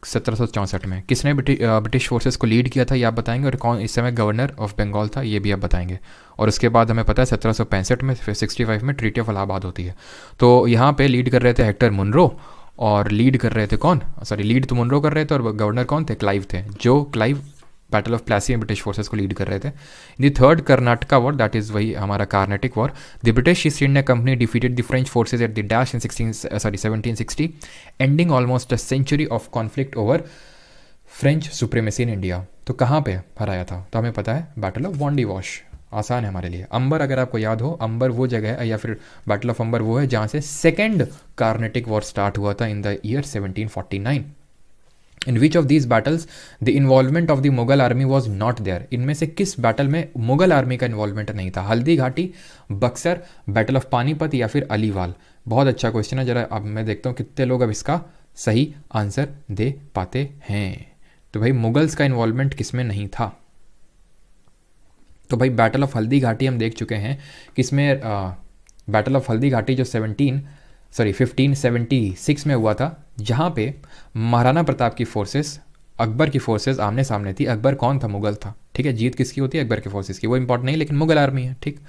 1764 में। किसने ब्रिटिश फोर्सेस को लीड किया था ये आप बताएंगे, और कौन इस समय गवर्नर ऑफ बंगाल था ये भी आप बताएंगे। और उसके बाद हमें पता है 1765 में, फिर 65 में ट्रीटी ऑफ इलाहाबाद होती है। तो यहाँ पे लीड कर रहे थे हेक्टर मुनरो, और लीड कर रहे थे कौन, सॉरी लीड तो मुनरो कर रहे थे, और गवर्नर कौन थे, क्लाइव थे, जो क्लाइव बैटल ऑफ प्लासी में ब्रिटिश फोर्सेस को लीड कर रहे थे। In the third Karnataka war, that is वही हमारा Carnatic war, the British East India Company defeated the French forces at the dash in 1760, ending almost a century of conflict over French supremacy in India. तो कहाँ पे हराया था, तो हमें पता है बैटल ऑफ वॉन्डी वॉश, आसान है हमारे लिए। अंबर अगर आपको याद हो, अंबर वो जगह है, या फिर बैटल ऑफ अंबर वो है जहाँ से सेकेंड कार्नेटिक वॉर स्टार्ट हुआ था in the year 1749। In which of these battles the involvement of the Mughal army was not there, इनमें से किस बैटल में मुगल आर्मी का इन्वॉल्वमेंट नहीं था, हल्दी घाटी, बक्सर, बैटल ऑफ पानीपत या फिर अलीवाल। बहुत अच्छा क्वेश्चन है, जरा अब मैं देखता हूँ कितने लोग अब इसका सही आंसर दे पाते हैं। तो भाई मुगल्स का इन्वॉल्वमेंट किसमें नहीं था, तो भाई बैटल ऑफ हल्दी घाटी हम देख चुके हैं, किसमें बैटल ऑफ हल्दी घाटी जो 1576 में हुआ था, जहाँ पे महाराणा प्रताप की फोर्सेस अकबर की फोर्सेस आमने सामने थी। अकबर कौन था, मुगल था, ठीक है। जीत किसकी होती है, अकबर के फोर्सेस की, वो इंपॉर्टेंट नहीं, लेकिन मुगल आर्मी है, ठीक।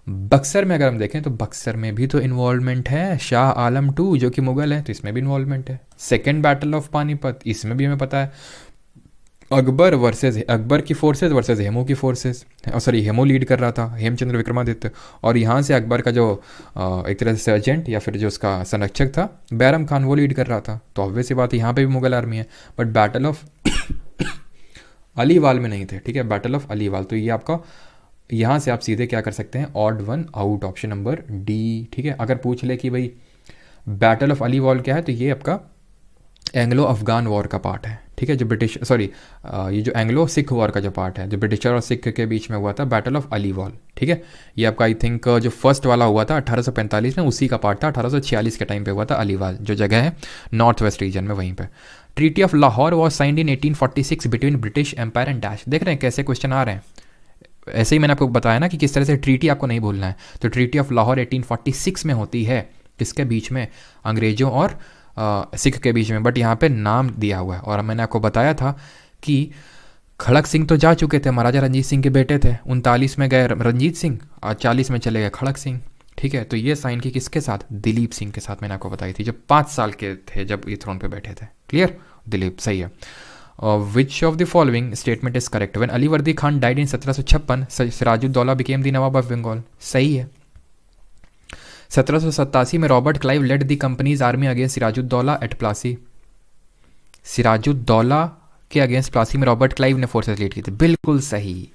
बक्सर में अगर हम देखें तो बक्सर में भी तो इन्वॉल्वमेंट है, शाह आलम टू जो कि मुगल है, तो इसमें भी इन्वॉल्वमेंट है। सेकेंड बैटल ऑफ पानीपत, इसमें भी हमें पता है अकबर की फोर्सेज वर्सेज हेमू की फोर्सेज, सॉरी हेमू लीड कर रहा था, हेमचंद्र विक्रमादित्य, और यहाँ से अकबर का जो एक तरह से सर्जेंट या फिर जो उसका संरक्षक था बैरम खान, वो लीड कर रहा था। तो ऑब्वियस सी बात है यहाँ पे भी मुगल आर्मी है, बट बैटल ऑफ अलीवाल में नहीं थे, ठीक है, बैटल ऑफ अलीवाल। तो ये आपका यहाँ से आप सीधे क्या कर सकते हैं, odd one out, option number D, ठीक है। अगर पूछ ले कि भाई बैटल ऑफ अलीवाल क्या है, तो ये आपका एंग्लो अफगान वॉर का पार्ट है, ठीक है, जो ब्रिटिश ये जो एंग्लो सिख वॉर का जो पार्ट है, जो ब्रिटिशर और सिख के बीच में हुआ था, बैटल ऑफ अलीवाल, ठीक है। ये आपका आई थिंक जो फर्स्ट वाला हुआ था 1845 में, उसी का पार्ट था। 1846 के टाइम पे हुआ था अलीवाल, जो जगह है नॉर्थ वेस्ट रीजन में, वहीं पे। Treaty of Lahore was signed in 1846 between British empire and dash. देख रहे हैं कैसे क्वेश्चन आ रहे हैं, ऐसे ही मैंने आपको बताया ना कि किस तरह से ट्रीटी आपको नहीं भूलना है। तो ट्रीटी ऑफ लाहौर 1846 में होती है, किसके बीच में, अंग्रेजों और सिख के बीच में, बट यहाँ पे नाम दिया हुआ है। और मैंने आपको बताया था कि खड़क सिंह तो जा चुके थे, महाराजा रंजीत सिंह के बेटे थे, 39 में गए रंजीत सिंह और 40 में चले गए खड़क सिंह, ठीक है। तो ये साइन की किसके साथ, दिलीप सिंह के साथ, मैंने आपको बताई थी, जब 5 साल के थे जब ये थ्रोन पे बैठे थे, क्लियर, दिलीप, सही है। Which of the following statement is correct, when Ali Vardi Khan died in 1756 Sirajuddaula became the nawab of Bengal, सही है। 1787 में Robert Clive led the company's army against Sirajuddaula at Plassey. Sirajuddaula के अगेंस्ट प्लासी में रॉबर्ट क्लाइव ने फोर्सेस लीड की थी, बिल्कुल सही,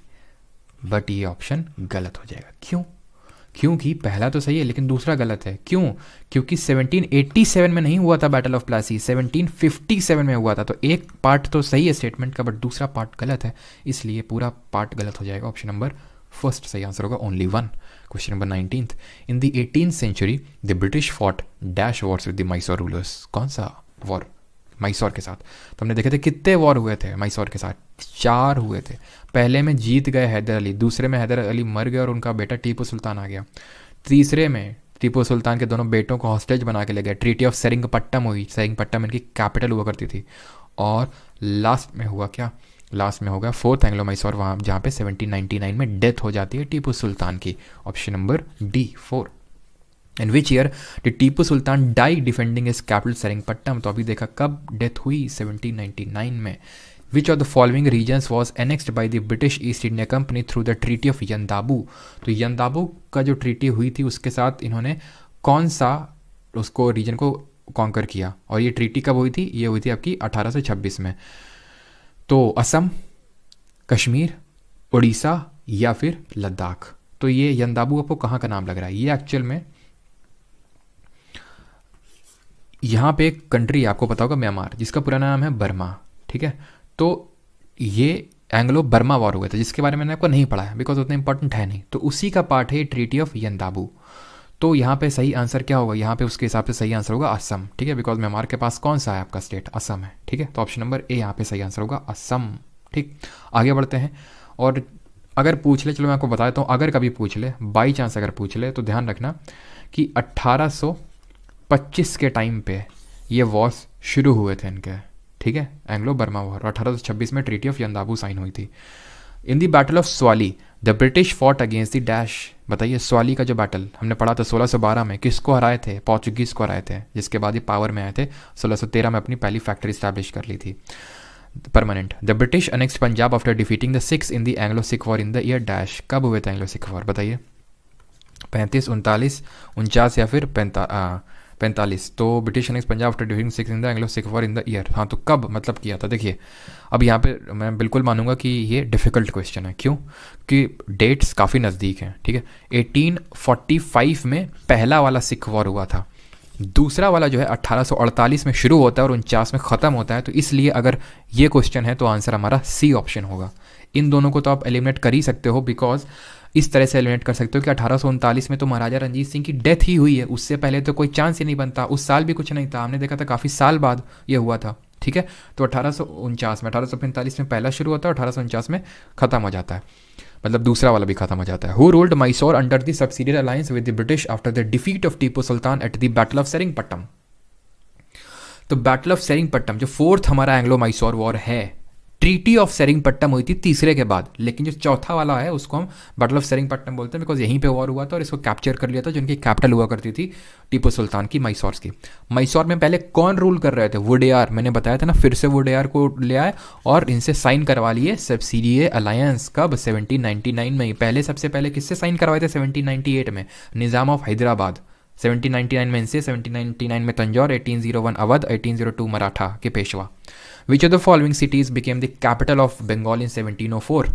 बट ये ऑप्शन गलत हो जाएगा। क्यों, क्योंकि पहला तो सही है लेकिन दूसरा गलत है। क्यों, क्योंकि 1787 में नहीं हुआ था बैटल ऑफ प्लासी, 1757 में हुआ था। तो एक पार्ट तो सही है स्टेटमेंट का, बट दूसरा पार्ट गलत है, इसलिए पूरा पार्ट गलत हो जाएगा। ऑप्शन नंबर फर्स्ट सही आंसर होगा, only one. Question number 19th, in the 18th century the British fought dash wars with the Mysore rulers. कौन सा वॉर, मैसूर के साथ। तो हमने देखे थे कितने वॉर हुए थे मैसूर के साथ, 4 हुए थे। पहले में जीत गए हैदर अली, दूसरे में हैदर अली मर गए और उनका बेटा टीपू सुल्तान आ गया, तीसरे में टीपू सुल्तान के दोनों बेटों को हॉस्टेज बना के ले गए, ट्रीटी ऑफ सेरिंगपट्टम हुई, सेरिंगपट्टम इनकी कैपिटल हुआ करती थी। और लास्ट में हुआ क्या, लास्ट में होगा 4th एंग्लो मैसूर, वहाँ जहाँ पे 1799 में डेथ हो जाती है टीपू सुल्तान की। Option number D 4। In which year did Tipu Sultan die defending is capital Seringapatam. तो अभी देखा कब डेथ हुई, 1799 में। Which of the following regions was annexed by the British East India Company through the treaty of Yandabo. तो यंदाबू का जो treaty हुई थी उसके साथ इन्होंने कौन सा उसको रीजन को कॉन्कर किया, और ये ट्रीटी कब हुई थी, ये हुई थी आपकी 1826 में। तो असम, कश्मीर, उड़ीसा या फिर लद्दाख। तो ये यंदाबू आपको कहाँ का नाम लग रहा है, ये एक्चुअल में यहाँ पे एक कंट्री आपको पता होगा म्यांमार, जिसका पूरा नाम है बर्मा, ठीक है। तो ये एंग्लो बर्मा वॉर हुए थे, जिसके बारे में मैंने आपको नहीं पढ़ा है बिकॉज उतना इंपॉर्टेंट है नहीं। तो उसी का पार्ट है ट्रीटी ऑफ यंदाबू। तो यहाँ पे सही आंसर क्या होगा, यहाँ पे उसके हिसाब से सही आंसर होगा असम, ठीक है, बिकॉज म्यांमार के पास कौन सा है आपका स्टेट, असम है, ठीक है। तो ऑप्शन नंबर ए यहाँ पे सही आंसर होगा असम, ठीक। आगे बढ़ते हैं, और अगर पूछ ले, चलो मैं आपको बता देता हूँ, अगर कभी पूछ ले, बाई चांस अगर पूछ ले, तो ध्यान रखना कि 1825 के टाइम पे ये वॉर्स शुरू हुए थे इनके, ठीक है, एंग्लो बर्मा वॉर। 1826 में ट्रीटी ऑफ यंदाबू साइन हुई थी। In the battle of Swally the British fought against the dash. बताइए, स्वाली का जो बैटल हमने पढ़ा था 1612 में, किसको हराए थे? पोर्चुगीज़ को हराए थे, जिसके बाद ये पावर में आए थे। 1613 में अपनी पहली फैक्ट्री स्टैब्लिश कर ली थी permanent. The British annex Punjab after defeating the six in the Anglo Sikh war in the year dash. कब हुए थे एंग्लो सिख वॉर? बताइए, 35, 39, 49 या फिर 45। तो British annex Punjab after defeating six in the Anglo Sikh war in the year. हाँ, तो कब मतलब किया था? देखिए, अब यहाँ पे मैं बिल्कुल मानूंगा कि ये डिफ़िकल्ट क्वेश्चन है। क्यों? कि डेट्स काफ़ी नज़दीक हैं, ठीक है। 1845 में पहला वाला सिख वॉर हुआ था, दूसरा वाला जो है 1848 में शुरू होता है और 49 में ख़त्म होता है। तो इसलिए अगर ये क्वेश्चन है तो आंसर हमारा सी ऑप्शन होगा। इन दोनों को तो आप एलिमिनेट कर ही सकते हो, बिकॉज इस तरह से एलिमिनेट कर सकते हो कि 1839 में तो महाराजा रंजीत सिंह की डेथ ही हुई है, उससे पहले तो कोई चांस ही नहीं बनता। उस साल भी कुछ नहीं था, हमने देखा था काफ़ी साल बाद ये हुआ था, ठीक है। तो 1849 में, 1845 में पहला शुरू होता है, 1849 में ख़त्म हो जाता है, मतलब दूसरा वाला भी खत्म हो जाता है। Who ruled Mysore under the subsidiary alliance with the British after the defeat of Tipu Sultan at the battle of Seringapatam. तो बैटल ऑफ सेरिंगपट्टम जो फोर्थ हमारा एंग्लो मैसूर वॉर है, ट्रीटी ऑफ सेरिंगपट्टम हुई थी तीसरे के बाद, लेकिन जो चौथा वाला है उसको हम बैटल ऑफ सेरिंगपट्टम बोलते हैं, बिकॉज यहीं पे वॉर हुआ था और इसको कैप्चर कर लिया था, जो उनकी कैपिटल हुआ करती थी टीपू सुल्तान की, मैसूर की। मैसूर में पहले कौन रूल कर रहे थे? वुडेयार। मैंने बताया था ना, फिर से वुडेयार को ले आए और इनसे साइन करवा लिए सब्सिडियरी अलायंस। कब? 1799 में ही। पहले सबसे पहले किससे साइन करवाए थे? 1798 में निज़ाम ऑफ हैदराबाद। 1799 में इनसे, 1799 में तंजौर, 1801 अवध, 1802 मराठा के Peshwa. Which of the following cities became the capital of Bengal in 1704?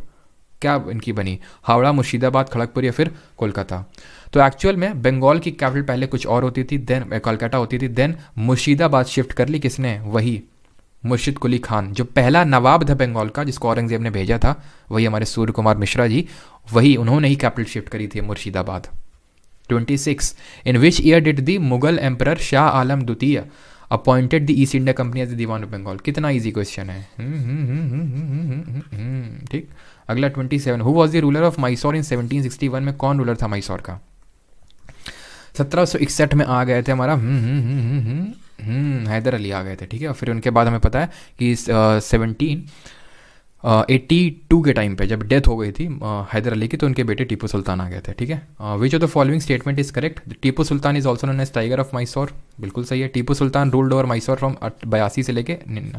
क्या इनकी बनी? हावड़ा, मुर्शिदाबाद, खड़गपुर या फिर कोलकाता? तो एक्चुअल में बंगाल की कैपिटल पहले कुछ और होती थी, देन कोलकाता होती थी, देन मुर्शिदाबाद शिफ्ट कर ली किसने? वही मुर्शिद कुली खान, जो पहला नवाब था बंगाल का, जिसको औरंगजेब ने भेजा था, वही हमारे सूर्य कुमार मिश्रा जी, वही उन्होंने ही कैपिटल शिफ्ट करी थी Murshidabad. 26. In which year did the Mughal Emperor Shah Alam द्वितीय appointed the East India Company as the diwan of Bengal? कितना इजी क्वेश्चन है। ठीक। अगला 27. Who was the ruler of Mysore in 1761? में कौन रूलर था मैसूर का? 1761 में आ गए थे हमारा हैदर अली आ गए थे, ठीक है। फिर उनके बाद हमें पता है कि 1782 के टाइम पे जब डेथ हो गई थी हैदर अली की, तो उनके बेटे टीपू सुल्तान आ गए थे, ठीक है। Which of the following statement is correct? Tipu Sultan is also known as tiger of Mysore. बिल्कुल सही है। Tipu Sultan ruled over Mysore from 82 से लेके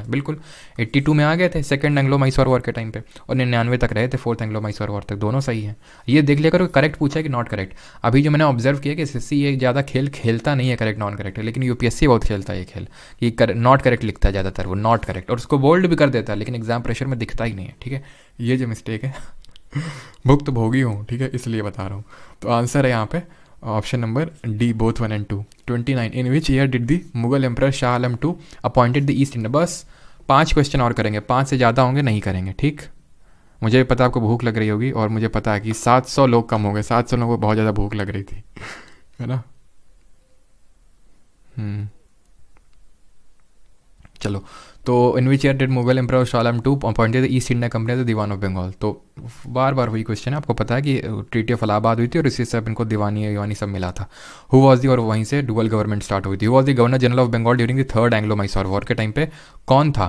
बिल्कुल 82 में आ गए थे सेकंड एंग्लो मैसूर वॉर के टाइम पे, और 99 तक रहे थे फोर्थ एंग्लो मैसूर वॉर तक। दोनों सही है। ये देख लिया करो करेक्ट पूछा है कि नॉट करेक्ट। अभी जो मैंने ऑब्जर्व किया कि एसएससी ये ज़्यादा खेल खेलता नहीं है करेक्ट नॉन करेक्ट, लेकिन यूपीएससी बहुत खेलता है ये खेल कि नॉट करेक्ट लिखता है ज़्यादातर, वो नॉट करेक्ट, और उसको बोल्ड भी कर देता है, लेकिन एग्जाम प्रेशर में दिखता ही नहीं है, ठीक है। ये जो मिस्टेक है भुक्त भोगी हूँ, ठीक है, इसलिए बता रहा हूँ। तो आंसर है यहाँ पे option number D, both 1 and 2। 29. In which year did the Mughal emperor Shah Alam II appointed the East India? बस 5 क्वेश्चन और करेंगे, 5 से ज़्यादा होंगे नहीं करेंगे, ठीक। मुझे भी पता आपको भूख लग रही होगी, और मुझे पता है कि 700 लोग कम हो गए, 700 लोगों को बहुत ज़्यादा भूख लग रही थी, है ना। चलो, तो in which year did Mughal emperor Shah Alam II appointed the East India Company the diwan of Bengal? तो बार बार वही क्वेश्चन है, आपको पता है कि ट्रीटी ऑफ इलाहाबाद हुई थी और इसी से इनको दीवानी सब मिला था। हु वाज दी, और वहीं से डुअल गवर्नमेंट स्टार्ट हुई थी। Who was the governor general of Bengal during the third Anglo Mysore war? के टाइम पे कौन था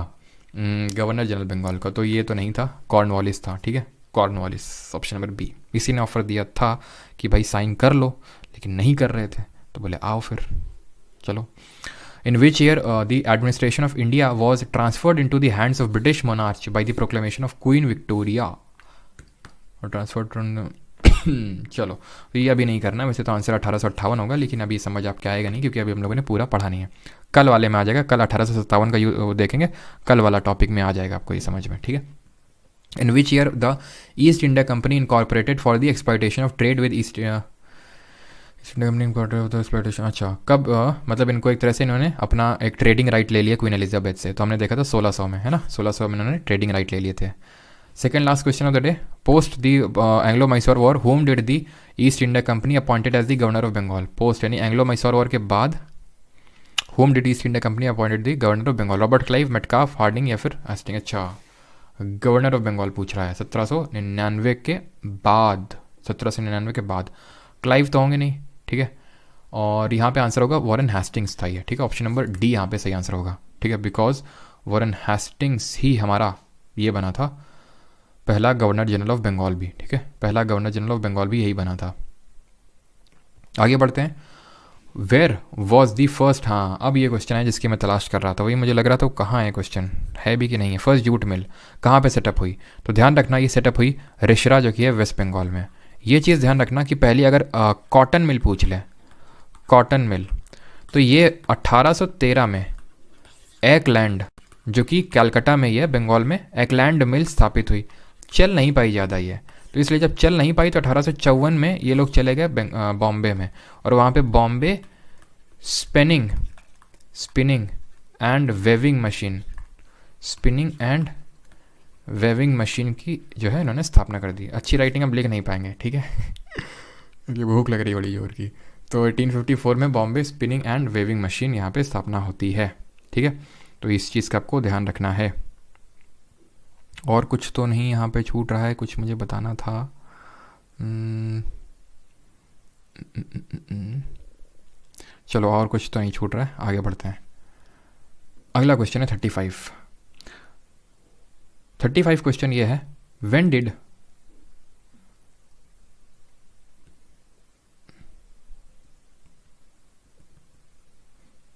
गवर्नर जनरल बंगाल का? तो ये तो नहीं था, कॉर्नवालिस था, ठीक है, कॉर्नवालिस, ऑप्शन नंबर बी। इसी ने ऑफर दिया था कि भाई साइन कर लो, लेकिन नहीं कर रहे थे, तो बोले आओ फिर चलो। In which year the administration of India was transferred into the hands of British monarch by the proclamation of Queen Victoria? और ट्रांसफर चलो, तो ये अभी नहीं करना, वैसे तो आंसर 1858 होगा, लेकिन अभी समझ आपके आएगा नहीं, क्योंकि अभी हम लोगों ने पूरा पढ़ा नहीं है। कल वाले में आ जाएगा, कल 1857 का देखेंगे, कल वाला टॉपिक में आ जाएगा आपको ये समझ में, ठीक है। In which year the East India Company incorporated for the exploitation of trade with East exploitation? अच्छा, कब मतलब इनको एक तरह से इन्होंने अपना एक ट्रेडिंग राइट ले लिया क्वीन एलिजाबेथ से, तो हमने देखा था 1600 में, है ना, 1600 में इन्होंने ट्रेडिंग राइट ले लिए थे। Second last question of the day, post the Anglo Mysore war whom did the East India Company appointed as the governor of Bengal? Post यानी एंग्लो मैसूर वॉर के बाद whom did East India Company appointed the governor of Bengal? Robert Clive, Metcalfe, Harding या फिर Hasting? अच्छा, governor of Bengal पूछ रहा है 1799 के बाद, 1799 के बाद। क्लाइव तो होंगे नहीं, ठीक है, और यहाँ पे आंसर होगा वॉरेन हेस्टिंग्स था ये, ठीक है। ऑप्शन नंबर डी यहाँ पे सही आंसर होगा, ठीक है, बिकॉज वॉरेन हेस्टिंग्स ही हमारा ये बना था पहला गवर्नर जनरल ऑफ बंगाल भी, ठीक है, पहला गवर्नर जनरल ऑफ बंगाल भी यही बना था। आगे बढ़ते हैं। वेयर वॉज दी फर्स्ट, हाँ अब ये क्वेश्चन है जिसकी मैं तलाश कर रहा था, वही मुझे लग रहा था वो कहाँ है, क्वेश्चन है भी कि नहीं है। फर्स्ट जूट मिल कहाँ पे सेटअप हुई, तो ध्यान रखना ये सेटअप हुई रिशरा जो कि है वेस्ट बंगाल में। ये चीज़ ध्यान रखना कि पहले अगर कॉटन मिल पूछ ले, कॉटन मिल, तो ये 1813 में एकलैंड जो कि कैलकाटा में ही है बंगाल में, एकलैंड मिल स्थापित हुई। चल नहीं पाई ज़्यादा ये, तो इसलिए जब चल नहीं पाई तो 1854 में ये लोग चले गए बॉम्बे में, और वहाँ पे Bombay spinning and weaving machine, spinning and weaving machine की जो है इन्होंने स्थापना कर दी। अच्छी राइटिंग हम लिख नहीं पाएंगे, ठीक है ये भूख लग रही है बड़ी जोर की। तो 1854 में Bombay spinning and weaving machine यहाँ पे स्थापना होती है, ठीक है। तो इस चीज़ का आपको ध्यान रखना है। और कुछ तो नहीं यहाँ पे छूट रहा है, कुछ मुझे बताना था। चलो और कुछ तो नहीं छूट रहा है, आगे बढ़ते हैं। अगला क्वेश्चन है 35 क्वेश्चन ये है, व्हेन डिड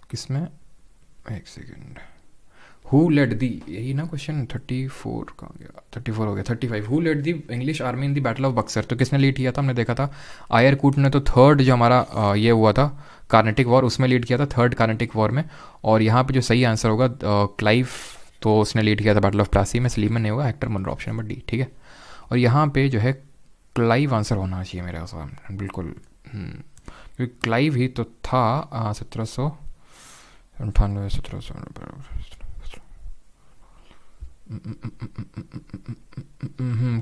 किसमें, एक सेकेंड, हु लेड दी, यही ना क्वेश्चन 34 कहाँ गया, 34 हो गया, 35 who led the English army in the battle of Buxar, तो किसने लीड किया था, हमने देखा था आयरकूट ने, तो थर्ड जो हमारा ये हुआ था कार्नेटिक वॉर उसमें लीड किया था, थर्ड कार्नेटिक वॉर में। और यहाँ पे जो सही आंसर होगा क्लाइव, तो उसने लीड किया था बैटल ऑफ प्लासी में, स्लीमन नहीं होगा, Hector Munro, option number D, ठीक है। और यहाँ पे जो है क्लाइव आंसर होना चाहिए मेरे हिसाब में, बिल्कुल, क्योंकि क्लाइव ही तो था 1798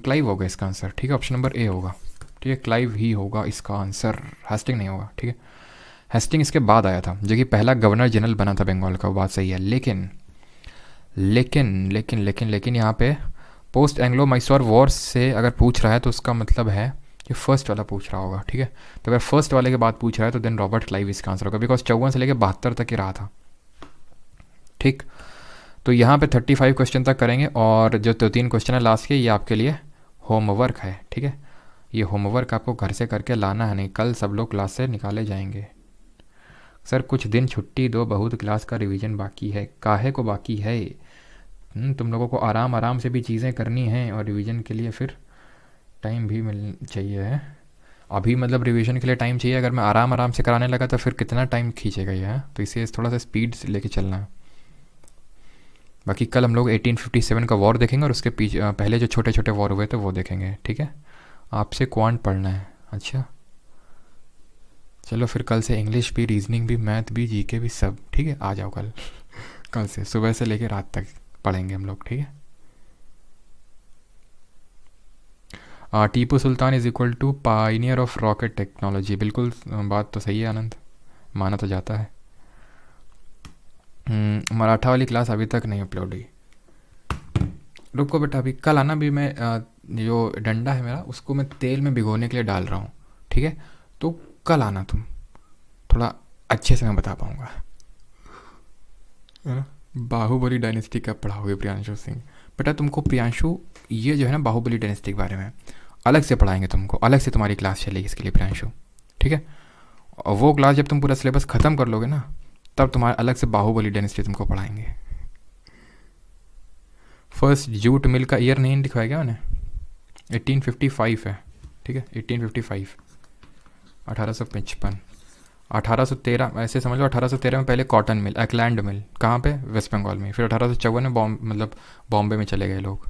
क्लाइव होगा इसका आंसर, ठीक है, ऑप्शन नंबर ए होगा, ठीक है, क्लाइव ही होगा इसका आंसर, हेस्टिंग नहीं होगा, ठीक है। हेस्टिंग इसके बाद आया था जो कि पहला गवर्नर जनरल बना था बंगाल का, वो बात सही है, लेकिन लेकिन लेकिन लेकिन लेकिन यहाँ पे पोस्ट एंग्लो मैसूर वॉर से अगर पूछ रहा है तो उसका मतलब है कि फर्स्ट वाला पूछ रहा होगा, ठीक है। तो अगर फर्स्ट वाले के बाद पूछ रहा है तो देन रॉबर्ट क्लाइव इसका आंसर होगा, बिकॉज 54 से लेकर 72 तक ही रहा था, ठीक। तो यहाँ पे 35 क्वेश्चन तक करेंगे, और जो 3 क्वेश्चन है लास्ट के, ये आपके लिए होमवर्क है, ठीक है। ये होमवर्क आपको घर से करके लाना है, नहीं कल सब लोग क्लास से निकाले जाएंगे। सर कुछ दिन छुट्टी दो, बहुत क्लास का रिवीजन बाकी है, काहे को बाकी है, तुम लोगों को आराम आराम से भी चीज़ें करनी हैं, और रिवीजन के लिए फिर टाइम भी मिल चाहिए है। अभी मतलब रिवीजन के लिए टाइम चाहिए, अगर मैं आराम आराम से कराने लगा तो फिर कितना टाइम खींचेगा ये है, तो इसे थोड़ा सा स्पीड से लेके चलना है। बाकी कल हम लोग 1857 का वॉर देखेंगे, और उसके पीछे पहले जो छोटे छोटे वॉर हुए थे वो देखेंगे, ठीक है। आपसे क्वांट पढ़ना है, अच्छा चलो फिर कल से इंग्लिश भी, रीजनिंग भी, मैथ भी, जीके भी, सब, ठीक है, आ जाओ कल कल से सुबह से लेकर रात तक पढ़ेंगे हम लोग, ठीक है। Tipu Sultan is equal to pioneer of rocket technology, बिल्कुल बात तो सही है आनंद, माना तो जाता है। मराठा वाली क्लास अभी तक नहीं अपलोड हुई, रुको बेटा, अभी कल आना भी, मैं जो डंडा है मेरा उसको मैं तेल में भिगोने के लिए डाल रहा हूँ, ठीक है, तो कल आना तुम, थोड़ा अच्छे से मैं बता पाऊँगा, है ना। बाहुबली डायनेस्टी कब पढ़ाओगे प्रियांशु सिंह, बेटा तुमको प्रियांशु ये जो है ना बाहुबली डायनेस्टी के बारे में अलग से पढ़ाएंगे, तुमको अलग से तुम्हारी क्लास चलेगी इसके लिए प्रियांशु, ठीक है। और वो क्लास जब तुम पूरा सिलेबस ख़त्म कर लोगे ना, तब तुम्हारा अलग से बाहुबली डायनेस्टी तुमको पढ़ाएंगे। फर्स्ट जूट मिल का ईयर नहीं दिखवाया गया मैंने, 1855 है, ठीक है, 1855, 1855, 1813 ऐसे समझ लो, 1813 में पहले कॉटन मिल, एकलैंड मिल, कहाँ पे, वेस्ट बंगाल में, फिर 1854 में मतलब बॉम्बे में चले गए लोग।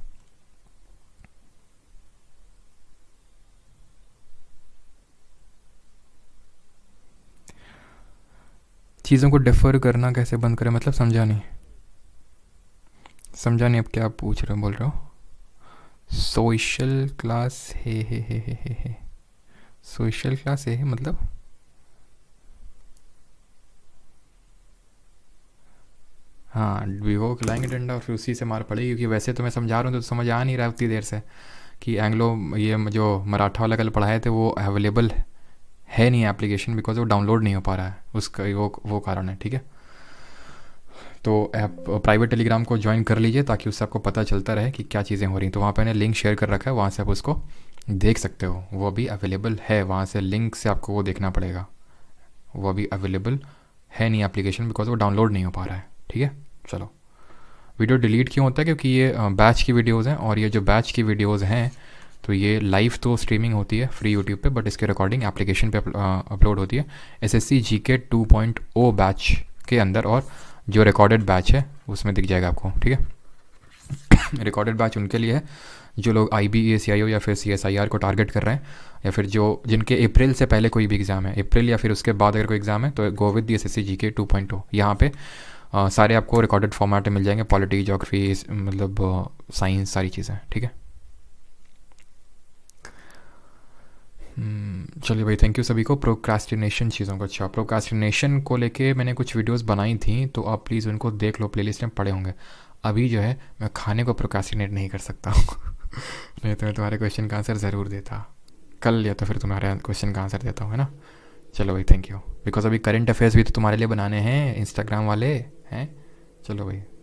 चीज़ों को डिफर करना कैसे बंद करें, मतलब समझा नहीं अब क्या पूछ रहे हो, बोल रहे हो सोशल क्लास है सोशल क्लास है मतलब, हाँ विवो खिलाएंगे डंडा और फिर उसी से मार पड़ेगी, क्योंकि वैसे तो मैं समझा रहा हूँ तो समझ आ नहीं रहा उतनी देर से कि एंग्लो ये जो मराठा वाला कल पढ़ाए थे वो अवेलेबल है नहीं एप्लीकेशन, बिकॉज वो डाउनलोड नहीं हो पा रहा है, उसका वो कारण है, ठीक है। तो ऐप प्राइवेट टेलीग्राम को ज्वाइन कर लीजिए ताकि उससे आपको पता चलता रहे कि क्या चीज़ें हो रही हैं। तो वहाँ पे मैंने लिंक शेयर कर रखा है, वहाँ से आप उसको देख सकते हो। वो अभी अवेलेबल है, वहाँ से लिंक से आपको वो देखना पड़ेगा। वो अभी अवेलेबल है नहीं एप्लीकेशन, बिकॉज वो डाउनलोड नहीं हो पा रहा है। ठीक है, चलो। वीडियो डिलीट क्यों होता है? क्योंकि ये बैच की वीडियोज़ हैं, और ये जो बैच की वीडियोज़ हैं तो ये लाइव तो स्ट्रीमिंग होती है फ्री यूट्यूब पे, बट इसकी रिकॉर्डिंग एप्लीकेशन पे अपलोड होती है SSC GK 2.0 बैच के अंदर, और जो रिकॉर्डेड बैच है उसमें दिख जाएगा आपको। ठीक है, रिकॉर्डेड बैच उनके लिए है जो लोग IBA CIO या फिर CSIR को टारगेट कर रहे हैं, या फिर जो जिनके अप्रैल से पहले कोई भी एग्ज़ाम है, अप्रैल या फिर उसके बाद अगर कोई एग्ज़ाम है तो go with the SSC GK 2.0। यहाँ पे सारे आपको रिकॉर्डेड फॉर्मेट में मिल जाएंगे, पॉलिटी, ज्योग्राफी, मतलब साइंस, सारी चीज़ें। ठीक है, चलिए भाई, थैंक यू सभी को। प्रोक्रास्टिनेशन चीज़ों को, अच्छा प्रोक्रास्टिनेशन को लेके मैंने कुछ वीडियोस बनाई थी, तो आप प्लीज़ उनको देख लो, प्लेलिस्ट में पड़े होंगे। अभी जो है मैं खाने को प्रोक्रास्टिनेट नहीं कर सकता हूँ नहीं तो मैं तुम्हारे क्वेश्चन का आंसर ज़रूर देता कल, या तो फिर तुम्हारे क्वेश्चन का आंसर देता हूँ, है ना। चलो भाई, थैंक यू। बिकॉज अभी करंट अफेयर्स भी तो तुम्हारे लिए बनाने हैं, इंस्टाग्राम वाले हैं। चलो भाई।